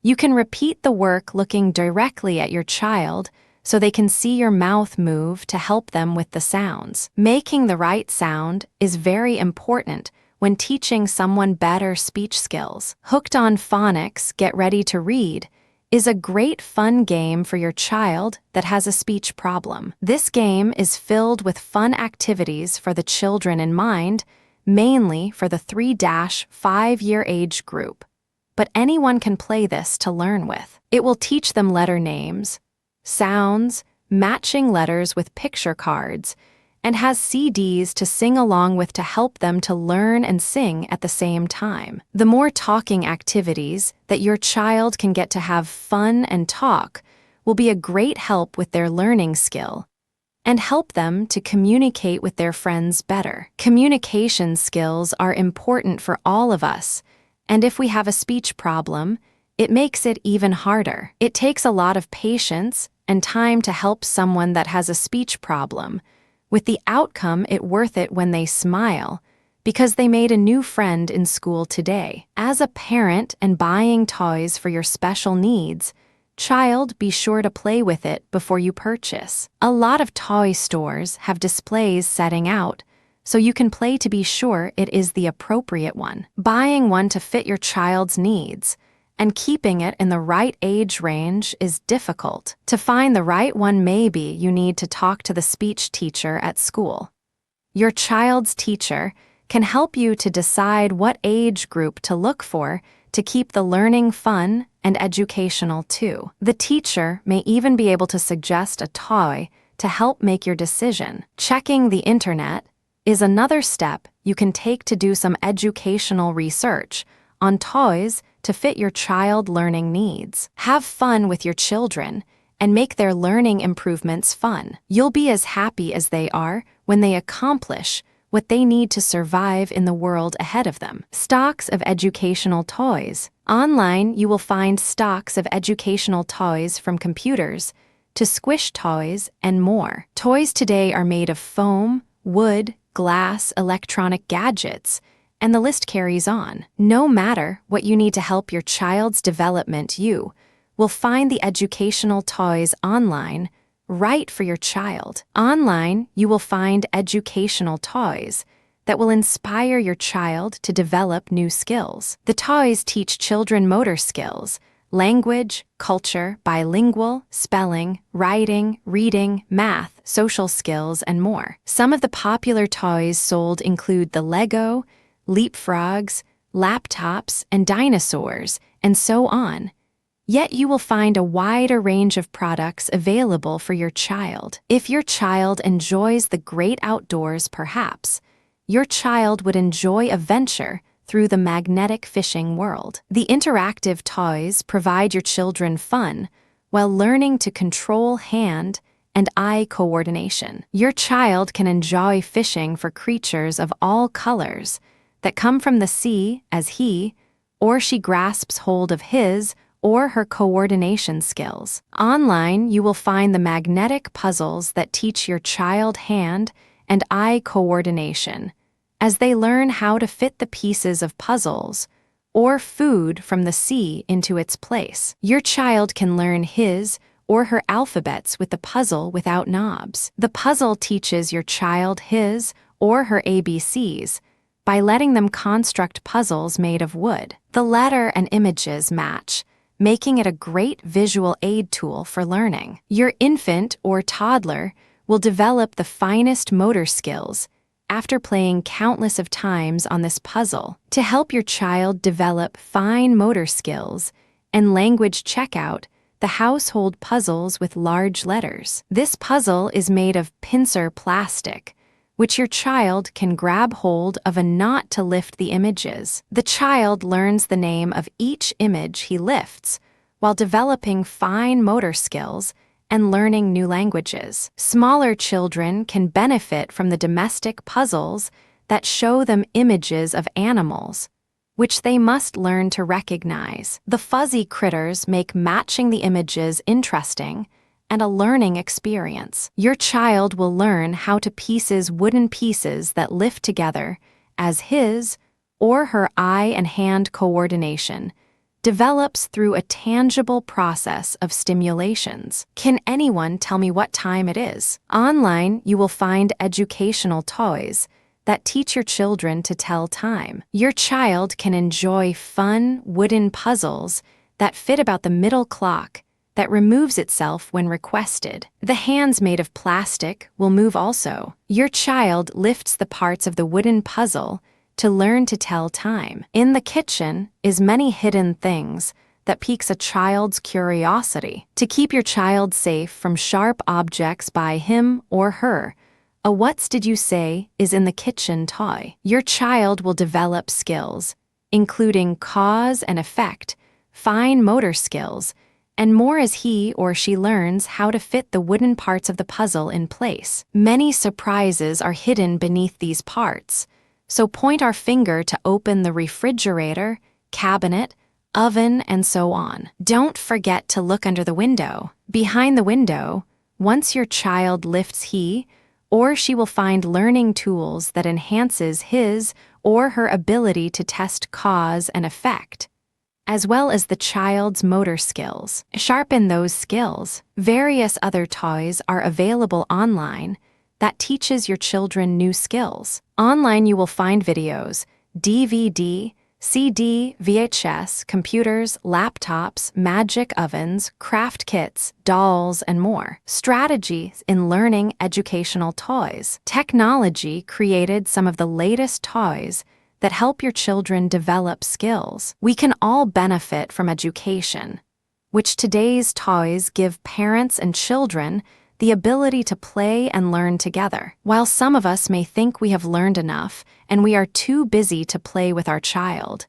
you can repeat the work looking directly at your child so they can see your mouth move to help them with the sounds. Making the right sound is very important when teaching someone better speech skills. Hooked on Phonics, Get Ready to Read is a great fun game for your child that has a speech problem. This game is filled with fun activities for the children in mind, mainly for the 3-5-year age group. But anyone can play this to learn with. It will teach them letter names, sounds, matching letters with picture cards, and has CDs to sing along with to help them to learn and sing at the same time. The more talking activities that your child can get to have fun and talk will be a great help with their learning skill and help them to communicate with their friends better. Communication skills are important for all of us, and if we have a speech problem, it makes it even harder. It takes a lot of patience and time to help someone that has a speech problem, with the outcome it worth it when they smile, because they made a new friend in school today. As a parent and buying toys for your special needs, child, be sure to play with it before you purchase. A lot of toy stores have displays setting out, so you can play to be sure it is the appropriate one. Buying one to fit your child's needs and keeping it in the right age range is difficult. To find the right one, maybe you need to talk to the speech teacher at school. Your child's teacher can help you to decide what age group to look for to keep the learning fun and educational too. The teacher may even be able to suggest a toy to help make your decision. Checking the internet is another step you can take to do some educational research on toys to fit your child learning needs. Have fun with your children and make their learning improvements fun. You'll be as happy as they are when they accomplish what they need to survive in the world ahead of them. Stocks of educational toys. Online, you will find stocks of educational toys from computers to squish toys and more. Toys today are made of foam, wood, glass, electronic gadgets, and the list carries on. No matter what you need to help your child's development, you will find the educational toys online right for your child. Online, you will find educational toys that will inspire your child to develop new skills. The toys teach children motor skills, language, culture, bilingual, spelling, writing, reading, math, social skills, and more. Some of the popular toys sold include the Lego, leapfrogs, laptops, and dinosaurs, and so on. Yet you will find a wider range of products available for your child. If your child enjoys the great outdoors, perhaps your child would enjoy a venture through the magnetic fishing world. The interactive toys provide your children fun while learning to control hand and eye coordination. Your child can enjoy fishing for creatures of all colors that come from the sea as he or she grasps hold of his or her coordination skills. Online, you will find the magnetic puzzles that teach your child hand and eye coordination as they learn how to fit the pieces of puzzles or food from the sea into its place. Your child can learn his or her alphabets with the puzzle without knobs. The puzzle teaches your child his or her ABCs by letting them construct puzzles made of wood. The letter and images match, making it a great visual aid tool for learning. Your infant or toddler will develop the finest motor skills after playing countless of times on this puzzle. To help your child develop fine motor skills and language checkout, the household puzzles with large letters. This puzzle is made of pincer plastic, which your child can grab hold of a knot to lift the images. The child learns the name of each image he lifts while developing fine motor skills and learning new languages. Smaller children can benefit from the domestic puzzles that show them images of animals, which they must learn to recognize. The fuzzy critters make matching the images interesting and a learning experience. Your child will learn how to piece wooden pieces that lift together as his or her eye and hand coordination develops through a tangible process of stimulations. Can anyone tell me what time it is? Online, you will find educational toys that teach your children to tell time. Your child can enjoy fun wooden puzzles that fit about the middle clock that removes itself when requested. The hands made of plastic will move also. Your child lifts the parts of the wooden puzzle to learn to tell time. In the kitchen is many hidden things that piques a child's curiosity. To keep your child safe from sharp objects by him or her, a "What's did you say" is in the kitchen toy. Your child will develop skills, including cause and effect, fine motor skills, and more as he or she learns how to fit the wooden parts of the puzzle in place. Many surprises are hidden beneath these parts, so point our finger to open the refrigerator, cabinet, oven, and so on. Don't forget to look under the window. Behind the window, once your child lifts he or she will find learning tools that enhances his or her ability to test cause and effect, as well as the child's motor skills. Sharpen those skills. Various other toys are available online that teaches your children new skills. Online you will find videos, DVD, CD, VHS, computers, laptops, magic ovens, craft kits, dolls, and more. Strategies in learning educational toys. Technology created some of the latest toys that help your children develop skills. We can all benefit from education, which today's toys give parents and children the ability to play and learn together. While some of us may think we have learned enough and we are too busy to play with our child,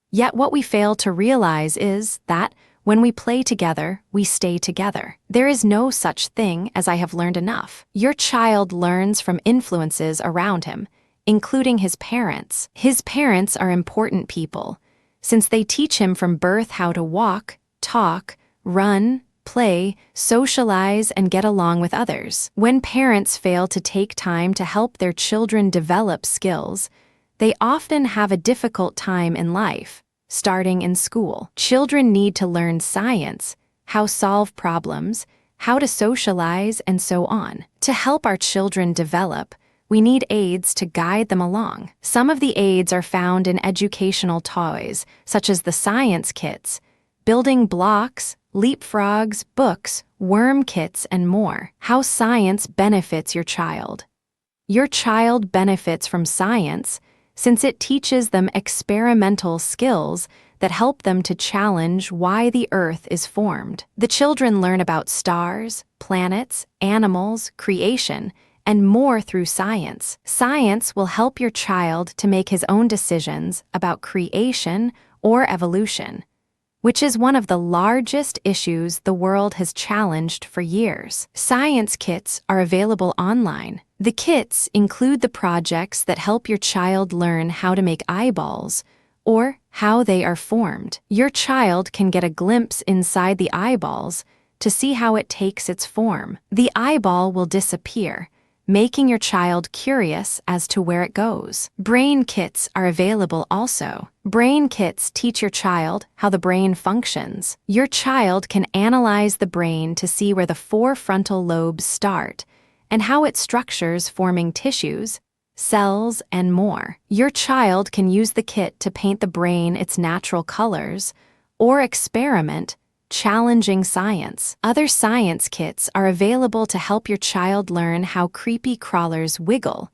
yet what we fail to realize is that when we play together, we stay together. There is no such thing as "I have learned enough." Your child learns from influences around him, including his parents. His parents are important people, since they teach him from birth how to walk, talk, run, play, socialize, and get along with others. When parents fail to take time to help their children develop skills, they often have a difficult time in life, starting in school. Children need to learn science, how to solve problems, how to socialize, and so on. To help our children develop, we need aids to guide them along. Some of the aids are found in educational toys, such as the science kits, building blocks, leapfrogs, books, worm kits, and more. How science benefits your child. Your child benefits from science since it teaches them experimental skills that help them to challenge why the Earth is formed. The children learn about stars, planets, animals, creation, and more through science. Science will help your child to make his own decisions about creation or evolution, which is one of the largest issues the world has challenged for years. Science kits are available online. The kits include the projects that help your child learn how to make eyeballs or how they are formed. Your child can get a glimpse inside the eyeballs to see how it takes its form. The eyeball will disappear, making your child curious as to where it goes. Brain kits are available also. Brain kits teach your child how the brain functions. Your child can analyze the brain to see where the 4 frontal lobes start and how it structures forming tissues, cells, and more. Your child can use the kit to paint the brain its natural colors or experiment, challenging science. Other science kits are available to help your child learn how creepy crawlers wiggle,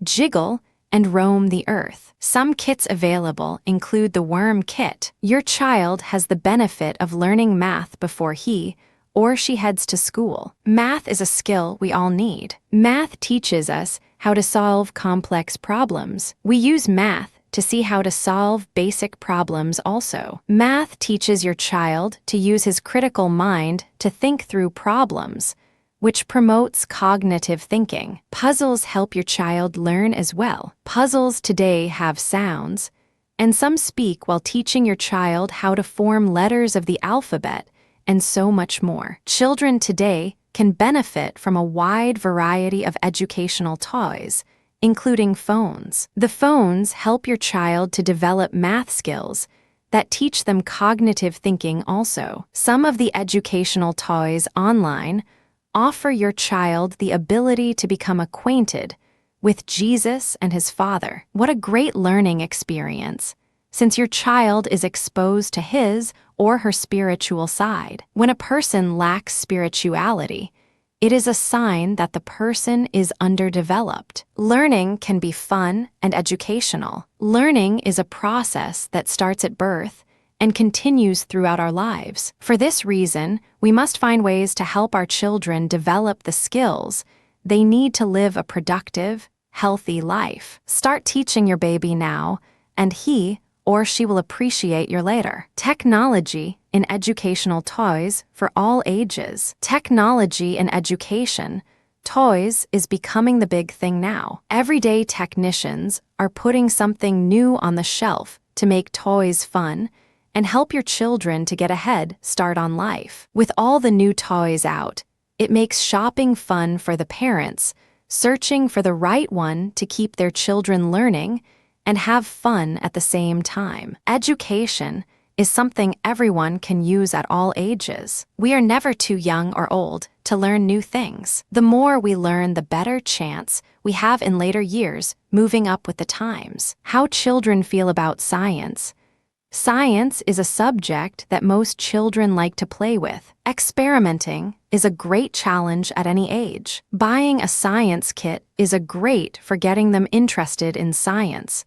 jiggle, and roam the earth. Some kits available include the worm kit. Your child has the benefit of learning math before he or she heads to school. Math is a skill we all need. Math teaches us how to solve complex problems. We use math to see how to solve basic problems also. Math teaches your child to use his critical mind to think through problems, which promotes cognitive thinking. Puzzles help your child learn as well. Puzzles today have sounds, and some speak while teaching your child how to form letters of the alphabet, and so much more. Children today can benefit from a wide variety of educational toys, including phones. The phones help your child to develop math skills that teach them cognitive thinking also. Some of the educational toys online offer your child the ability to become acquainted with Jesus and his Father. What a great learning experience, since your child is exposed to his or her spiritual side. When a person lacks spirituality, it is a sign that the person is underdeveloped. Learning can be fun and educational. Learning is a process that starts at birth and continues throughout our lives. For this reason, we must find ways to help our children develop the skills they need to live a productive, healthy life. Start teaching your baby now, and he or she will appreciate you later. Technology in educational toys for all ages. Technology in education toys is becoming the big thing now. Everyday technicians are putting something new on the shelf to make toys fun and help your children to get a head start on life. With all the new toys out, it makes shopping fun for the parents, searching for the right one to keep their children learning and have fun at the same time. Education is something everyone can use at all ages. We are never too young or old to learn new things. The more we learn, the better chance we have in later years moving up with the times. How children feel about science. Science is a subject that most children like to play with. Experimenting is a great challenge at any age. Buying a science kit is a great for getting them interested in science,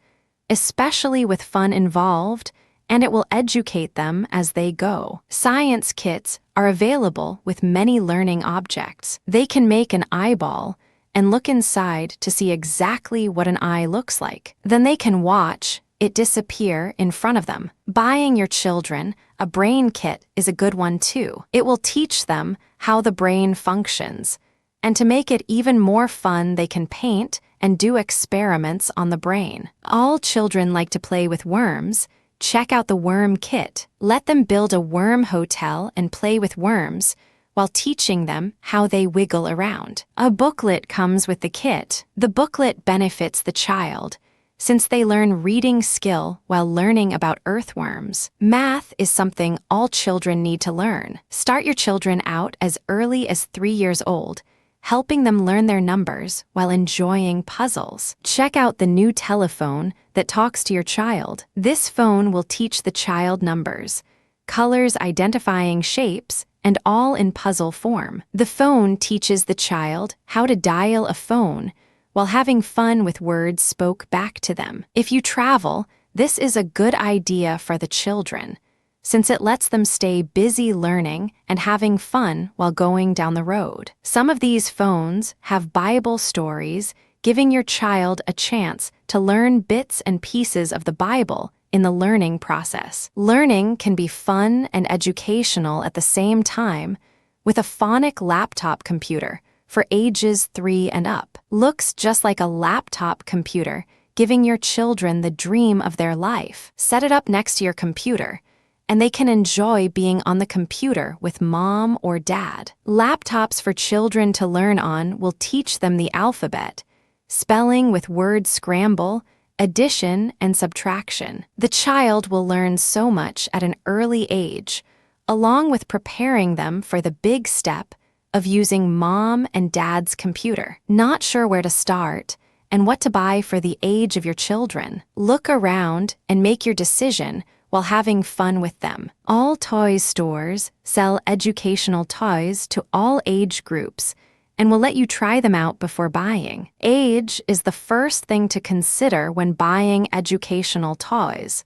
especially with fun involved, and it will educate them as they go. Science kits are available with many learning objects. They can make an eyeball and look inside to see exactly what an eye looks like. Then they can watch it disappear in front of them. Buying your children a brain kit is a good one too. It will teach them how the brain functions, and to make it even more fun, they can paint and do experiments on the brain. All children like to play with worms. Check out the worm kit. Let them build a worm hotel and play with worms while teaching them how they wiggle around. A booklet comes with the kit. The booklet benefits the child, since they learn reading skill while learning about earthworms. Math is something all children need to learn. Start your children out as early as 3 years old, helping them learn their numbers while enjoying puzzles. Check out the new telephone that talks to your child. This phone will teach the child numbers, colors identifying shapes, and all in puzzle form. The phone teaches the child how to dial a phone while having fun with words spoke back to them. If you travel, this is a good idea for the children, since it lets them stay busy learning and having fun while going down the road. Some of these phones have Bible stories, giving your child a chance to learn bits and pieces of the Bible in the learning process. Learning can be fun and educational at the same time with a phonic laptop computer for ages 3 and up. Looks just like a laptop computer, giving your children the dream of their life. Set it up next to your computer and they can enjoy being on the computer with mom or dad. Laptops for children to learn on will teach them the alphabet, spelling with word scramble, addition and subtraction. The child will learn so much at an early age, along with preparing them for the big step of using mom and dad's computer. Not sure where to start and what to buy for the age of your children? Look around and make your decision while having fun with them. All toy stores sell educational toys to all age groups and will let you try them out before buying. Age is the first thing to consider when buying educational toys.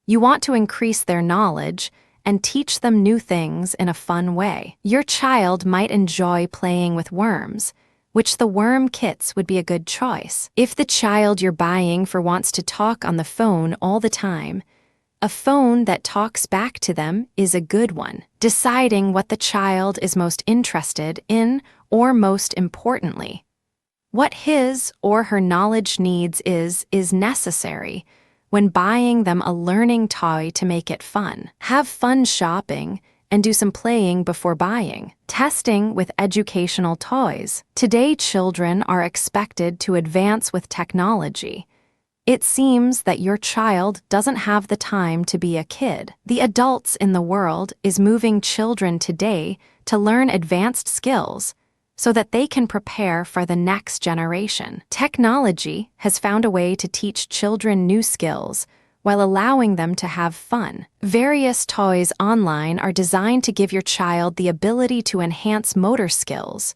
You want to increase their knowledge and teach them new things in a fun way. Your child might enjoy playing with worms, which the worm kits would be a good choice. If the child you're buying for wants to talk on the phone all the time, a phone that talks back to them is a good one. Deciding what the child is most interested in, or most importantly, what his or her knowledge needs is necessary when buying them a learning toy to make it fun. Have fun shopping and do some playing before buying. Testing with educational toys. Today, children are expected to advance with technology. It seems that your child doesn't have the time to be a kid. The adults in the world is moving children today to learn advanced skills so that they can prepare for the next generation. Technology has found a way to teach children new skills while allowing them to have fun. Various toys online are designed to give your child the ability to enhance motor skills,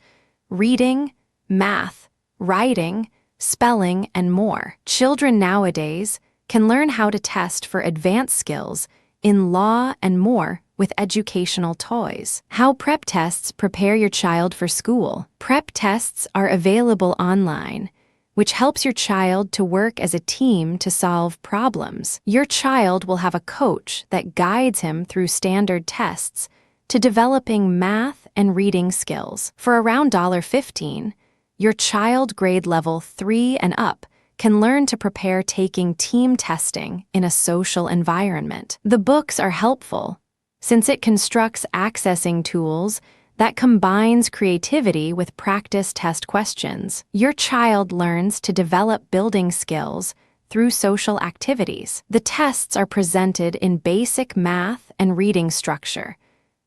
reading, math, writing, spelling, and more. Children nowadays can learn how to test for advanced skills in law and more with educational toys. How prep tests prepare your child for school. Prep tests are available online, which helps your child to work as a team to solve problems. Your child will have a coach that guides him through standard tests to developing math and reading skills. For around $15, your child grade level 3 and up can learn to prepare taking team testing in a social environment. The books are helpful since it constructs accessing tools that combines creativity with practice test questions. Your child learns to develop building skills through social activities. The tests are presented in basic math and reading structure,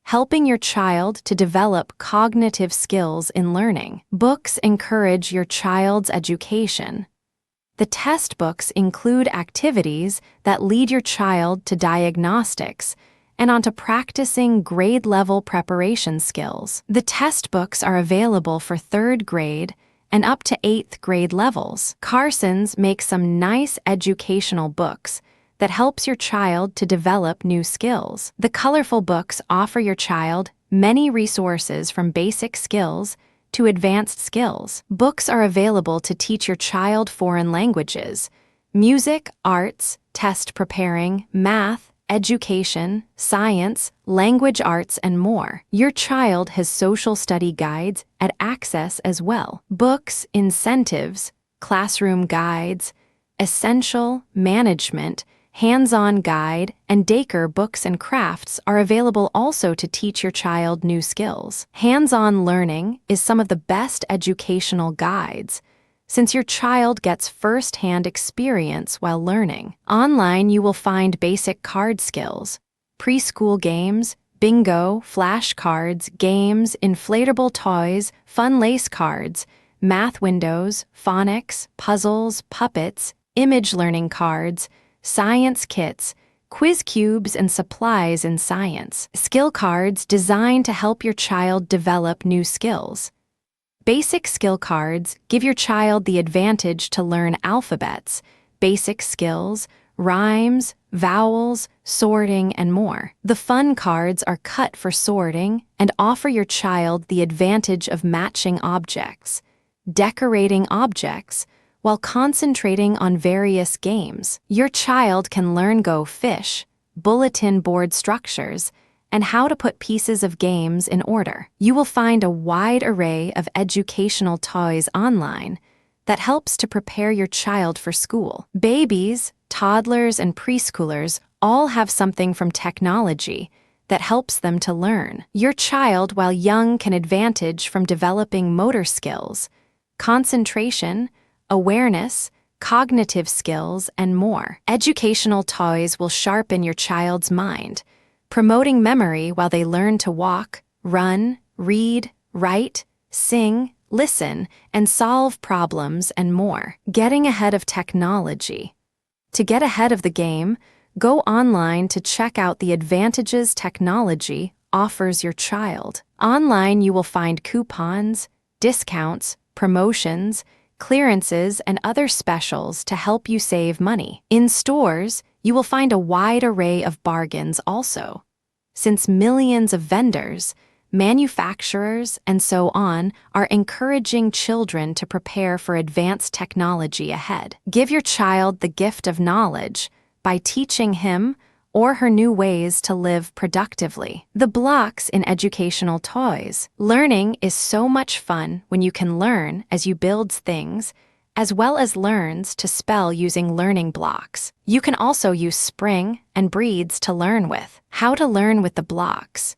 helping your child to develop cognitive skills in learning. Books encourage your child's education. The test books include activities that lead your child to diagnostics and onto practicing grade-level preparation skills. The test books are available for 3rd grade and up to 8th grade levels. Carson's makes some nice educational books that helps your child to develop new skills. The colorful books offer your child many resources from basic skills to advanced skills. Books are available to teach your child foreign languages, music, arts, test preparing, math, education, science, language arts, and more. Your child has social study guides at Access as well. Books, incentives, classroom guides, essential, management, hands-on guide, and Daker books and crafts are available also to teach your child new skills. Hands-on learning is some of the best educational guides, since your child gets first-hand experience while learning. Online, you will find basic card skills, preschool games, bingo, flashcards, games, inflatable toys, fun lace cards, math windows, phonics, puzzles, puppets, image learning cards, science kits, quiz cubes, and supplies in science. Skill cards designed to help your child develop new skills. Basic skill cards give your child the advantage to learn alphabets, basic skills, rhymes, vowels, sorting, and more. The fun cards are cut for sorting and offer your child the advantage of matching objects, decorating objects, while concentrating on various games. Your child can learn Go Fish, bulletin board structures, and how to put pieces of games in order. You will find a wide array of educational toys online that helps to prepare your child for school. Babies, toddlers, and preschoolers all have something from technology that helps them to learn. Your child, while young, can advantage from developing motor skills, concentration, awareness, cognitive skills, and more. Educational toys will sharpen your child's mind, promoting memory while they learn to walk, run, read, write, sing, listen, and solve problems and more. Getting ahead of technology. To get ahead of the game, go online to check out the advantages technology offers your child. Online, you will find coupons, discounts, promotions, clearances, and other specials to help you save money. In stores, you will find a wide array of bargains also, since millions of vendors, manufacturers, and so on are encouraging children to prepare for advanced technology ahead. Give your child the gift of knowledge by teaching him or her new ways to live productively. The blocks in educational toys. Learning is so much fun when you can learn as you build things, as well as learns to spell using learning blocks. You can also use spring and breeds to learn with. How to learn with the blocks.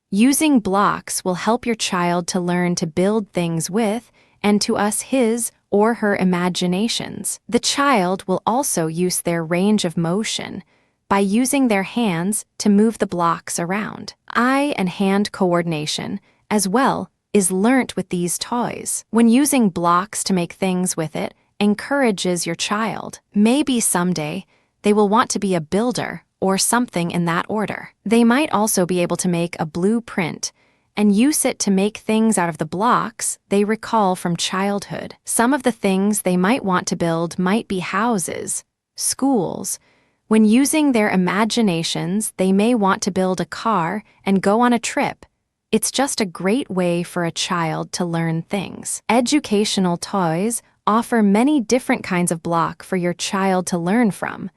Using blocks will help your child to learn to build things with and to us his or her imaginations. The child will also use their range of motion by using their hands to move the blocks around. Eye and hand coordination, as well, is learnt with these toys. When using blocks to make things with it, encourages your child. Maybe someday they will want to be a builder or something in that order. They might also be able to make a blueprint and use it to make things out of the blocks they recall from childhood. Some of the things they might want to build might be houses, schools. When using their imaginations, they may want to build a car and go on a trip. It's just a great way for a child to learn things. Educational toys offer many different kinds of block for your child to learn from.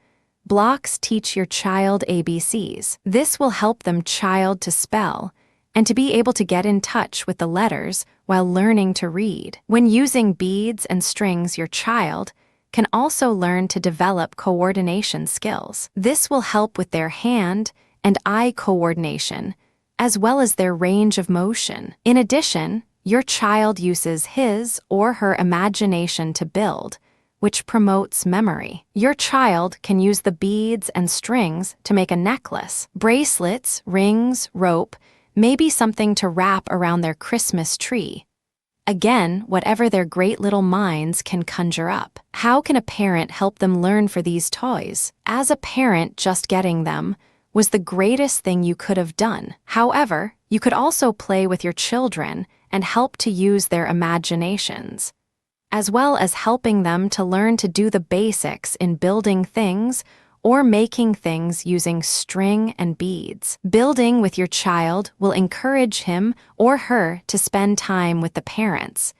Blocks teach your child ABCs. This will help them child to spell and to be able to get in touch with the letters while learning to read. When using beads and strings, your child can also learn to develop coordination skills. This will help with their hand and eye coordination, as well as their range of motion. In addition, your child uses his or her imagination to build, which promotes memory. Your child can use the beads and strings to make a necklace, bracelets, rings, rope, maybe something to wrap around their Christmas tree. Again, whatever their great little minds can conjure up. How can a parent help them learn for these toys? As a parent, just getting them was the greatest thing you could have done. However, you could also play with your children and help to use their imaginations, as well as helping them to learn to do the basics in building things or making things using string and beads. Building with your child will encourage him or her to spend time with the parents,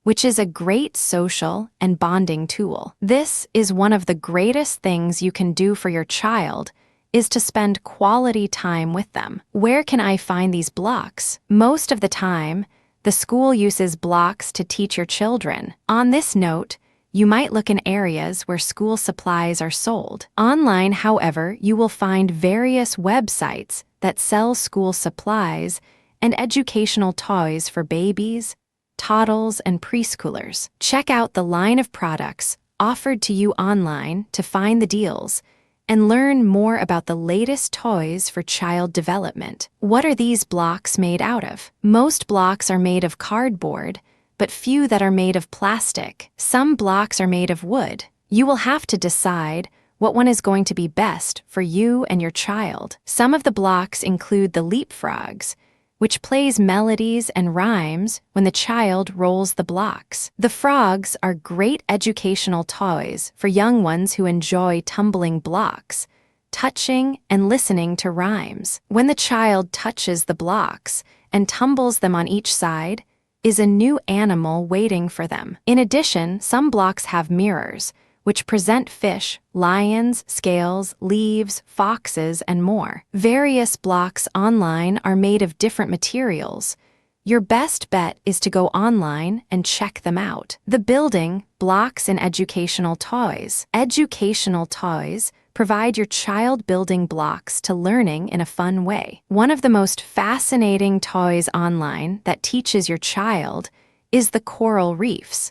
which is a great social and bonding tool. This is one of the greatest things you can do for your child, is to spend quality time with them. Where can I find these blocks? Most of the time, the school uses blocks to teach your children. On this note, you might look in areas where school supplies are sold. Online, however, you will find various websites that sell school supplies and educational toys for babies, toddlers, and preschoolers. Check out the line of products offered to you online to find the deals and learn more about the latest toys for child development. What are these blocks made out of? Most blocks are made of cardboard, but few that are made of plastic. Some blocks are made of wood. You will have to decide what one is going to be best for you and your child. Some of the blocks include the leapfrogs, which plays melodies and rhymes when the child rolls the blocks. The frogs are great educational toys for young ones who enjoy tumbling blocks, touching and listening to rhymes. When the child touches the blocks and tumbles them on each side, is a new animal waiting for them. In addition, some blocks have mirrors, which present fish, lions, scales, leaves, foxes, and more. Various blocks online are made of different materials. Your best bet is to go online and check them out. The building blocks in educational toys. Educational toys provide your child building blocks to learning in a fun way. One of the most fascinating toys online that teaches your child is the coral reefs,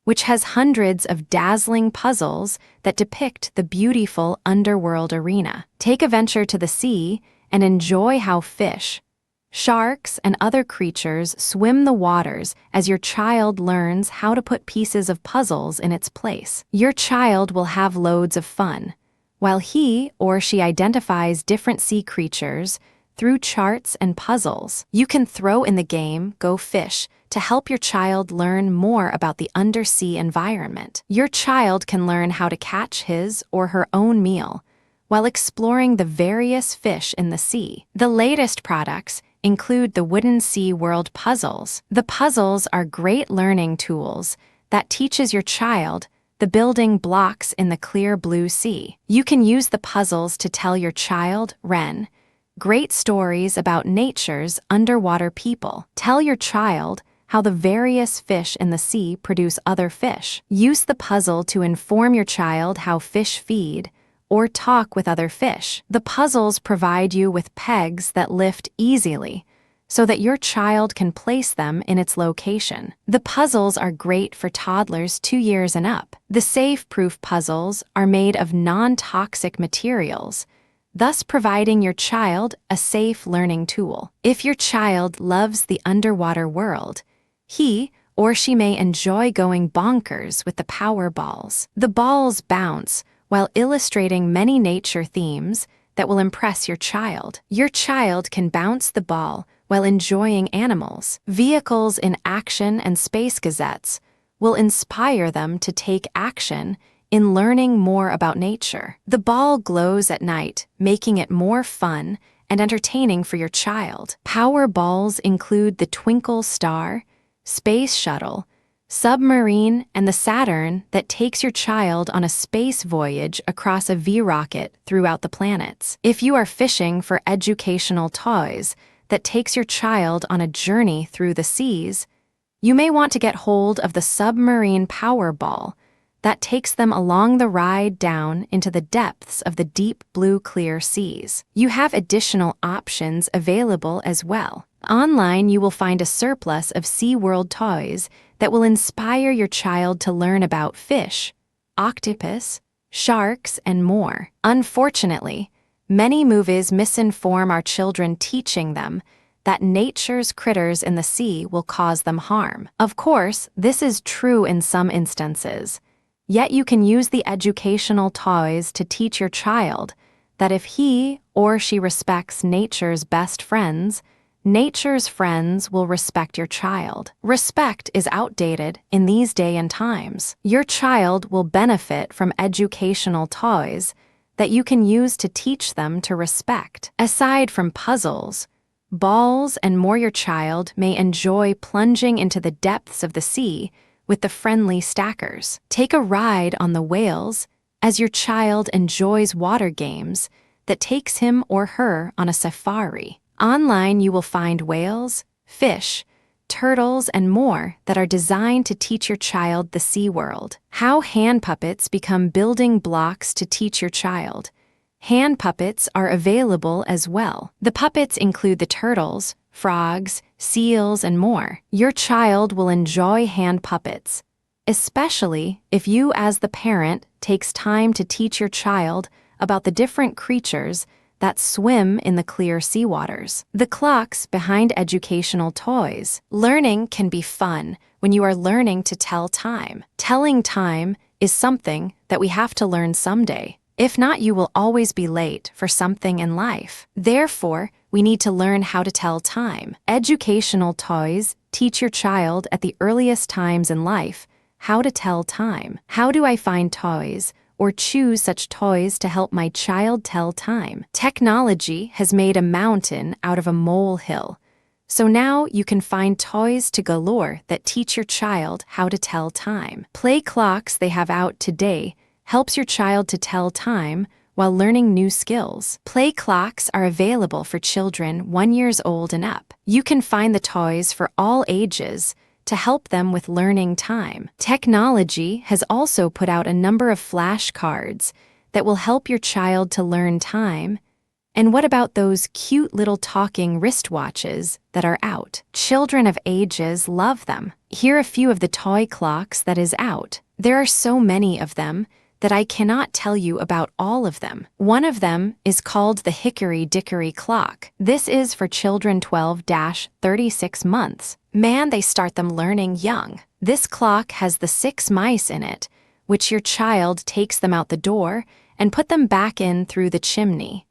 which has hundreds of dazzling puzzles that depict the beautiful underworld arena. Take a venture to the sea and enjoy how fish, sharks, and other creatures swim the waters as your child learns how to put pieces of puzzles in its place. Your child will have loads of fun while he or she identifies different sea creatures through charts and puzzles. You can throw in the game Go Fish to help your child learn more about the undersea environment. Your child can learn how to catch his or her own meal while exploring the various fish in the sea. The latest products include the Wooden Sea World puzzles. The puzzles are great learning tools that teaches your child the building blocks in the clear blue sea. You can use the puzzles to tell your child, Ren, great stories about nature's underwater people. Tell your child how the various fish in the sea produce other fish. Use the puzzle to inform your child how fish feed or talk with other fish. The puzzles provide you with pegs that lift easily so that your child can place them in its location. The puzzles are great for toddlers 2 years and up. The safe-proof puzzles are made of non-toxic materials, thus providing your child a safe learning tool. If your child loves the underwater world, he or she may enjoy going bonkers with the power balls. The balls bounce while illustrating many nature themes that will impress your child. Your child can bounce the ball while enjoying animals. Vehicles in action and space gazettes will inspire them to take action in learning more about nature. The ball glows at night, making it more fun and entertaining for your child. Power balls include the Twinkle Star, Space Shuttle, Submarine, and the Saturn that takes your child on a space voyage across a V-rocket throughout the planets. If you are fishing for educational toys that takes your child on a journey through the seas, you may want to get hold of the Submarine Power Ball that takes them along the ride down into the depths of the deep blue clear seas. You have additional options available as well. Online, you will find a surplus of SeaWorld toys that will inspire your child to learn about fish, octopus, sharks, and more. Unfortunately, many movies misinform our children, teaching them that nature's critters in the sea will cause them harm. Of course, this is true in some instances, yet you can use the educational toys to teach your child that if he or she respects nature's best friends, nature's friends will respect your child. Respect is outdated in these days and times. Your child will benefit from educational toys that you can use to teach them to respect. Aside from puzzles, balls, and more, your child may enjoy plunging into the depths of the sea with the friendly stackers. Take a ride on the whales as your child enjoys water games that takes him or her on a safari. Online, you will find whales, fish, turtles, and more that are designed to teach your child the sea world. How hand puppets become building blocks to teach your child. Hand puppets are available as well. The puppets include the turtles, frogs, seals, and more. Your child will enjoy hand puppets, especially if you as the parent takes time to teach your child about the different creatures that swim in the clear seawaters. The clocks behind educational toys. Learning can be fun when you are learning to tell time. Telling time is something that we have to learn someday. If not, you will always be late for something in life. Therefore, we need to learn how to tell time. Educational toys teach your child at the earliest times in life how to tell time. How do I find toys or choose such toys to help my child tell time? Technology has made a mountain out of a molehill. So now you can find toys to galore that teach your child how to tell time. Play clocks they have out today helps your child to tell time while learning new skills. Play clocks are available for children 1 year old and up. You can find the toys for all ages to help them with learning time. Technology has also put out a number of flashcards that will help your child to learn time? And what about those cute little talking wristwatches that are out? Children of ages love them. Here are a few of the toy clocks that is out. There are so many of them that I cannot tell you about all of them. One of them is called the Hickory Dickory Clock. This is for children 12-36 months. Man, they start them learning young. This clock has the 6 mice in it, which your child takes them out the door and put them back in through the chimney.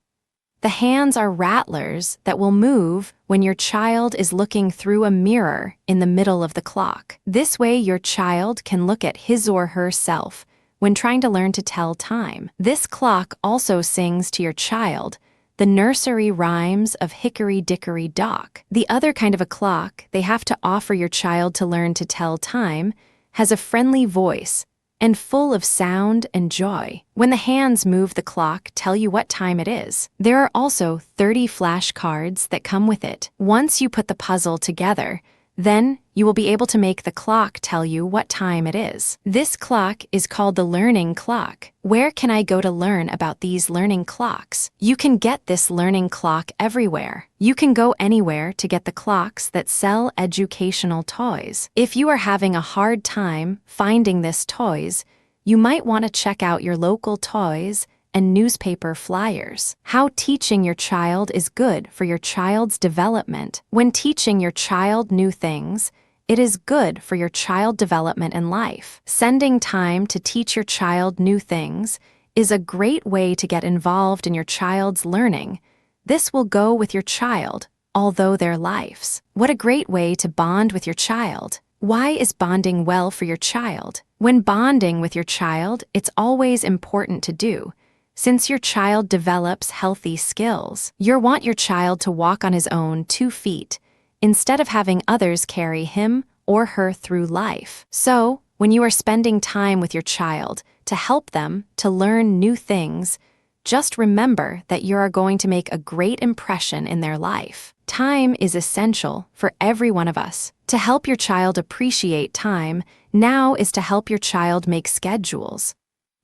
The hands are rattlers that will move when your child is looking through a mirror in the middle of the clock. This way your child can look at his or herself when trying to learn to tell time. This clock also sings to your child the nursery rhymes of Hickory Dickory Dock. The other kind of a clock they have to offer your child to learn to tell time has a friendly voice and full of sound and joy. When the hands move the clock, tell you what time it is. There are also 30 flashcards that come with it. Once you put the puzzle together, then you will be able to make the clock tell you what time it is. This clock is called the learning clock. Where can I go to learn about these learning clocks? You can get this learning clock everywhere. You can go anywhere to get the clocks that sell educational toys. If you are having a hard time finding this toys, you might want to check out your local toys and newspaper flyers. How teaching your child is good for your child's development. When teaching your child new things, it is good for your child development in life. Sending time to teach your child new things is a great way to get involved in your child's learning. This will go with your child, although their lives. What a great way to bond with your child. Why is bonding well for your child? When bonding with your child, it's always important to do, since your child develops healthy skills. You want your child to walk on his own 2 feet, instead of having others carry him or her through life. So, when you are spending time with your child to help them to learn new things, just remember that you are going to make a great impression in their life. Time is essential for every one of us. To help your child appreciate time, now is to help your child make schedules.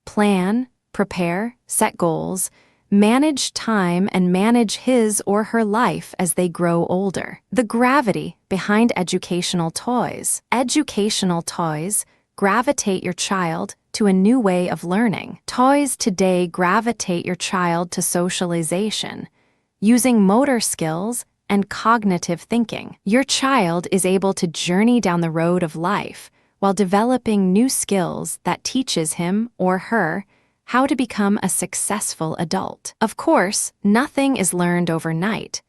Plan, prepare, set goals, manage time, and manage his or her life as they grow older. The gravity behind educational toys. Educational toys gravitate your child to a new way of learning. Toys today gravitate your child to socialization, using motor skills and cognitive thinking. Your child is able to journey down the road of life while developing new skills that teaches him or her how to become a successful adult. Of course, nothing is learned overnight,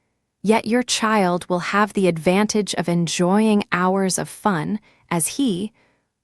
yet your child will have the advantage of enjoying hours of fun as he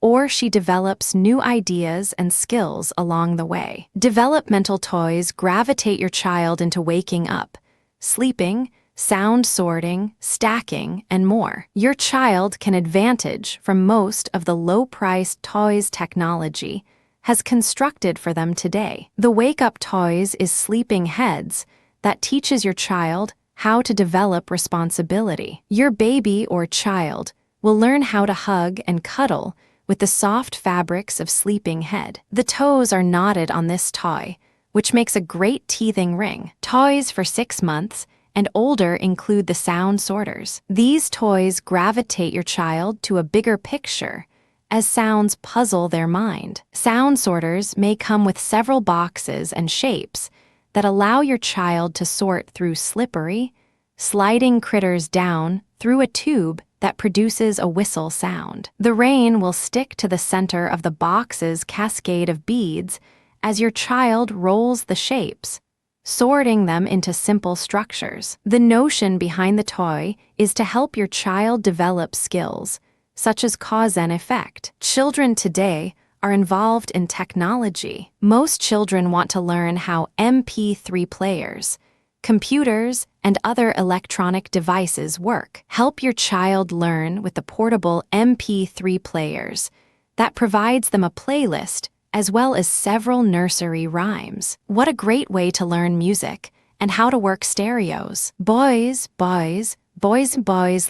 or she develops new ideas and skills along the way. Developmental toys gravitate your child into waking up, sleeping, sound sorting, stacking, and more. Your child can advantage from most of the low-priced toys technology has constructed for them today. The Wake Up Toys is sleeping heads that teaches your child how to develop responsibility. Your baby or child will learn how to hug and cuddle with the soft fabrics of sleeping head. The toes are knotted on this toy, which makes a great teething ring. Toys for 6 months and older include the sound sorters. These toys gravitate your child to a bigger picture as sounds puzzle their mind. Sound sorters may come with several boxes and shapes that allow your child to sort through slippery, sliding critters down through a tube that produces a whistle sound. The rain will stick to the center of the box's cascade of beads as your child rolls the shapes, sorting them into simple structures. The notion behind the toy is to help your child develop skills, such as cause and effect. Children today are involved in technology. Most children want to learn how MP3 players, computers, and other electronic devices work. Help your child learn with the portable MP3 players that provides them a playlist as well as several nursery rhymes. What a great way to learn music and how to work stereos. Boys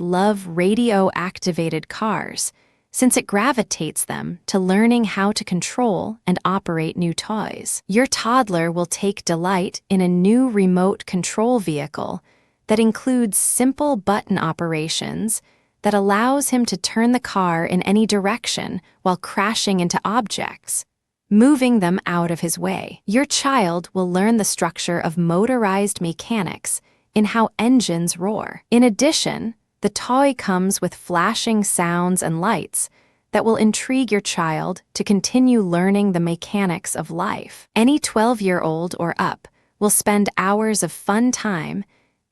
love radio-activated cars, since it gravitates them to learning how to control and operate new toys. Your toddler will take delight in a new remote control vehicle that includes simple button operations that allows him to turn the car in any direction while crashing into objects, moving them out of his way. Your child will learn the structure of motorized mechanics in how engines roar. In addition, the toy comes with flashing sounds and lights that will intrigue your child to continue learning the mechanics of life. Any 12-year-old or up will spend hours of fun time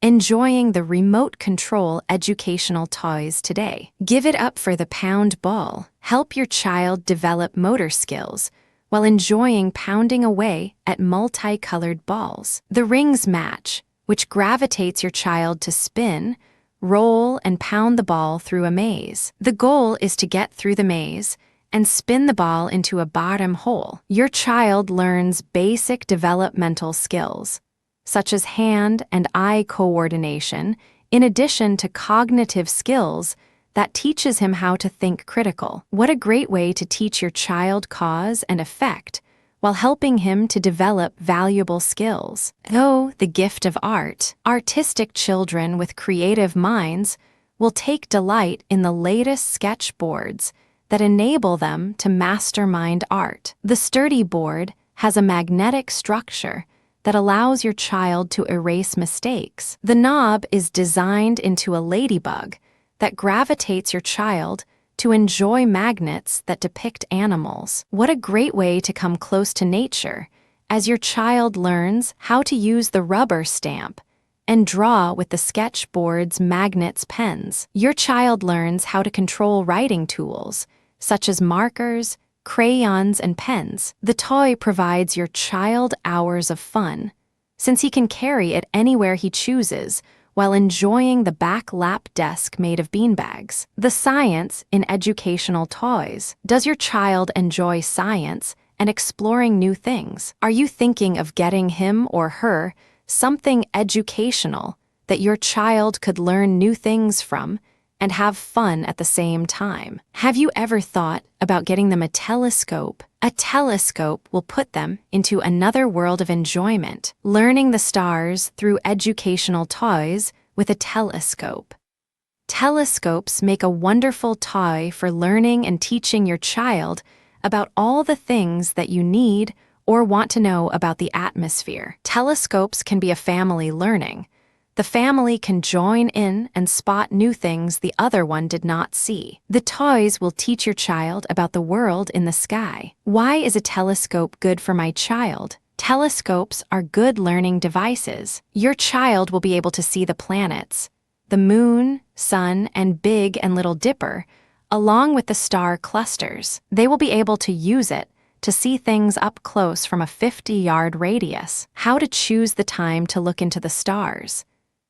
enjoying the remote control educational toys today. Give it up for the pound ball. Help your child develop motor skills while enjoying pounding away at multicolored balls. The rings match, which gravitates your child to spin, roll, and pound the ball through a maze. The goal is to get through the maze and spin the ball into a bottom hole. Your child learns basic developmental skills, such as hand and eye coordination, in addition to cognitive skills that teaches him how to think critical. What a great way to teach your child cause and effect while helping him to develop valuable skills. Oh, the gift of art. Artistic children with creative minds will take delight in the latest sketchboards that enable them to mastermind art. The sturdy board has a magnetic structure that allows your child to erase mistakes. The knob is designed into a ladybug that gravitates your child to enjoy magnets that depict animals. What a great way to come close to nature as your child learns how to use the rubber stamp and draw with the sketchboard's magnets pens. Your child learns how to control writing tools, such as markers, crayons, and pens. The toy provides your child hours of fun, since he can carry it anywhere he chooses while enjoying the back lap desk made of beanbags. The science in educational toys. Does your child enjoy science and exploring new things? Are you thinking of getting him or her something educational that your child could learn new things from and have fun at the same time? Have you ever thought about getting them a telescope? A telescope will put them into another world of enjoyment, learning the stars through educational toys with a telescope. Telescopes make a wonderful toy for learning and teaching your child about all the things that you need or want to know about the atmosphere. Telescopes can be a family learning. The family can join in and spot new things the other one did not see. The toys will teach your child about the world in the sky. Why is a telescope good for my child? Telescopes are good learning devices. Your child will be able to see the planets, the moon, sun, and Big and Little Dipper, along with the star clusters. They will be able to use it to see things up close from a 50-yard radius. How to choose the time to look into the stars.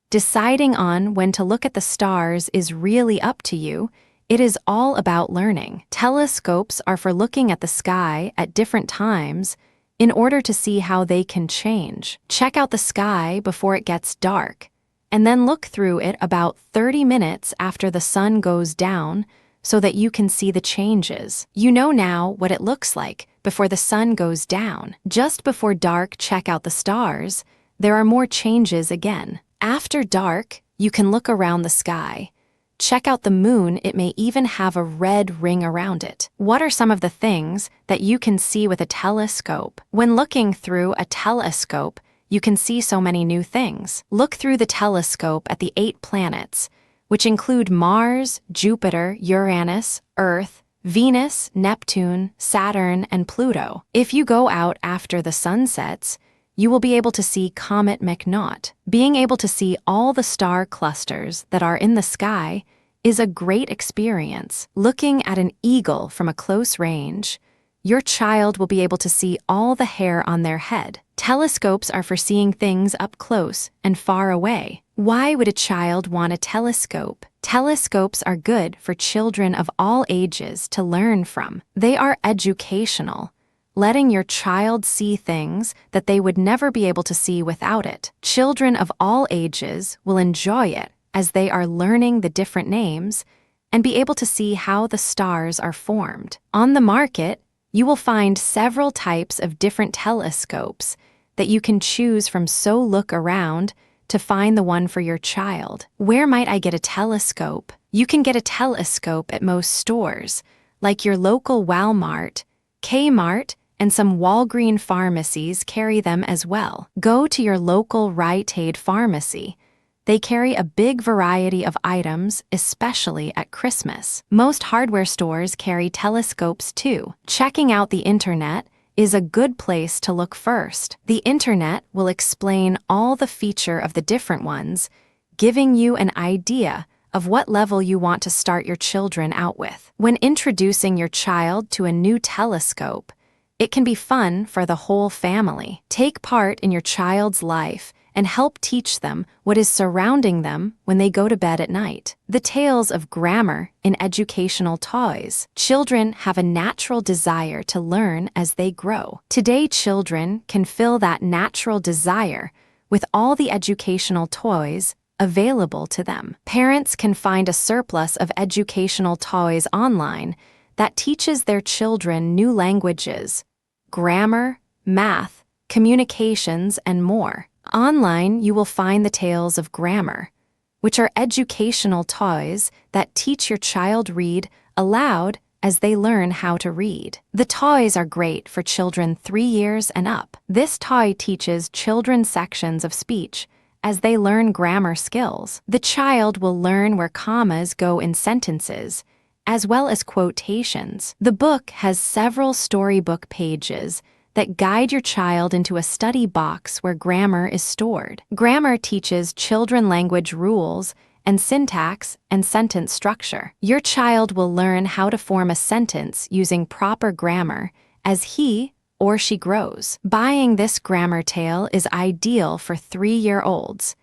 Deciding on when to look at the stars is really up to you. It is all about learning. Telescopes are for looking at the sky at different times in order to see how they can change. Check out the sky before it gets dark, and then look through it about 30 minutes after the sun goes down so that you can see the changes. You know now what it looks like before the sun goes down. Just before dark, check out the stars. There are more changes again. After dark, you can look around the sky. Check out the moon. It may even have a red ring around it. What are some of the things that you can see with a telescope? When looking through a telescope, you can see so many new things. Look through the telescope at the 8 planets, which include Mars, Jupiter, Uranus, Earth, Venus, Neptune, Saturn, and Pluto. If you go out after the sun sets, you will be able to see Comet McNaught. Being able to see all the star clusters that are in the sky is a great experience. Looking at an eagle from a close range, your child will be able to see all the hair on their head. Telescopes are for seeing things up close and far away. Why would a child want a telescope? Telescopes are good for children of all ages to learn from. They are educational, letting your child see things that they would never be able to see without it. Children of all ages will enjoy it as they are learning the different names and be able to see how the stars are formed. On the market, you will find several types of different telescopes that you can choose from, so look around to find the one for your child. Where might I get a telescope? You can get a telescope at most stores, like your local Walmart, Kmart, and some Walgreen pharmacies carry them as well. Go to your local Rite Aid pharmacy. They carry a big variety of items, especially at Christmas. Most hardware stores carry telescopes too. Checking out the internet is a good place to look first. The internet will explain all the features of the different ones, giving you an idea of what level you want to start your children out with. When introducing your child to a new telescope, it can be fun for the whole family. Take part in your child's life and help teach them what is surrounding them when they go to bed at night. The tales of grammar in educational toys. Children have a natural desire to learn as they grow. Today, children can fill that natural desire with all the educational toys available to them. Parents can find a surplus of educational toys online that teaches their children new languages, grammar, math, communications, and more. Online, you will find the tales of grammar, which are educational toys that teach your child read aloud as they learn how to read. The toys are great for children 3 years and up. This toy teaches children sections of speech as they learn grammar skills. The child will learn where commas go in sentences, as well as quotations. The book has several storybook pages that guide your child into a study box where grammar is stored. Grammar teaches children language rules and syntax and sentence structure. Your child will learn how to form a sentence using proper grammar as he or she grows. Buying this grammar tale is ideal for 3-year-olds,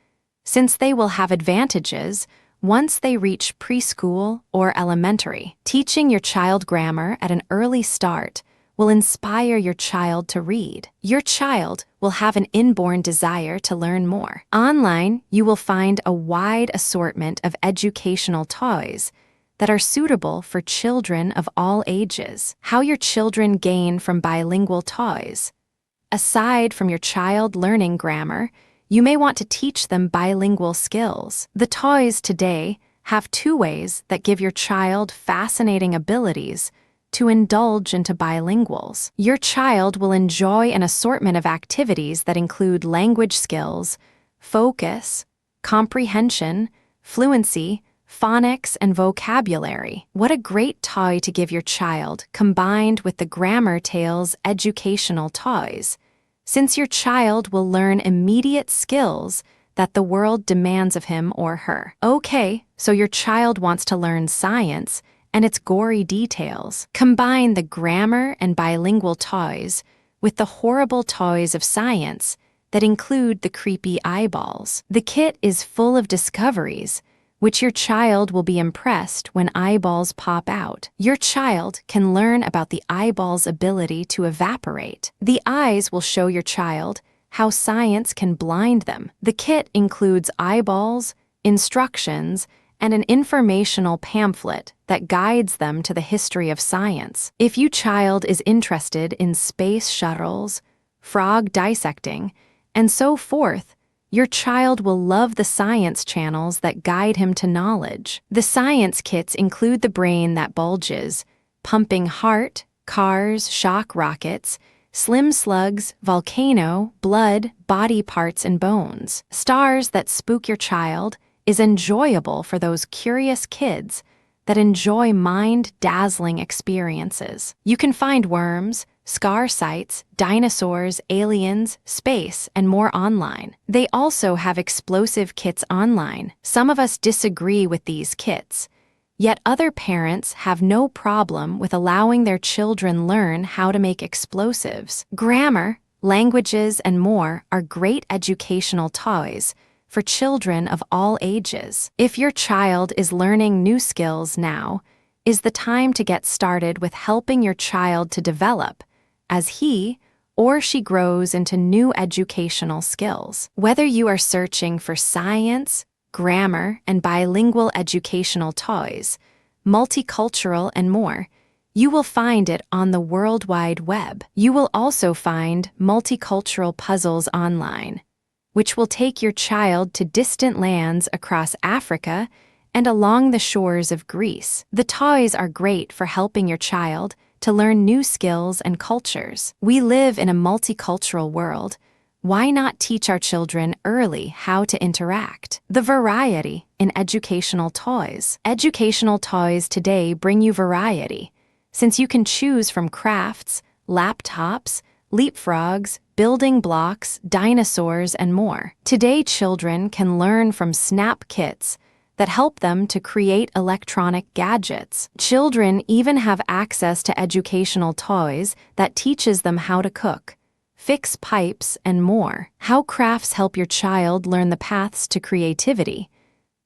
since they will have advantages once they reach preschool or elementary. Teaching your child grammar at an early start will inspire your child to read. Your child will have an inborn desire to learn more. Online, you will find a wide assortment of educational toys that are suitable for children of all ages. How your children gain from bilingual toys. Aside from your child learning grammar, you may want to teach them bilingual skills. The toys today have 2 ways that give your child fascinating abilities to indulge into bilinguals. Your child will enjoy an assortment of activities that include language skills, focus, comprehension, fluency, phonics, and vocabulary. What a great toy to give your child, combined with the Grammar Tales educational toys, since your child will learn immediate skills that the world demands of him or her. Okay, so your child wants to learn science and its gory details. Combine the grammar and bilingual toys with the horrible toys of science that include the creepy eyeballs. The kit is full of discoveries, which your child will be impressed when eyeballs pop out. Your child can learn about the eyeball's ability to evaporate. The eyes will show your child how science can blind them. The kit includes eyeballs, instructions, and an informational pamphlet that guides them to the history of science. If your child is interested in space shuttles, frog dissecting, and so forth, your child will love the science channels that guide him to knowledge. The science kits include the brain that bulges, pumping heart, cars, shock rockets, slim slugs, volcano, blood, body parts, and bones. Stars that spook your child is enjoyable for those curious kids that enjoy mind-dazzling experiences. You can find worms, scar sites, dinosaurs, aliens, space, and more online. They also have explosive kits online. Some of us disagree with these kits, yet other parents have no problem with allowing their children learn how to make explosives. Grammar, languages, and more are great educational toys for children of all ages. If your child is learning new skills now, is the time to get started with helping your child to develop as he or she grows into new educational skills. Whether you are searching for science, grammar, and bilingual educational toys, multicultural, and more. You will find it on the World Wide Web. You will also find multicultural puzzles online, which will take your child to distant lands across Africa and along the shores of Greece. The toys are great for helping your child to learn new skills and cultures. We live in a multicultural world. Why not teach our children early how to interact? The variety in educational toys. Educational toys today bring you variety, since you can choose from crafts, laptops, leapfrogs, building blocks, dinosaurs, and more. Today, children can learn from snap kits that help them to create electronic gadgets. Children even have access to educational toys that teaches them how to cook, fix pipes, and more. How crafts help your child learn the paths to creativity.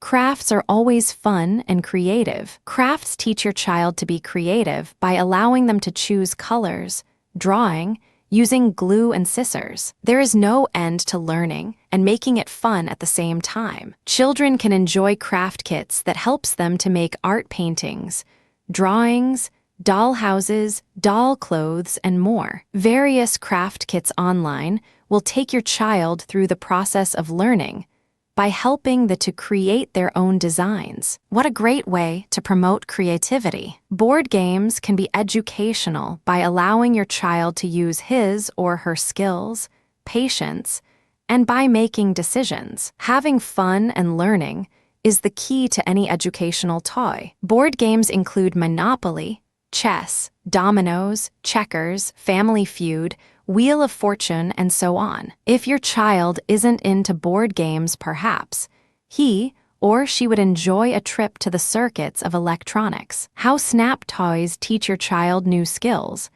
Crafts are always fun and creative. Crafts teach your child to be creative by allowing them to choose colors, drawing, using glue and scissors. There is no end to learning and making it fun at the same time. Children can enjoy craft kits that helps them to make art paintings, drawings, doll houses, doll clothes, and more. Various craft kits online will take your child through the process of learning by helping them to create their own designs. What a great way to promote creativity. Board games can be educational by allowing your child to use his or her skills, patience, and by making decisions. Having fun and learning is the key to any educational toy. Board games include Monopoly, chess, dominoes, checkers, Family Feud, Wheel of Fortune, and so on. If your child isn't into board games, perhaps he or she would enjoy a trip to the circuits of electronics. How Snap toys teach your child new skills.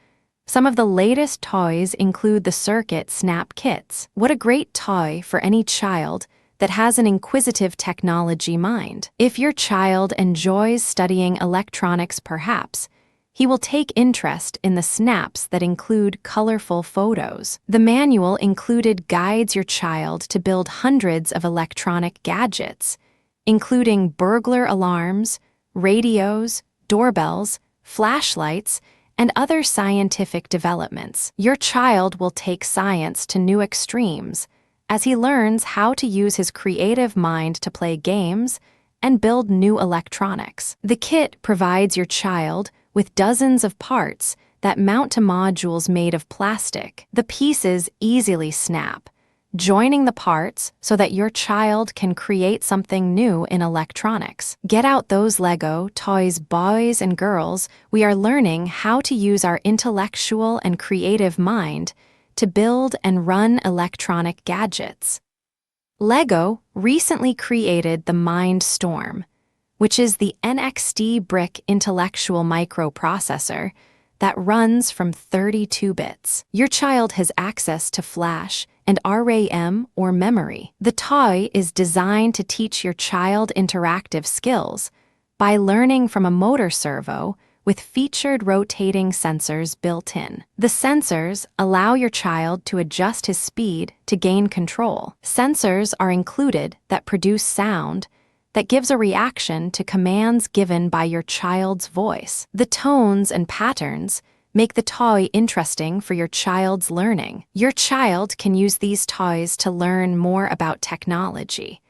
Some of the latest toys include the Circuit Snap kits. What a great toy for any child that has an inquisitive technology mind. If your child enjoys studying electronics, perhaps he will take interest in the snaps that include colorful photos. The manual included guides your child to build hundreds of electronic gadgets, including burglar alarms, radios, doorbells, flashlights, and other scientific developments. Your child will take science to new extremes as he learns how to use his creative mind to play games and build new electronics. The kit provides your child with dozens of parts that mount to modules made of plastic. The pieces easily snap, joining the parts so that your child can create something new in electronics. Get out those Lego toys, boys and girls. We are learning how to use our intellectual and creative mind to build and run electronic gadgets. Lego recently created the Mind Storm, which is the NXT brick intellectual microprocessor that runs from 32 bits. Your child has access to flash and RAM or memory. The toy is designed to teach your child interactive skills by learning from a motor servo with featured rotating sensors built in. The sensors allow your child to adjust his speed to gain control. Sensors are included that produce sound that gives a reaction to commands given by your child's voice. The tones and patterns make the toy interesting for your child's learning. Your child can use these toys to learn more about technology,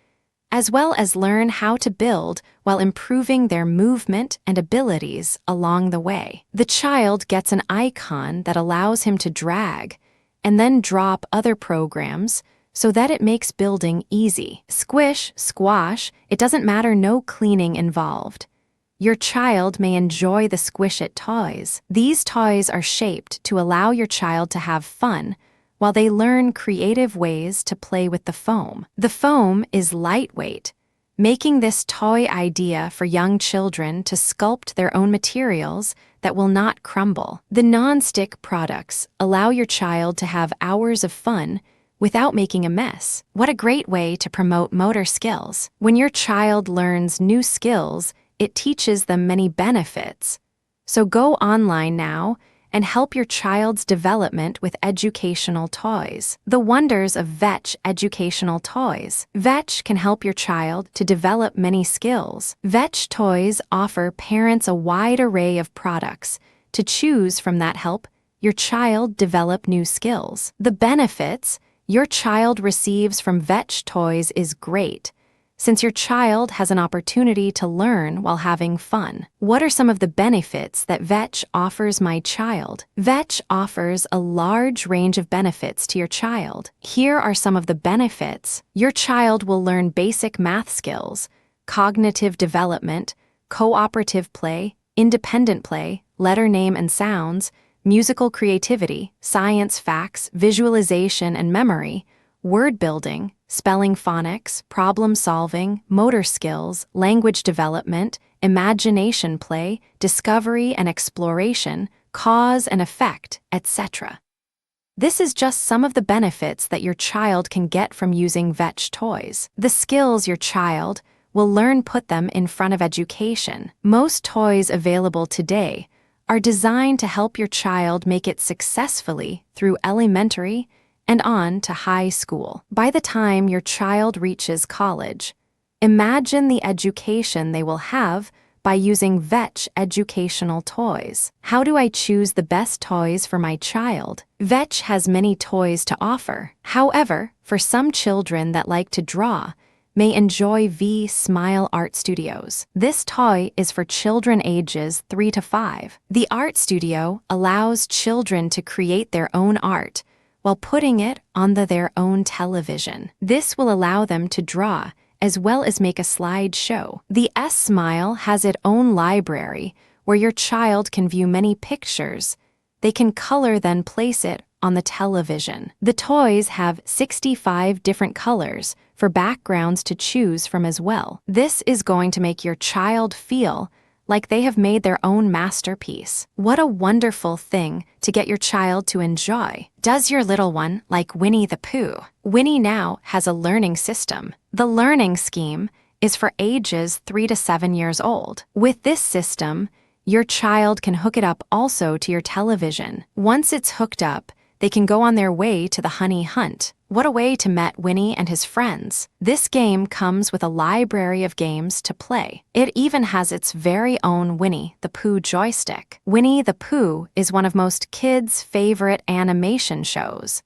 as well as learn how to build while improving their movement and abilities along the way. The child gets an icon that allows him to drag and then drop other programs so that it makes building easy. Squish, squash, it doesn't matter, no cleaning involved. Your child may enjoy the Squish-It toys. These toys are shaped to allow your child to have fun while they learn creative ways to play with the foam. The foam is lightweight, making this toy idea for young children to sculpt their own materials that will not crumble. The non-stick products allow your child to have hours of fun without making a mess. What a great way to promote motor skills. When your child learns new skills, it teaches them many benefits. So go online now and help your child's development with educational toys. The wonders of VETCH educational toys. VETCH can help your child to develop many skills. VETCH toys offer parents a wide array of products to choose from that help your child develop new skills. The benefits your child receives from VETCH toys is great, since your child has an opportunity to learn while having fun. What are some of the benefits that VETCH offers my child? VETCH offers a large range of benefits to your child. Here are some of the benefits. Your child will learn basic math skills, cognitive development, cooperative play, independent play, letter name and sounds, musical creativity, science facts, visualization and memory, word building, spelling phonics, problem solving, motor skills, language development, imagination play, discovery and exploration, cause and effect, etc. This is just some of the benefits that your child can get from using VETCH toys. The skills your child will learn put them in front of education. Most toys available today are designed to help your child make it successfully through elementary and on to high school. By the time your child reaches college, imagine the education they will have by using VETCH educational toys. How do I choose the best toys for my child? VETCH has many toys to offer. However, for some children that like to draw, may enjoy V-Smile Art Studios. This toy is for children ages 3 to 5. The Art Studio allows children to create their own art while putting it on their own television. This will allow them to draw as well as make a slideshow. The S-Smile has its own library where your child can view many pictures. They can color then place it on the television. The toys have 65 different colors for backgrounds to choose from as well. This is going to make your child feel like they have made their own masterpiece. What a wonderful thing to get your child to enjoy. Does your little one like Winnie the Pooh? Winnie now has a learning system. The learning scheme is for ages 3 to 7 years old. With this system, your child can hook it up also to your television. Once it's hooked up, they can go on their way to the honey hunt. What a way to meet Winnie and his friends. This game comes with a library of games to play. It even has its very own Winnie the Pooh joystick. Winnie the Pooh is one of most kids' favorite animation shows,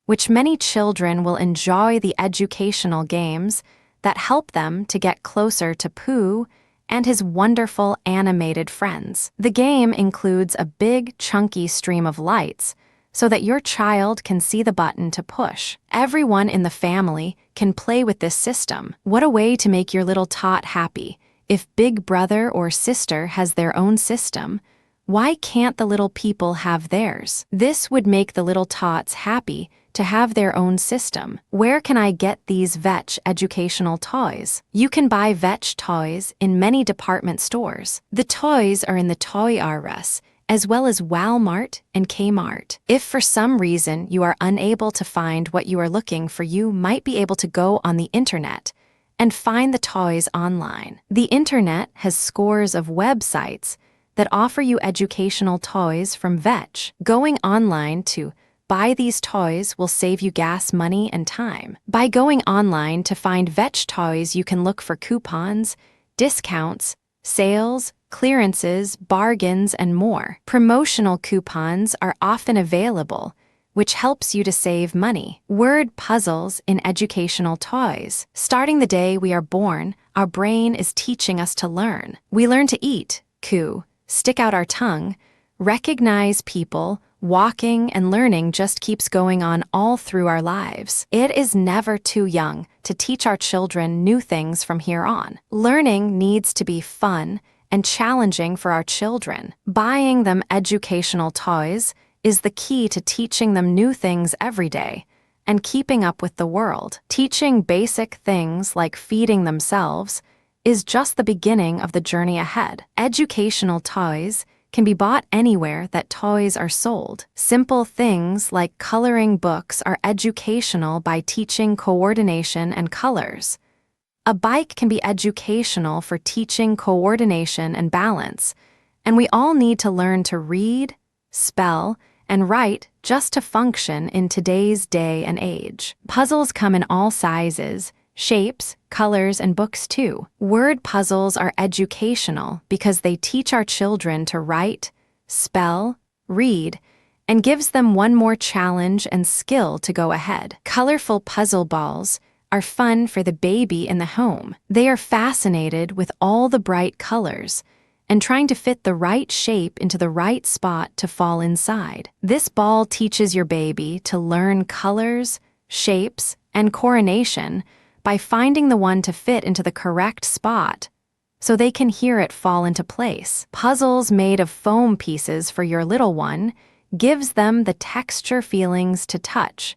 which many children will enjoy the educational games that help them to get closer to Pooh and his wonderful animated friends. The game includes a big, chunky stream of lights so that your child can see the button to push. Everyone in the family can play with this system. What a way to make your little tot happy. If big brother or sister has their own system, why can't the little people have theirs? This would make the little tots happy to have their own system. Where can I get these VETCH educational toys? You can buy VETCH toys in many department stores. The toys are in the Toy R Us, as well as Walmart and Kmart. If for some reason you are unable to find what you are looking for, you might be able to go on the internet and find the toys online. The internet has scores of websites that offer you educational toys from VETCH. Going online to buy these toys will save you gas money and time. By going online to find VETCH toys, you can look for coupons, discounts, sales, clearances, bargains, and more. Promotional coupons are often available, which helps you to save money. Word puzzles in educational toys. Starting the day we are born, our brain is teaching us to learn. We learn to eat, coo, stick out our tongue, recognize people. Walking and learning just keeps going on all through our lives. It is never too young to teach our children new things from here on. Learning needs to be fun and challenging for our children. Buying them educational toys is the key to teaching them new things every day and keeping up with the world. Teaching basic things like feeding themselves is just the beginning of the journey ahead. Educational toys can be bought anywhere that toys are sold. Simple things like coloring books are educational by teaching coordination and colors. A bike can be educational for teaching coordination and balance, and we all need to learn to read, spell, and write just to function in today's day and age. Puzzles come in all sizes, shapes, colors, and books too. Word puzzles are educational because they teach our children to write, spell, read, and gives them one more challenge and skill to go ahead. Colorful puzzle balls are fun for the baby in the home. They are fascinated with all the bright colors and trying to fit the right shape into the right spot to fall inside. This ball teaches your baby to learn colors, shapes, and coordination by finding the one to fit into the correct spot so they can hear it fall into place. Puzzles made of foam pieces for your little one gives them the texture feelings to touch,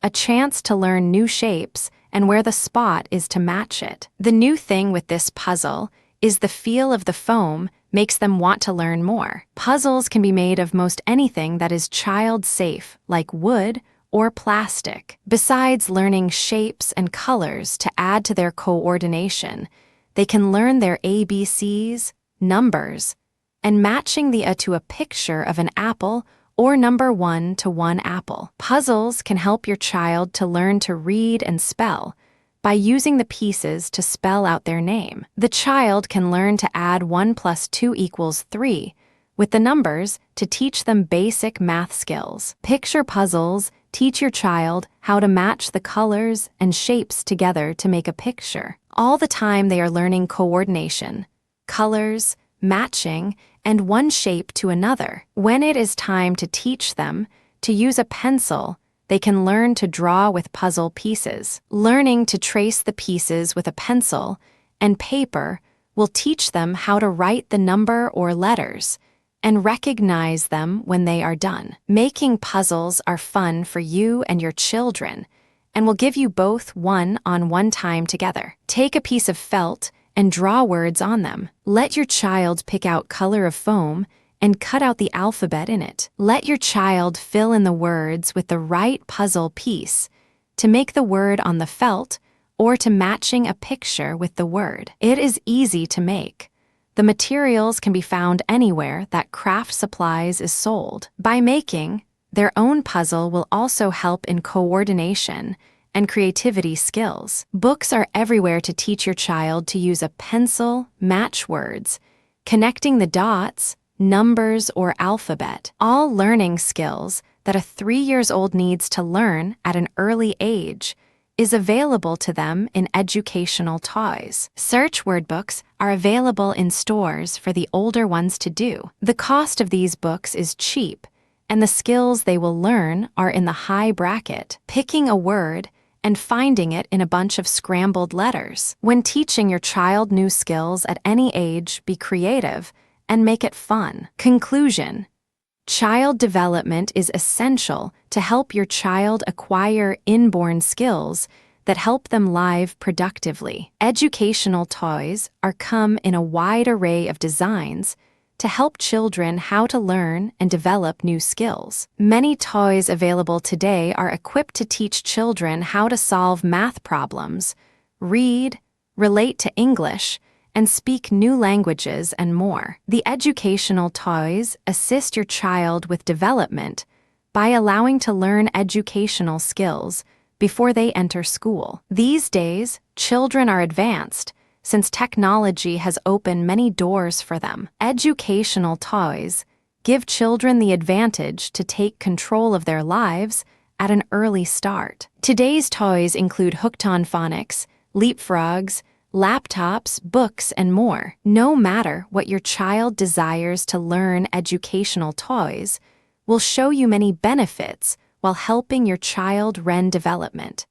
a chance to learn new shapes and where the spot is to match it. The new thing with this puzzle is the feel of the foam makes them want to learn more. Puzzles can be made of most anything that is child-safe, like wood or plastic. Besides learning shapes and colors to add to their coordination, they can learn their ABCs, numbers, and matching the to a picture of an apple or number 1 to 1 apple. Puzzles can help your child to learn to read and spell by using the pieces to spell out their name. The child can learn to add 1 + 2 = 3 with the numbers to teach them basic math skills. Picture puzzles teach your child how to match the colors and shapes together to make a picture. All the time they are learning coordination, colors, matching, and one shape to another. When it is time to teach them to use a pencil, they can learn to draw with puzzle pieces. Learning to trace the pieces with a pencil and paper will teach them how to write the number or letters and recognize them when they are done. Making puzzles are fun for you and your children and will give you both one-on-one time together. Take a piece of felt and draw words on them. Let your child pick out color of foam and cut out the alphabet in it. Let your child fill in the words with the right puzzle piece to make the word on the felt or to matching a picture with the word. It is easy to make. The materials can be found anywhere that craft supplies is sold. By making, their own puzzle will also help in coordination and creativity skills. Books are everywhere to teach your child to use a pencil, match words, connecting the dots, numbers, or alphabet, all learning skills that a 3-year-old needs to learn at an early age, is available to them in educational toys. Search word books are available in stores for the older ones to do. The cost of these books is cheap, and the skills they will learn are in the high bracket, picking a word and finding it in a bunch of scrambled letters. When teaching your child new skills at any age, be creative and make it fun. Conclusion: child development is essential to help your child acquire inborn skills that help them live productively. Educational toys are come in a wide array of designs to help children how to learn and develop new skills. Many toys available today are equipped to teach children how to solve math problems, read, relate to English, and speak new languages and more. The educational toys assist your child with development by allowing to learn educational skills before they enter school. These days, children are advanced since technology has opened many doors for them. Educational toys give children the advantage to take control of their lives at an early start. Today's toys include hooked-on phonics, leapfrogs, laptops, books, and more. No matter what your child desires to learn, educational toys will show you many benefits while helping your child REN development.